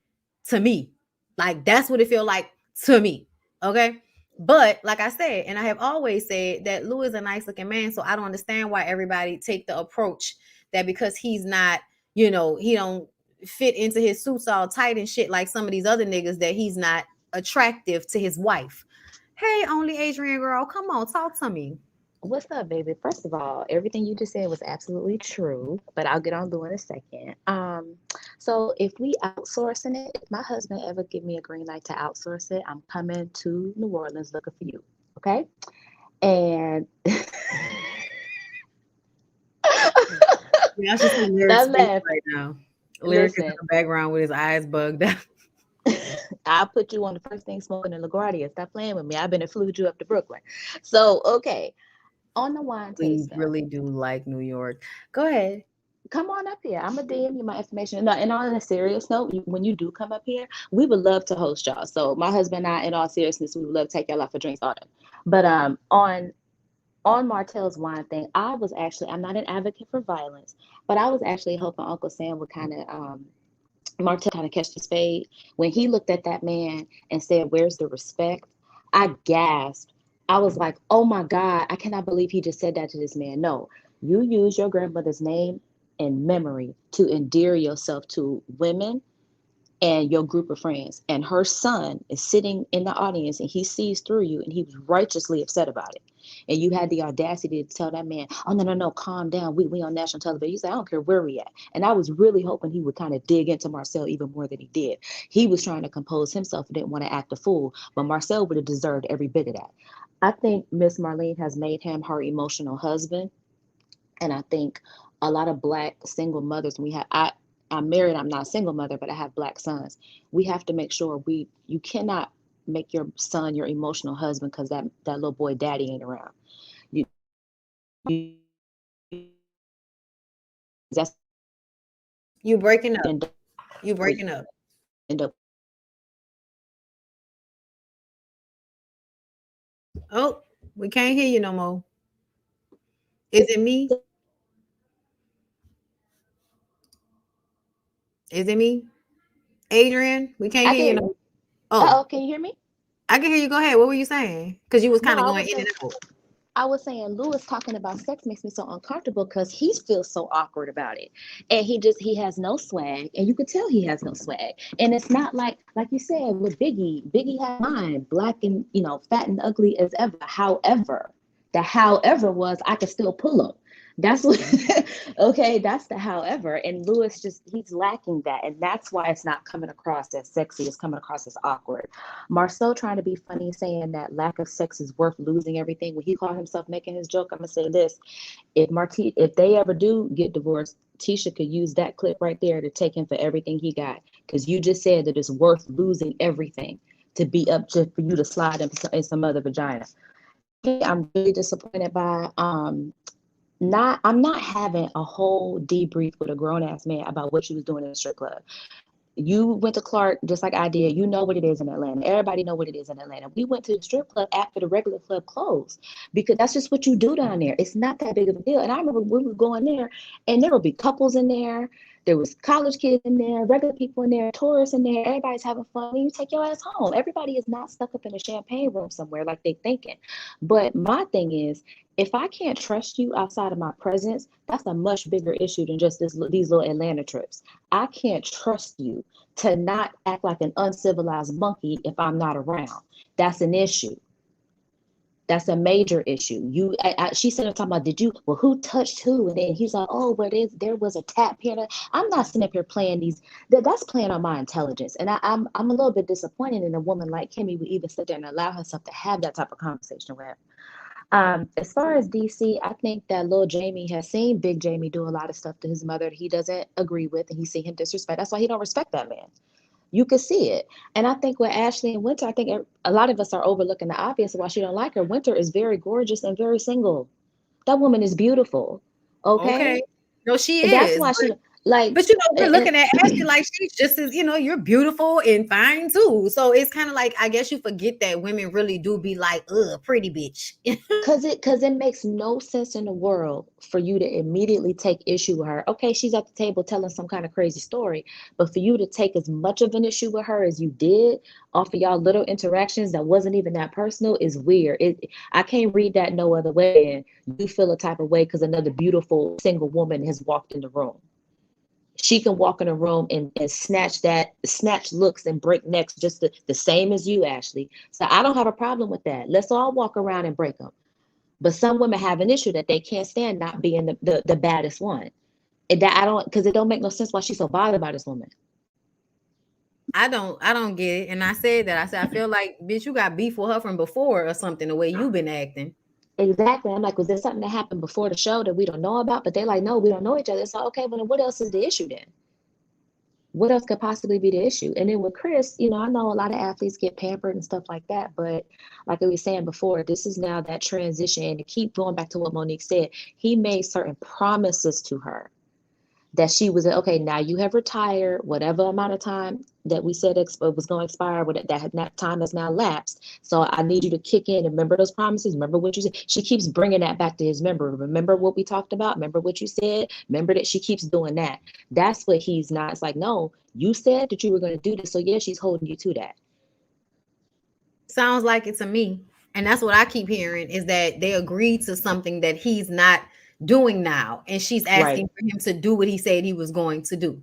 to me. Like that's what it feel like to me. Okay. But like I said, and I have always said that Lou is a nice looking man, so I don't understand why everybody take the approach that because he's not, he don't fit into his suits all tight and shit like some of these other niggas, that he's not attractive to his wife. Hey, only Adrian girl, come on, talk to me. What's up, baby? First of all, everything you just said was absolutely true, but I'll get on Lou in a second. So if we outsourcing it, if my husband ever give me a green light to outsource it, I'm coming to New Orleans looking for you, okay? And Yeah, I should see Lyric's that face laugh. right now. Lyric is in Listen, the background with his eyes bugged out. I'll put you on the first thing smoking in LaGuardia. Stop playing with me. I've been and flew you up to Brooklyn. So, okay, on the wine We tasting. really do like New York. Go ahead. Come on up here. I'm gonna DM you my information. And on a serious note, when you do come up here, we would love to host y'all. So my husband and I, in all seriousness, we would love to take y'all out for drinks all day. But on Martell's wine thing, I'm not an advocate for violence, but I was actually hoping Uncle Sam would kind of Martell kind of catch the spade when he looked at that man and said, "Where's the respect?" I gasped. I was like, "Oh my God, I cannot believe he just said that to this man." No, you use your grandmother's name and memory to endear yourself to women and your group of friends. And her son is sitting in the audience and he sees through you and he was righteously upset about it. And you had the audacity to tell that man, "Oh, no, no, no, calm down. We on national television." You said, "I don't care where we at." And I was really hoping he would kind of dig into Marcel even more than he did. He was trying to compose himself and didn't want to act a fool, but Marcel would have deserved every bit of that. I think Miss Marlene has made him her emotional husband. And I think a lot of black single mothers, I'm married, I'm not a single mother, but I have black sons. We have to make sure you cannot make your son your emotional husband because that little boy daddy ain't around. You that's You breaking up. end up You where you breaking up. end up. Oh, we can't hear you no more. Is it me? Is it me? Adrian, we can't I hear can you hear you. no. Oh, Can you hear me? I can hear you. Go ahead. What were you saying? Because you was No, kind of going in and out. I was saying Lewis talking about sex makes me so uncomfortable because he feels so awkward about it. And he has no swag. And you could tell he has no swag. And it's not like you said with Biggie. Biggie had mine, black and fat and ugly as ever. However, the however was I could still pull him. That's what okay, that's the however. And Lewis he's lacking that. And that's why it's not coming across as sexy, it's coming across as awkward. Marcel trying to be funny, saying that lack of sex is worth losing everything. When he called himself making his joke, I'm gonna say this: if they ever do get divorced, Tisha could use that clip right there to take him for everything he got. Because you just said that it's worth losing everything to be up just for you to slide in some other vagina. I'm really disappointed by I'm not having a whole debrief with a grown ass man about what you was doing in the strip club. You went to Clark just like I did. You know what it is in Atlanta. Everybody know what it is in Atlanta. We went to the strip club after the regular club closed because that's just what you do down there. It's not that big of a deal. And I remember we would go in there and there would be couples in there. There was college kids in there, regular people in there, tourists in there. Everybody's having fun. And you take your ass home. Everybody is not stuck up in a champagne room somewhere like they thinking. But my thing is, if I can't trust you outside of my presence, that's a much bigger issue than just these little Atlanta trips. I can't trust you to not act like an uncivilized monkey if I'm not around. That's an issue. That's a major issue. She said, I'm talking about, did you, well, who touched who? And then he's like, oh, but there was a tap here. I'm not sitting up here playing these, that's playing on my intelligence. And I'm a little bit disappointed in a woman like Kimmy would even sit there and allow herself to have that type of conversation with him. As far as DC, I think that little Jamie has seen Big Jamie do a lot of stuff to his mother that he doesn't agree with, and he's seen him disrespect. That's why he don't respect that man. You could see it. And I think with Ashley and Winter, I think a lot of us are overlooking the obvious of why she don't like her. Winter is very gorgeous and very single. That woman is beautiful. Okay. Okay. No, she And that's is. why she like But we're and, looking at Ashley like she's just as, you're beautiful and fine too. So it's kind of like, I guess you forget that women really do be like, ugh, pretty bitch. Cause it makes no sense in the world for you to immediately take issue with her. Okay, she's at the table telling some kind of crazy story, but for you to take as much of an issue with her as you did off of y'all little interactions that wasn't even that personal is weird. I can't read that no other way. And you feel a type of way because another beautiful single woman has walked in the room. She can walk in a room and snatch looks and break necks just the same as you, Ashley. So I don't have a problem with that. Let's all walk around and break them. But some women have an issue that they can't stand not being the baddest one. And that I don't, because it don't make no sense why she's so bothered by this woman. I don't get it. And I said that. I said, I feel like, bitch, you got beef with her from before or something, the way you've been acting. Exactly. I'm like, was there something that happened before the show that we don't know about? But they're like, no, we don't know each other. So okay, well then what else is the issue then? What else could possibly be the issue? And then with Chris, I know a lot of athletes get pampered and stuff like that, but like I was saying before, this is now that transition. And to keep going back to what Monique said, he made certain promises to her that she was okay. Now you have retired, whatever amount of time that we said was going to expire, that time has now lapsed. So I need you to kick in and remember those promises. Remember what you said. She keeps bringing that back to his memory. Remember what we talked about. Remember what you said. Remember that she keeps doing that. That's what he's not. It's like, no, you said that you were going to do this. So yeah, she's holding you to that. Sounds like it to me. And that's what I keep hearing is that they agreed to something that he's not doing now. And she's Right. asking for him to do what he said he was going to do.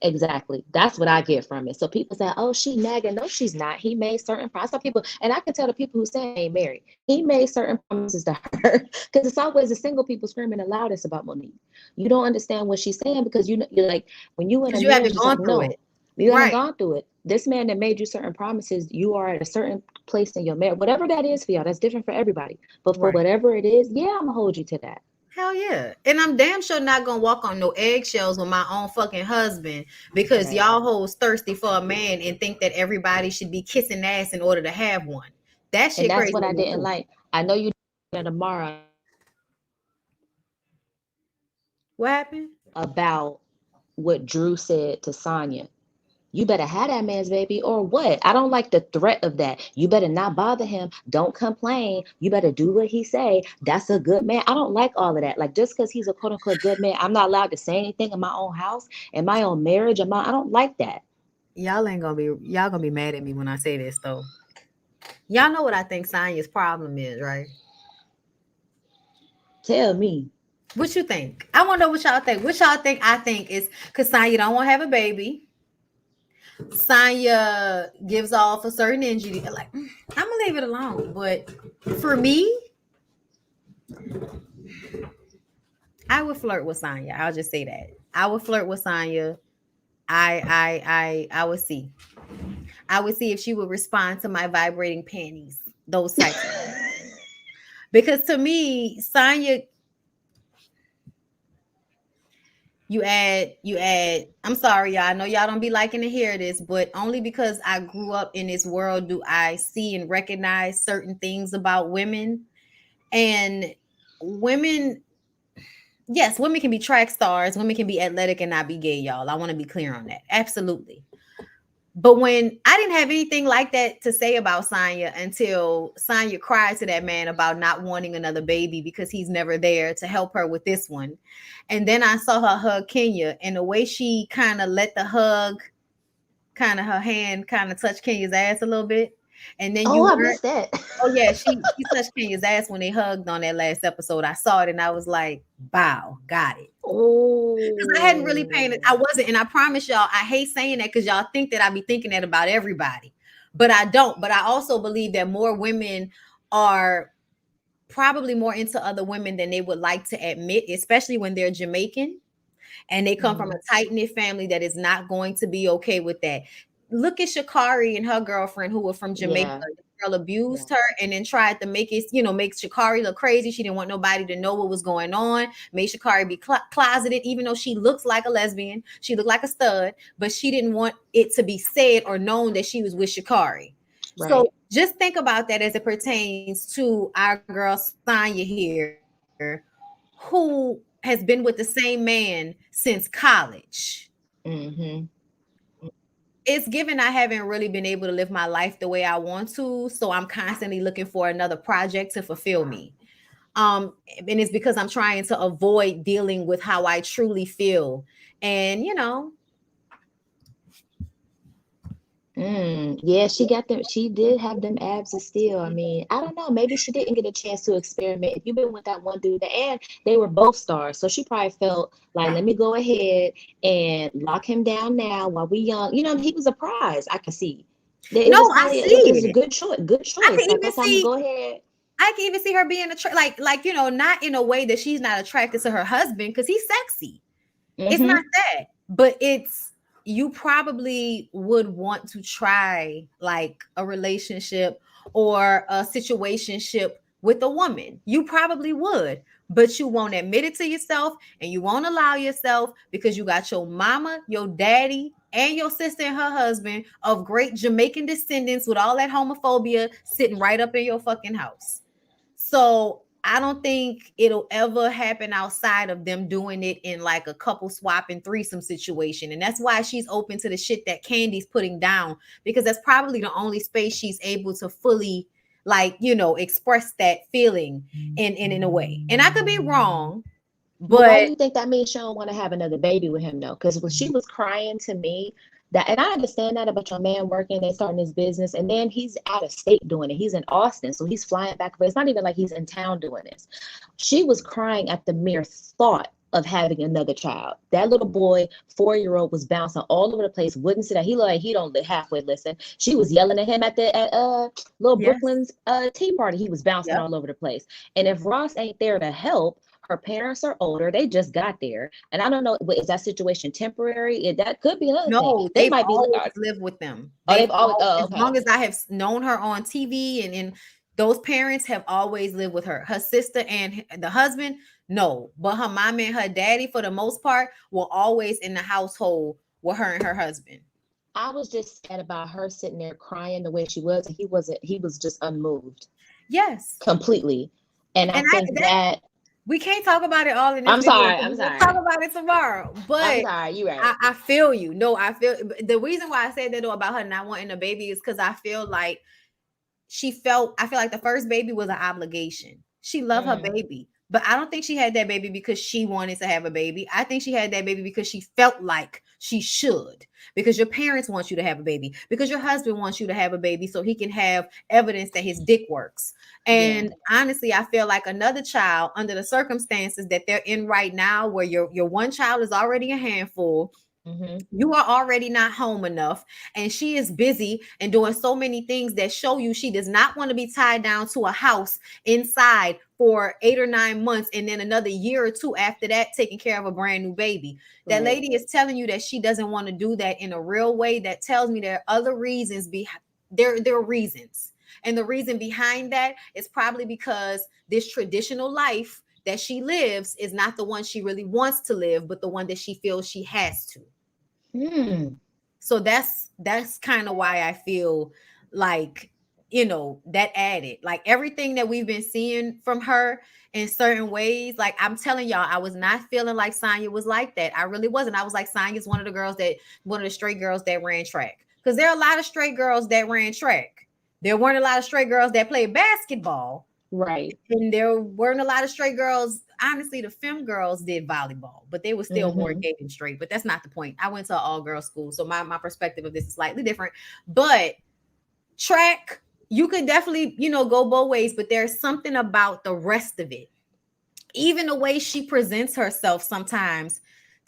Exactly. That's what I get from it. So people say, oh, she nagging. No, she's not. He made certain promises. Some people, and I can tell the people who say ain't married, he made certain promises to her. Because it's always the single people screaming the loudest about Monique. You don't understand what she's saying because you're like, when you in a Because you marriage, haven't it's like, gone through no, it. you haven't Right. gone through it. This man that made you certain promises, you are at a certain place in your marriage. Whatever that is for y'all, that's different for everybody. But for Right. whatever it is, yeah, I'm gonna hold you to that. Hell yeah. And I'm damn sure not gonna walk on no eggshells with my own fucking husband because Right. y'all hoes thirsty for a man and think that everybody should be kissing ass in order to have one. That And shit that's crazy what to I me didn't too. like. I know you tomorrow What happened? about what Drew said to Sonya. You better have that man's baby or what? I don't like the threat of that. You better not bother him. Don't complain. You better do what he say. That's a good man. I don't like all of that. Like just because he's a quote unquote good man, I'm not allowed to say anything in my own house, in my own marriage. I don't like that. Y'all gonna be mad at me when I say this though. Y'all know what I think Sonya's problem is, right? Tell me. What you think? I want to know what y'all think. What y'all think? I think is because Sonya don't want to have a baby. Sonya gives off a certain energy. Like I'm gonna leave it alone. But for me, I would flirt with Sonya. I'll just say that. I would flirt with Sonya. I would see. I would see if she would respond to my vibrating panties. Those types of things. Because to me, Sonya, you add. I'm sorry, y'all. I know y'all don't be liking to hear this, but only because I grew up in this world do I see and recognize certain things about women. And women, yes, women can be track stars, women can be athletic and not be gay, y'all. I want to be clear on that. Absolutely. But when I didn't have anything like that to say about Sonya until Sonya cried to that man about not wanting another baby because he's never there to help her with this one. And then I saw her hug Kenya and the way she kind of let the hug, kind of her hand kind of touch Kenya's ass a little bit. And then Oh, you I learn, missed that. oh yeah, she touched Kenya's ass when they hugged on that last episode. I saw it and I was like, wow, got it. Because I hadn't really painted, I Oh. wasn't, and I promise y'all, I hate saying that because y'all think that I be thinking that about everybody, but I don't. But I also believe that more women are. probably more into other women than they would like to admit, especially when they're Jamaican and they come from a tight-knit family that is not going to be okay with that. Look at Sha'Carri and her girlfriend who were from Jamaica. Yeah. The girl abused her and then tried to make it, make Sha'Carri look crazy. She didn't want nobody to know what was going on. Made Sha'Carri be closeted, even though she looks like a lesbian. She looked like a stud, but she didn't want it to be said or known that she was with Sha'Carri. Right. So just think about that as it pertains to our girl Sonya here, who has been with the same man since college. It's given I haven't really been able to live my life the way I want to, so I'm constantly looking for another project to fulfill me. And it's because I'm trying to avoid dealing with how I truly feel. And Yeah, she got them. She did have them abs of steel. I mean, I don't know. Maybe she didn't get a chance to experiment. If you've been with that one dude, and they were both stars, so she probably felt like, let me go ahead and lock him down now while we young. He was a prize. I can see. It was probably it was a good choice. Good choice. I can Like, even okay, I'm gonna go ahead. I can even see her being not in a way that she's not attracted to her husband because he's sexy. It's not that, but you probably would want to try like a relationship or a situationship with a woman. You probably would, but you won't admit it to yourself and you won't allow yourself because you got your mama, your daddy, and your sister and her husband of great Jamaican descendants with all that homophobia sitting right up in your fucking house. So I don't think it'll ever happen outside of them doing it in like a couple swapping threesome situation. And that's why she's open to the shit that Candy's putting down, because that's probably the only space she's able to fully express that feeling in a way. And I could be wrong, But why do but you think that means she don't want to have another baby with him though? Because when she was crying to me, that, and I understand that about your man working and starting his business, and then he's out of state doing it. He's in Austin, so he's flying back. But it's not even like he's in town doing this. She was crying at the mere thought of having another child. That little boy, 4-year-old, was bouncing all over the place, wouldn't sit down. He looked like he don't halfway listen. She was yelling at him at little yes, Brooklyn's tea party. He was bouncing all over the place. And if Ross ain't there to help, her parents are older. They just got there. And I don't know, is that situation temporary? That could be another thing. no, They they've might be. always lived with them. They've always. Oh, As okay. long as I have known her on TV and those parents have always lived with her. Her sister and the husband, no. But her mom and her daddy, for the most part, were always in the household with her and her husband. I was just sad about her sitting there crying the way she was. And he wasn't. He was just unmoved. Yes. Completely. And I think that we can't talk about it all in this I'm video. sorry. We'll talk about it tomorrow. But I'm sorry. You're right. I feel you. No, I feel the reason why I said that though about her not wanting a baby is because I feel like I feel like the first baby was an obligation. She loved her baby, but I don't think she had that baby because she wanted to have a baby. I think she had that baby because she felt like she should, because your parents want you to have a baby, because your husband wants you to have a baby so he can have evidence that his dick works. And honestly, I feel like another child, under the circumstances that they're in right now, where your one child is already a handful, you are already not home enough, and she is busy and doing so many things that show you she does not want to be tied down to a house inside for 8 or 9 months and then another year or two after that taking care of a brand new baby. That lady is telling you that she doesn't want to do that in a real way. That tells me there are other reasons there are reasons. And the reason behind that is probably because this traditional life that she lives is not the one she really wants to live, but the one that she feels she has to. So that's kind of why I feel like, that added, like everything that we've been seeing from her in certain ways. Like I'm telling y'all, I was not feeling like Sonya was like that. I really wasn't. I was like, Sonya's one of the straight girls that ran track. Because there are a lot of straight girls that ran track. There weren't a lot of straight girls that played basketball. Right. And there weren't a lot of straight girls. Honestly, the femme girls did volleyball, but they were still more gay than straight. But that's not the point. I went to an all-girls school, so my perspective of this is slightly different. But track, you could definitely, go both ways, but there's something about the rest of it. Even the way she presents herself sometimes,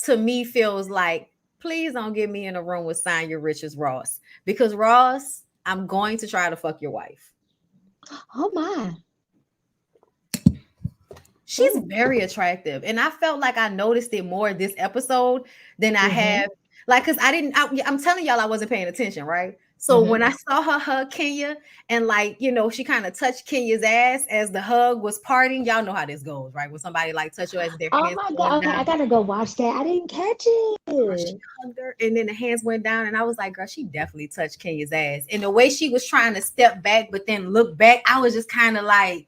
to me, feels like, please don't get me in a room with Sonya Richards Ross. Because Ross, I'm going to try to fuck your wife. Oh, my. She's very attractive. And I felt like I noticed it more this episode than I have. Like, because I'm telling y'all I wasn't paying attention, right? So when I saw her hug Kenya and like, she kind of touched Kenya's ass as the hug was parting. Y'all know how this goes, right? When somebody like touch your ass, their Oh hands my going God. Okay, down. I gotta go watch that. I didn't catch Girl, she it. hugged her and then the hands went down. And I was like, girl, she definitely touched Kenya's ass. And the way she was trying to step back, but then look back, I was just kind of like,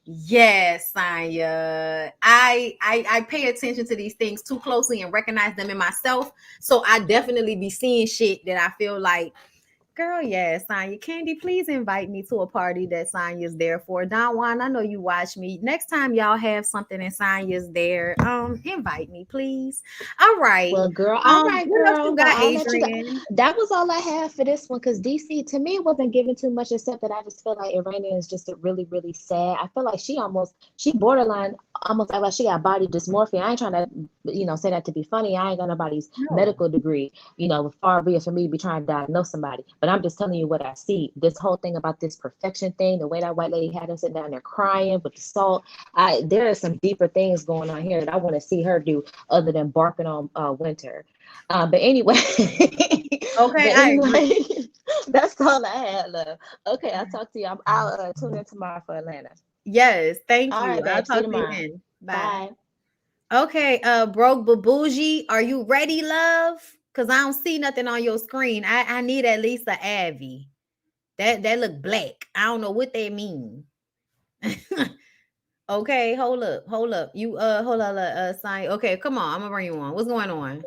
yes, Sanya. I pay attention to these things too closely and recognize them in myself. So I definitely be seeing shit that I feel like, girl, yeah, Sonya. Candy, please invite me to a party that Sonya's there for. Don Juan, I know you watch me. Next time y'all have something and Sonya's there, invite me, please. All right. Well, girl, all right, What else girl. you Well, got, I'll let you go. Adrian? That was all I had for this one because DC to me wasn't giving too much, except that I just feel like Irania is just a really, really sad. I feel like she borderline almost like she got body dysmorphia. I ain't trying to, say that to be funny. I ain't got nobody's No. medical degree, far be it for me to be trying to diagnose somebody. But I'm just telling you what I see. This whole thing about this perfection thing, the way that white lady had her sitting down there crying with the salt. There are some deeper things going on here that I want to see her do other than barking on Winter. But anyway, Okay, I agree. that's all I had, love. Okay, I'll talk to you. I'll tune in tomorrow for Atlanta. Yes, thank All you. right, I'll babe. See you talk to you tomorrow. then. Bye. Bye. Okay, broke babougie, are you ready, love? Cause I don't see nothing on your screen. I need at least a Avi. That look black. I don't know what they mean. Okay, hold up. You hold on, sign. Okay, come on. I'm gonna bring you on. What's going on?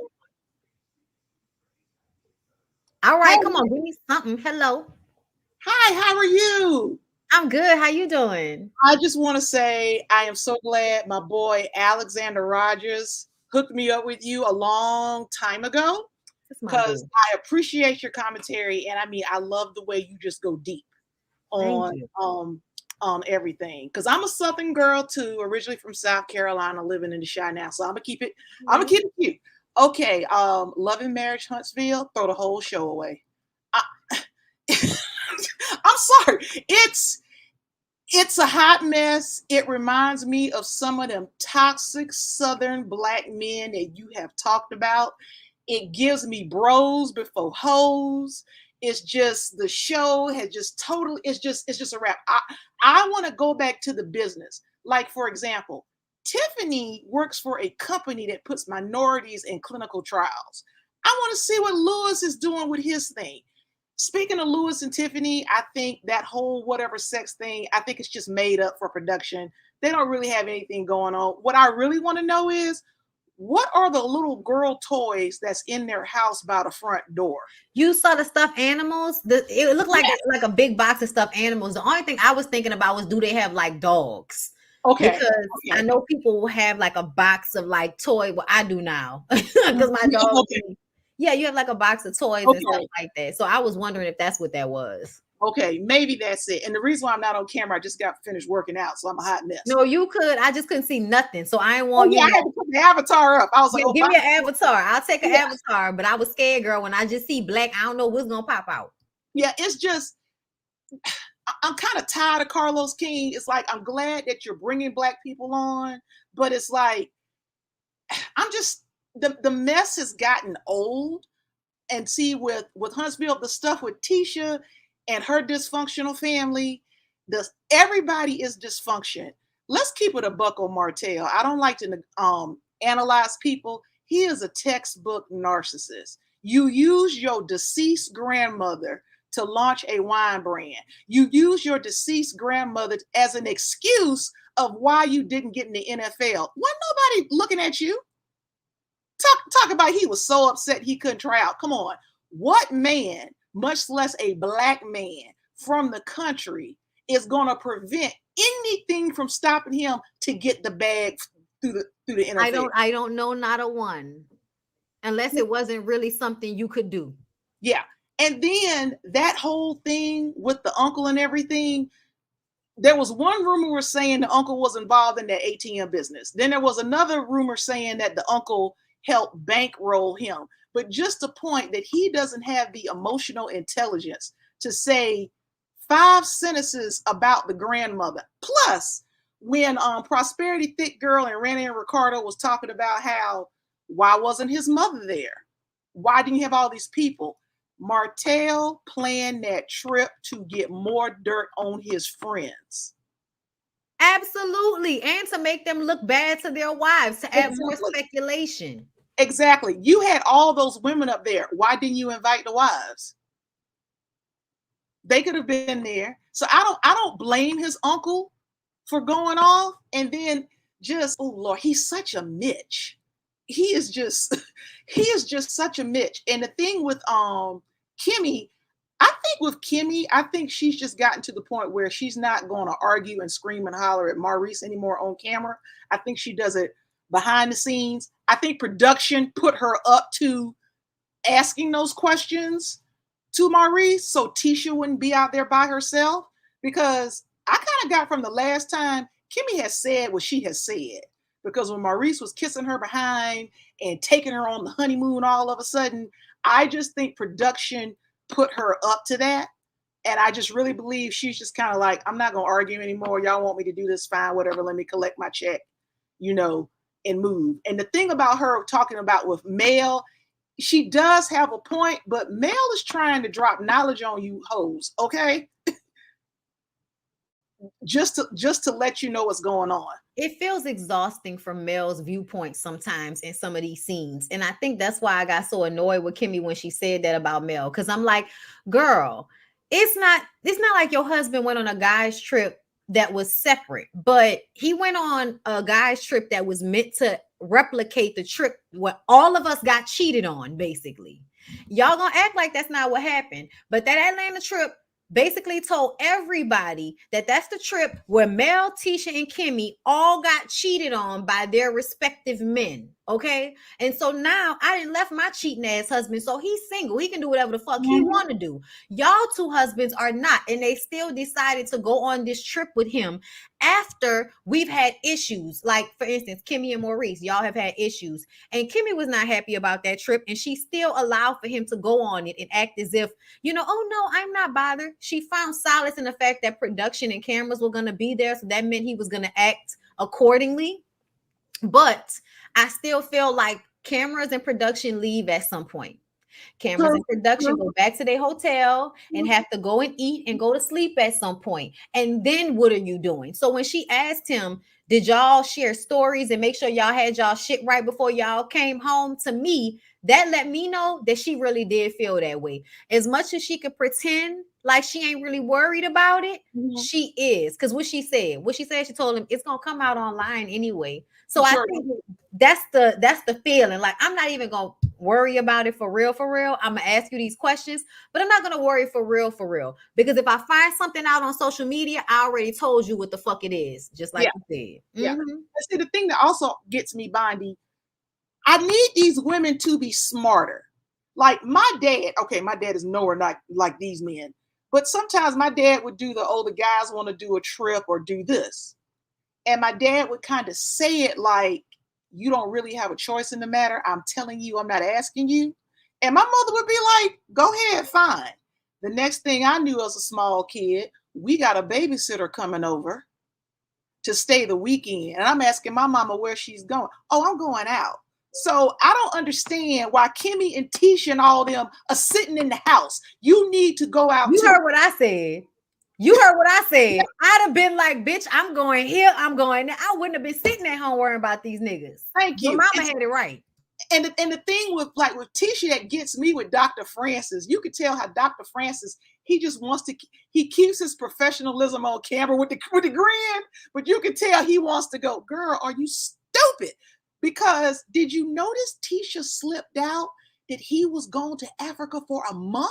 All Hey, right, come on, give me something. Hello. hi, how are you? I'm good. How you doing? I just want to say I am so glad my boy Alexander Rogers hooked me up with you a long time ago That's my because boo. I appreciate your commentary and I love the way you just go deep Thank on you. everything. Because I'm a Southern girl too, originally from South Carolina, living in the Chi now. So I'm gonna Right. keep it cute. Okay, Love and Marriage Huntsville, throw the whole show away. I, I'm sorry. It's a hot mess. It reminds me of some of them toxic Southern black men that you have talked about. It gives me bros before hoes. It's just the show has just totally. It's just a wrap. I want to go back to the business. Like for example, Tiffany works for a company that puts minorities in clinical trials. I want to see what Lewis is doing with his thing. Speaking of Lewis and Tiffany, I think that whole whatever sex thing, I think it's just made up for production. They don't really have anything going on. What I really want to know is what are the little girl toys that's in their house by the front door? You saw the stuffed animals? It looked like a big box of stuffed animals. The only thing I was thinking about was do they have like dogs? Okay. Because I Okay. know people will have like a box of like toy. Well, I do now because my dog. Okay. Yeah, you have like a box of toys and stuff Okay. like that. So I was wondering if that's what that was. Okay. Maybe that's it. And the reason why I'm not on camera, I just got finished working out, so I'm a hot mess. No, you could. I just couldn't see nothing. So I didn't Oh want, yeah, I had to put the avatar up. I was like, yeah, oh, give me an avatar. I'll take an yeah, avatar, but I was scared, girl. When I just see black, I don't know what's gonna pop out. yeah. It's just I'm kind of tired of Carlos King. It's like I'm glad that you're bringing black people on, but it's like I'm just the mess has gotten old. And see with Huntsville, the stuff with Tisha and her dysfunctional family, everybody is dysfunction. Let's keep it a buck on Martell. I don't like to analyze people. He is a textbook narcissist. You use your deceased grandmother to launch a wine brand. You use your deceased grandmother as an excuse of why you didn't get in the NFL. Wasn't nobody looking at you. Talk about he was so upset he couldn't try out. Come on. What man, much less a black man from the country, is going to prevent anything from stopping him to get the bag through the NFL? I don't know not a one. Unless it wasn't really something you could do. Yeah. And then that whole thing with the uncle and everything, there was one rumor saying the uncle was involved in that ATM business. Then there was another rumor saying that the uncle helped bankroll him. But just the point that he doesn't have the emotional intelligence to say 5 sentences about the grandmother. Plus, when Prosperity Thick Girl and Randy and Ricardo was talking about how, why wasn't his mother there? Why didn't you have all these people? Martell planned that trip to get more dirt on his friends. Absolutely. And to make them look bad to their wives, to add more speculation. Exactly. You had all those women up there. Why didn't you invite the wives? They could have been there. So I don't blame his uncle for going off. And then just, oh Lord, he's such a Mitch. He is just such a Mitch. And the thing with Kimmy, I think she's just gotten to the point where she's not going to argue and scream and holler at Maurice anymore on camera. I think she does it behind the scenes. I think production put her up to asking those questions to Maurice so Tisha wouldn't be out there by herself, because I kind of got from the last time Kimmy has said what she has said, because when Maurice was kissing her behind and taking her on the honeymoon all of a sudden, I just think production put her up to that. And I just really believe she's just kind of like, I'm not going to argue anymore. Y'all want me to do this? Fine, whatever. Let me collect my check, and move. And the thing about her talking about with Mel, she does have a point, but Mel is trying to drop knowledge on you hoes, okay? just to let you know what's going on. It feels exhausting from Mel's viewpoint sometimes in some of these scenes. And I think that's why I got so annoyed with Kimmy when she said that about Mel. Because I'm like, girl, it's not like your husband went on a guy's trip that was separate, but he went on a guy's trip that was meant to replicate the trip where all of us got cheated on, basically. Y'all gonna act like that's not what happened. But that Atlanta trip basically told everybody that that's the trip where Mel, Tisha, and Kimmy all got cheated on by their respective men. Okay. And so now I didn't left my cheating ass husband. So he's single. He can do whatever the fuck he want to do. Y'all two husbands are not. And they still decided to go on this trip with him after we've had issues. Like, for instance, Kimmy and Maurice, y'all have had issues. And Kimmy was not happy about that trip. And she still allowed for him to go on it and act as if, oh no, I'm not bothered. She found solace in the fact that production and cameras were going to be there. So that meant he was going to act accordingly. But I still feel like cameras and production leave at some point. Cameras and production go back to their hotel and have to go and eat and go to sleep at some point. And then what are you doing? So when she asked him, did y'all share stories and make sure y'all had y'all shit right before y'all came home? To me, that let me know that she really did feel that way. As much as she could pretend like she ain't really worried about it, she is. Because what she said, she told him it's gonna come out online anyway. So I think that's the feeling. Like, I'm not even gonna worry about it for real. I'm gonna ask you these questions, but I'm not gonna worry for real. Because if I find something out on social media, I already told you what the fuck it is, just like you said. Yeah. See, the thing that also gets me, Bondi, I need these women to be smarter. Like my dad is nowhere like these men. But sometimes my dad would do the guys want to do a trip or do this. And my dad would kind of say it like, you don't really have a choice in the matter. I'm telling you, I'm not asking you. And my mother would be like, go ahead, fine. The next thing I knew as a small kid, we got a babysitter coming over to stay the weekend. And I'm asking my mama where she's going. Oh, I'm going out. So I don't understand why Kimmy and Tisha and all them are sitting in the house. You need to go out. You heard what I said. I'd have been like, bitch, I'm going here. I'm going there. I wouldn't have been sitting at home worrying about these niggas. Thank you. Your mama had it right. And the thing with Tisha that gets me with Dr. Francis, you could tell how Dr. Francis, he just wants to, he keeps his professionalism on camera with the grin, but you can tell he wants to go, girl, are you stupid? Because did you notice Tisha slipped out that he was going to Africa for a month?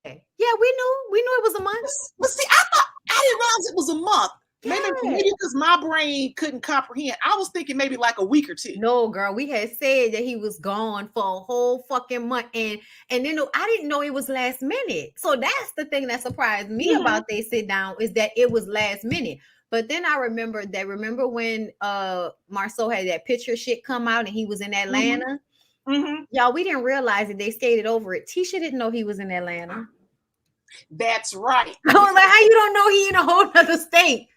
Yeah, we knew it was a month. But see, I didn't realize it was a month. Maybe because my brain couldn't comprehend. I was thinking maybe like a week or two. No, girl, we had said that he was gone for a whole fucking month, and then I didn't know it was last minute. So that's the thing that surprised me about they sit down, is that it was last minute. But then I remember when Marceau had that picture shit come out and he was in Atlanta. Y'all, we didn't realize that they skated over it. Tisha didn't know he was in Atlanta. That's right. I was like, how you don't know he in a whole other state?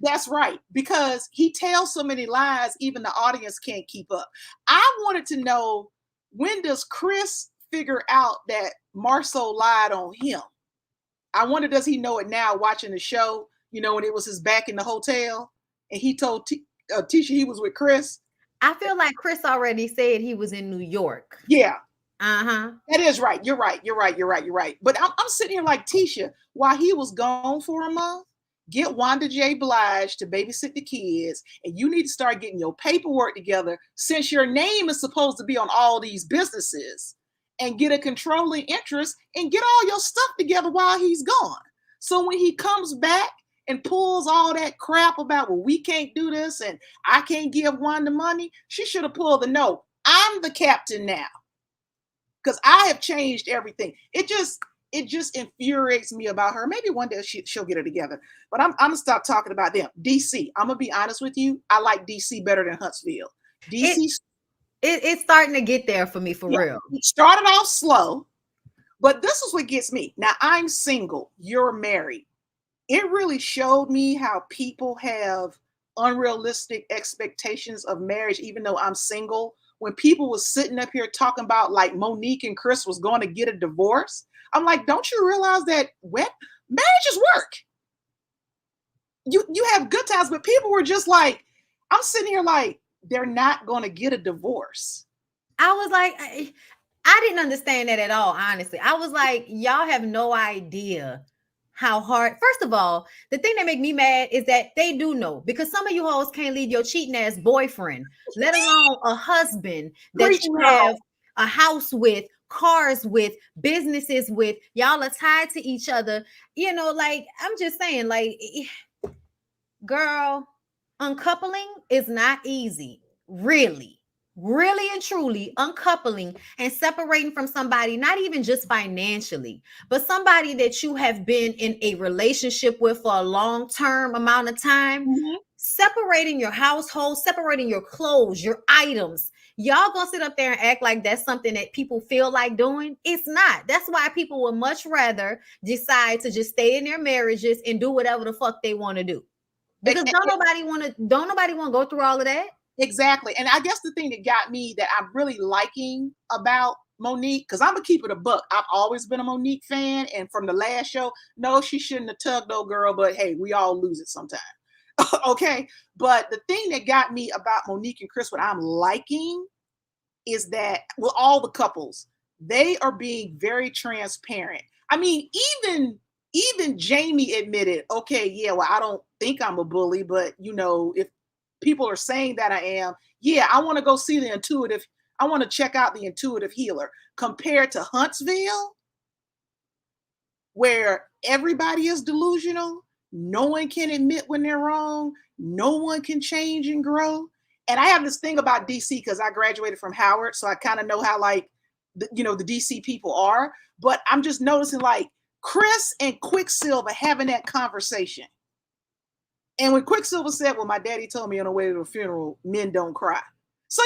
That's right, because he tells so many lies, even the audience can't keep up. I wanted to know, when does Chris figure out that Marceau lied on him? I wonder, does he know it now watching the show, when it was his back in the hotel and he told Tisha he was with Chris? I feel like Chris already said he was in New York. Yeah. Uh-huh. That is right. You're right. But I'm sitting here like, Tisha, while he was gone for a month, get Wanda J. Blige to babysit the kids, and you need to start getting your paperwork together, since your name is supposed to be on all these businesses, and get a controlling interest and get all your stuff together while he's gone. So when he comes back and pulls all that crap about, well, we can't do this and I can't give Wanda money, she should have pulled the no. I'm the captain now, because I have changed everything. It just infuriates me about her. Maybe one day she'll get it together. But I'm gonna stop talking about them. DC, I'm gonna be honest with you. I like DC better than Huntsville. DC, it's starting to get there for me, for real. It started off slow, but this is what gets me. Now, I'm single. You're married. It really showed me how people have unrealistic expectations of marriage, even though I'm single. When people was sitting up here talking about like Monique and Chris was going to get a divorce, I'm like, don't you realize that marriage is work? You have good times, but people were just like, I'm sitting here like, they're not going to get a divorce. I was like, I didn't understand that at all, honestly. I was like, y'all have no idea how hard. First of all, the thing that make me mad is that they do know, because some of you hoes can't leave your cheating ass boyfriend, let alone a husband that you have a house with, cars with, businesses with. Y'all are tied to each other. Like, I'm just saying, like, girl, uncoupling is not easy. Really and truly uncoupling and separating from somebody, not even just financially, but somebody that you have been in a relationship with for a long-term amount of time, separating your household, separating your clothes, your items. Y'all gonna sit up there and act like that's something that people feel like doing? It's not. That's why people would much rather decide to just stay in their marriages and do whatever the fuck they want to do. Because don't nobody want to go through all of that. Exactly. And I guess the thing that got me, that I'm really liking about Monique, because I'm gonna keep it a buck, I've always been a Monique fan, and from the last show, no, she shouldn't have tugged no girl, but hey, we all lose it sometime. Okay. But the thing that got me about Monique and Chris, what I'm liking, is that with all the couples, they are being very transparent. I mean, even Jamie admitted, okay, yeah, well, I don't think I'm a bully, but if people are saying that I am, yeah, I want to go see I want to check out the intuitive healer, compared to Huntsville, where everybody is delusional. No one can admit when they're wrong. No one can change and grow. And I have this thing about DC, because I graduated from Howard, so I kind of know how the DC people are. But I'm just noticing, like, Chris and Quicksilver having that conversation. And when Quicksilver said, well, my daddy told me on the way to the funeral, men don't cry. So,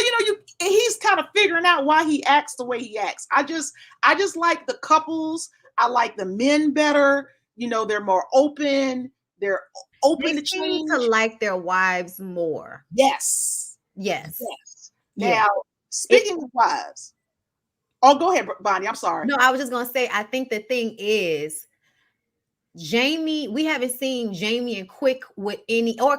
he's kind of figuring out why he acts the way he acts. I just like the couples. I like the men better. They're more open. They're open to change. To like their wives more. Yes. Now, speaking of wives. Oh, go ahead, Bonnie. I'm sorry. No, I was just going to say, I think the thing is, Jamie, we haven't seen Jamie and Quick with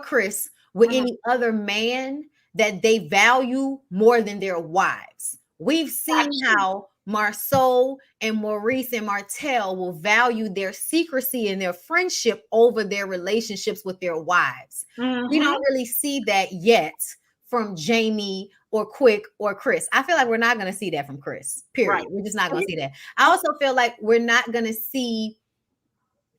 Chris with any other man that they value more than their wives. We've seen how Marceau and Maurice and Martell will value their secrecy and their friendship over their relationships with their wives. We don't really see that yet from Jamie or Quick or Chris. I feel like we're not going to see that from Chris, period. Right. We're just not going to see that. I also feel like we're not going to see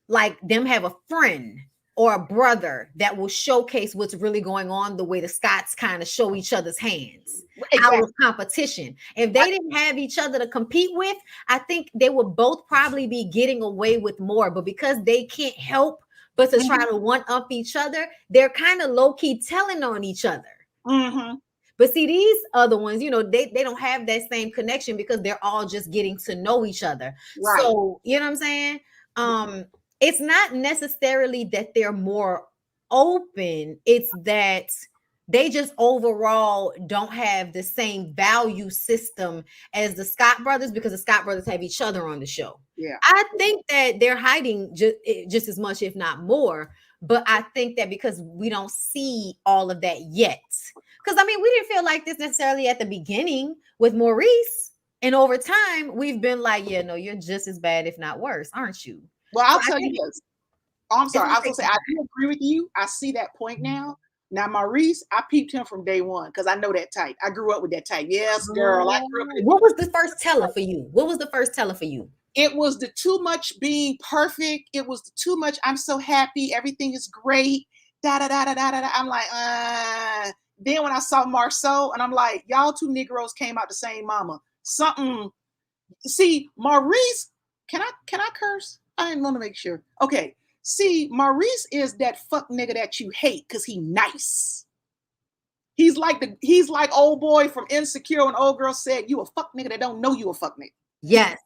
like them have a friend or a brother that will showcase what's really going on, the way the Scots kind of show each other's hands out of competition. If they didn't have each other to compete with, I think they would both probably be getting away with more. But because they can't help but to try to one-up each other, they're kind of low-key telling on each other. But see, these other ones, they don't have that same connection because they're all just getting to know each other. Right. So, you know what I'm saying? It's not necessarily that they're more open. It's that they just overall don't have the same value system as the Scott brothers, because the Scott brothers have each other on the show. Yeah. I think that they're hiding just as much, if not more. But I think that because we don't see all of that yet. Because I mean, we didn't feel like this necessarily at the beginning with Maurice. And over time, we've been like, yeah, no, you're just as bad, if not worse, aren't you? Well, I'll So tell you this. Oh, I'm sorry. I was gonna gonna say I do agree with you. I see that point now. Now, Maurice, I peeped him from day one because I know that type. I grew up with that type. Yes, girl. I grew up with What was the first teller for you? What was the first teller for you? It was the too much being perfect. It was the too much. I'm so happy. Everything is great. Da da da da da da. I'm like, Then when I saw Marceau, and I'm like, y'all two Negroes came out the same mama. Something. See, Maurice. Can I curse? I didn't want to make sure. Okay. See, Maurice is that fuck nigga that you hate because he nice. He's like old boy from Insecure when old girl said, you a fuck nigga that don't know you a fuck nigga. Yes.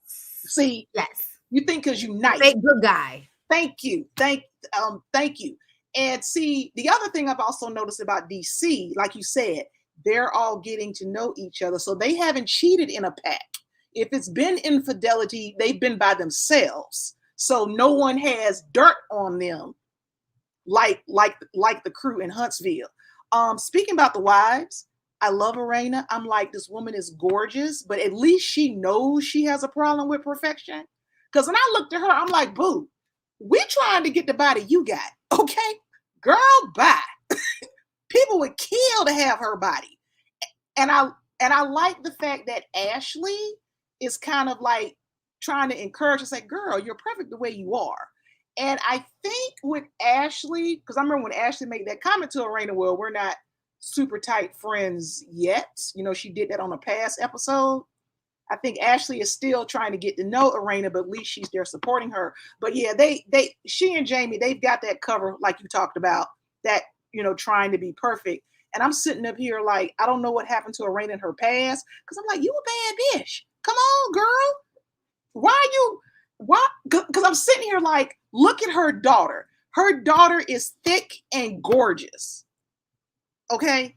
See, yes. You think because you nice. Fake good guy. Thank you. Thank you. And see, the other thing I've also noticed about DC, like you said, they're all getting to know each other. So they haven't cheated in a pack. If it's been infidelity, they've been by themselves. So no one has dirt on them like the crew in Huntsville. Speaking about the wives, I love Arena. I'm like, this woman is gorgeous, but at least she knows she has a problem with perfection. Because when I looked at her, I'm like, boo, we're trying to get the body you got. Okay? Girl, bye. People would kill to have her body. And I like the fact that Ashley is kind of like trying to encourage and say, girl, you're perfect the way you are. And I think with Ashley, because I remember when Ashley made that comment to Arena, well, we're not super tight friends yet. You know, she did that on a past episode. I think Ashley is still trying to get to know Arena, but at least she's there supporting her. But yeah, she and Jamie, they've got that cover, like you talked about, that, you know, trying to be perfect. And I'm sitting up here like, I don't know what happened to Arena in her past. Because I'm like, you a bad bitch. Come on, girl. Why? Because I'm sitting here like, look at her daughter. Her daughter is thick and gorgeous. Okay?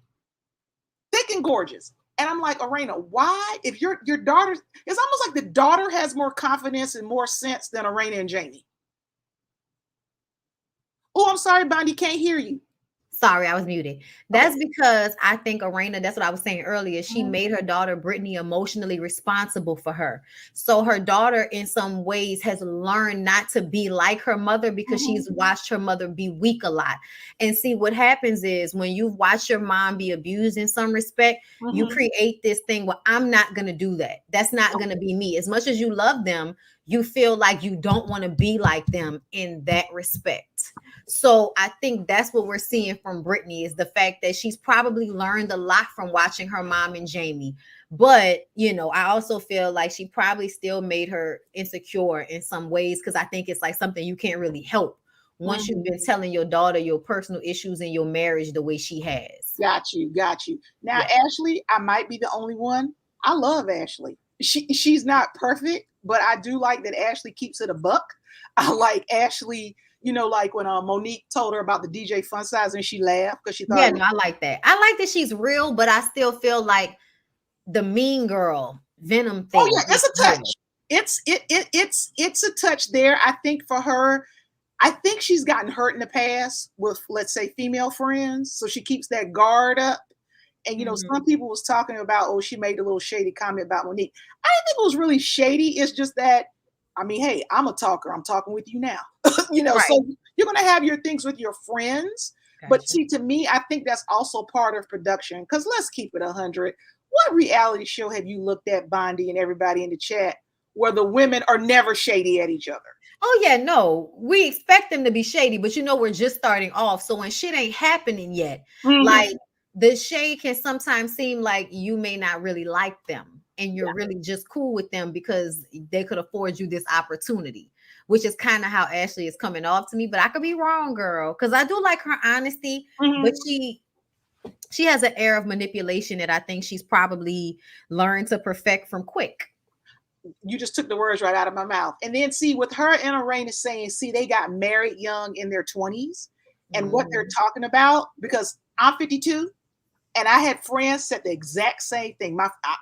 Thick and gorgeous. And I'm like, Arena, why? If your daughter, it's almost like the daughter has more confidence and more sense than Arena and Jamie. Oh, I'm sorry, Bondi, can't hear you. Sorry, I was muted. That's because I think Arena, that's what I was saying earlier. She made her daughter, Brittany, emotionally responsible for her. So her daughter, in some ways, has learned not to be like her mother because she's watched her mother be weak a lot. And see, what happens is when you've watched your mom be abused in some respect, you create this thing where I'm not going to do that. That's not going to be me. As much as you love them, you feel like you don't want to be like them in that respect. So I think that's what we're seeing from Brittany, is the fact that she's probably learned a lot from watching her mom and Jamie. But, you know, I also feel like she probably still made her insecure in some ways, because I think it's like something you can't really help once you've been telling your daughter your personal issues in your marriage the way she has. Got you. Now, Ashley, I might be the only one. I love Ashley. She's not perfect, but I do like that Ashley keeps it a buck. I like Ashley, you know, like when Monique told her about the DJ fun size and she laughed because she thought. Yeah, no, I like that. I like that she's real, but I still feel like the mean girl Venom thing. Oh yeah, it's a touch. It's a touch there. I think for her, I think she's gotten hurt in the past with, let's say, female friends, so she keeps that guard up. And, you know, some people was talking about, oh, she made a little shady comment about Monique. I didn't think it was really shady. It's just that, I mean, hey, I'm a talker. I'm talking with you now. You know, so you're going to have your things with your friends. Gotcha. But see, to me, I think that's also part of production. Because let's keep it 100. What reality show have you looked at, Bondi and everybody in the chat, where the women are never shady at each other? Oh, yeah, no. We expect them to be shady, but, you know, we're just starting off. So when shit ain't happening yet, like, the shade can sometimes seem like you may not really like them and you're really just cool with them because they could afford you this opportunity, which is kind of how Ashley is coming off to me. But I could be wrong, girl, because I do like her honesty, but she has an air of manipulation that I think she's probably learned to perfect from quick. You just took the words right out of my mouth. And then see, with her and Arena saying, see, they got married young in their 20s. and what they're talking about, because I'm 52 and I had friends said the exact same thing.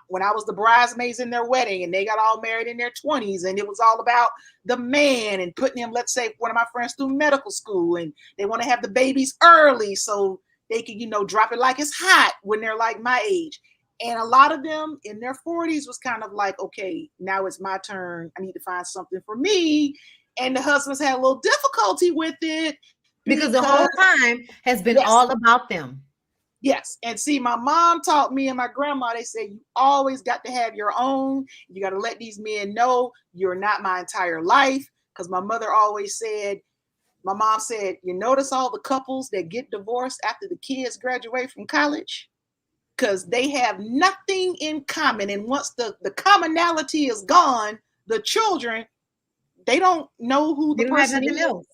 When I was the bridesmaids in their wedding and they got all married in their 20s, and it was all about the man and putting him, let's say one of my friends through medical school, and they want to have the babies early so they can, drop it like it's hot when they're like my age. And a lot of them in their 40s was kind of like, okay, now it's my turn. I need to find something for me. And the husbands had a little difficulty with it because the whole time has been all about them. Yes. And see, my mom taught me and my grandma, they said, you always got to have your own. You got to let these men know you're not my entire life. Because my mother always said, my mom said, you notice all the couples that get divorced after the kids graduate from college? Because they have nothing in common. And once the commonality is gone, the children, they don't know who the person is. Else.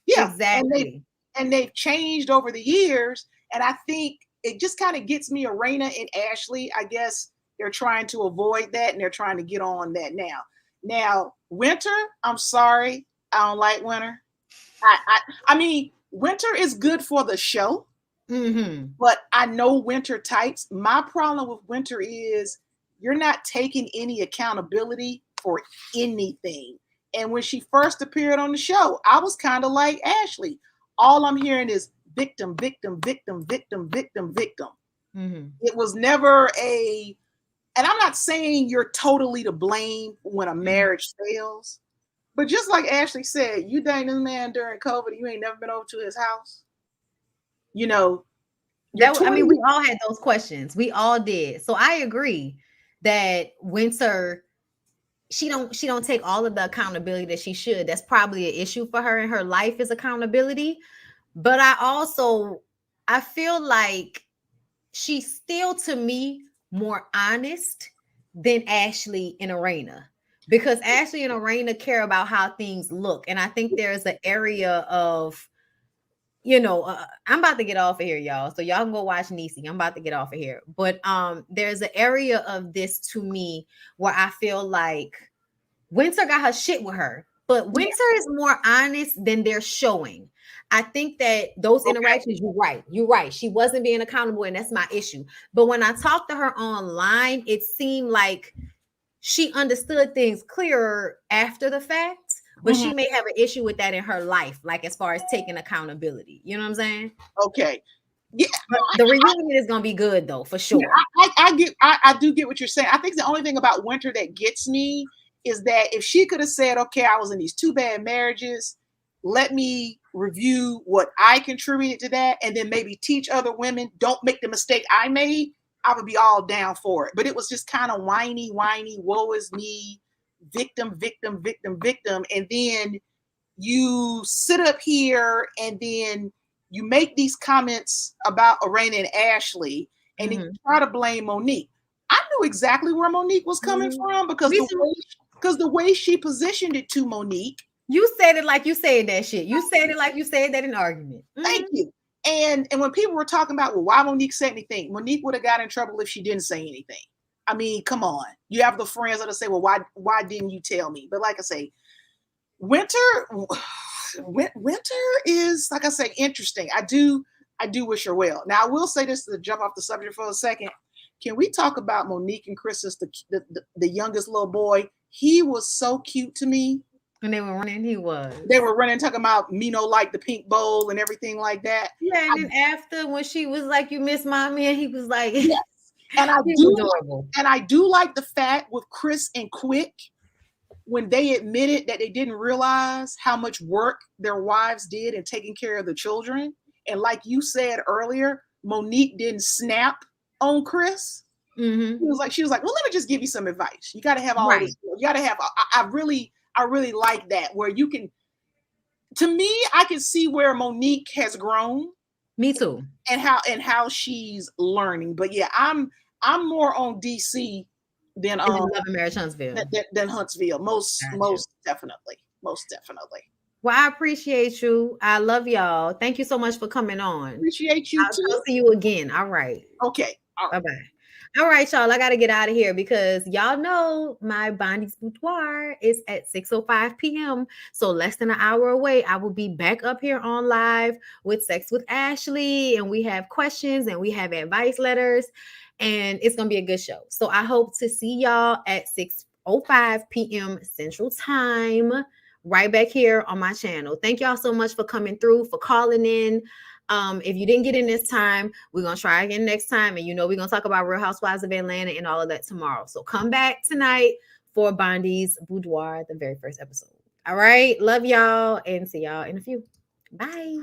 Yeah, exactly. And they've changed over the years. And I think it just kind of gets me Arena and Ashley. I guess they're trying to avoid that, and they're trying to get on that now. Now, Winter, I'm sorry, I don't like Winter. I mean, Winter is good for the show, but I know Winter types. My problem with Winter is you're not taking any accountability for anything. And when she first appeared on the show, I was kind of like Ashley. All I'm hearing is victim, victim, victim, victim, victim, victim. It was never and I'm not saying you're totally to blame when a marriage fails, but just like Ashley said, you dating this man during COVID, you ain't never been over to his house. We all had those questions. We all did. So I agree that Winter, she don't take all of the accountability that she should. That's probably an issue for her in her life, is accountability. But I feel like she's still, to me, more honest than Ashley and Arena, because Ashley and Arena care about how things look. And I think there's an area of, I'm about to get off of here, y'all. So y'all can go watch Niecy. I'm about to get off of here. But there's an area of this to me where I feel like Winter got her shit with her, but Winter is more honest than they're showing. I think that those interactions, you're right. She wasn't being accountable, and that's my issue. But when I talked to her online, it seemed like she understood things clearer after the fact, but she may have an issue with that in her life, like as far as taking accountability. You know what I'm saying? Okay. Yeah, but the reunion is gonna be good though, for sure. I do get what you're saying. I think the only thing about Winter that gets me is that if she could have said, okay, I was in these 2 bad marriages, let me review what I contributed to that, and then maybe teach other women, don't make the mistake I made, I would be all down for it. But it was just kind of whiny, woe is me, victim, victim, victim, victim. And then you sit up here and then you make these comments about Arena and Ashley, and then you try to blame Monique. I knew exactly where Monique was coming from, because the way she positioned it to Monique. You said it like you said that shit. You said it like you said that in argument. Thank you. And when people were talking about, well, why Monique said anything, Monique would have got in trouble if she didn't say anything. I mean, come on. You have the friends that'll say, well, why didn't you tell me? But like I say, Winter is, like I say, interesting. I do wish her well. Now, I will say this to jump off the subject for a second. Can we talk about Monique and Chris's, the youngest little boy? He was so cute to me. When they were running, They were running, talking about Mino like the pink bowl and everything like that. Yeah, and then after, when she was like, you miss mommy, and he was like, yes. And I do like the fact with Chris and Quick, when they admitted that they didn't realize how much work their wives did in taking care of the children. And like you said earlier, Monique didn't snap on Chris. She was like, well, let me just give you some advice. You got to have all this. You got to have. I really like that, where you can. To me, I can see where Monique has grown. Me too. And how she's learning. But yeah, I'm more on DC than Love and Marriage Huntsville. Than Huntsville. Most definitely. Well, I appreciate you. I love y'all. Thank you so much for coming on. Appreciate you too. I'll see you again. All right. Okay. All right. Bye-bye. All right, y'all. I gotta get out of here because y'all know my Bondy's Boudoir is at 6:05 p.m. So less than an hour away. I will be back up here on live with Sex with Ashley, and we have questions and we have advice letters, and it's gonna be a good show. So I hope to see y'all at 6:05 p.m. Central Time, right back here on my channel. Thank y'all so much for coming through, for calling in. If you didn't get in this time, we're gonna try again next time, and we're gonna talk about Real Housewives of Atlanta and all of that tomorrow. So come back tonight for Bondy's Boudoir, the very first episode. All right, love y'all, and see y'all in a few. Bye.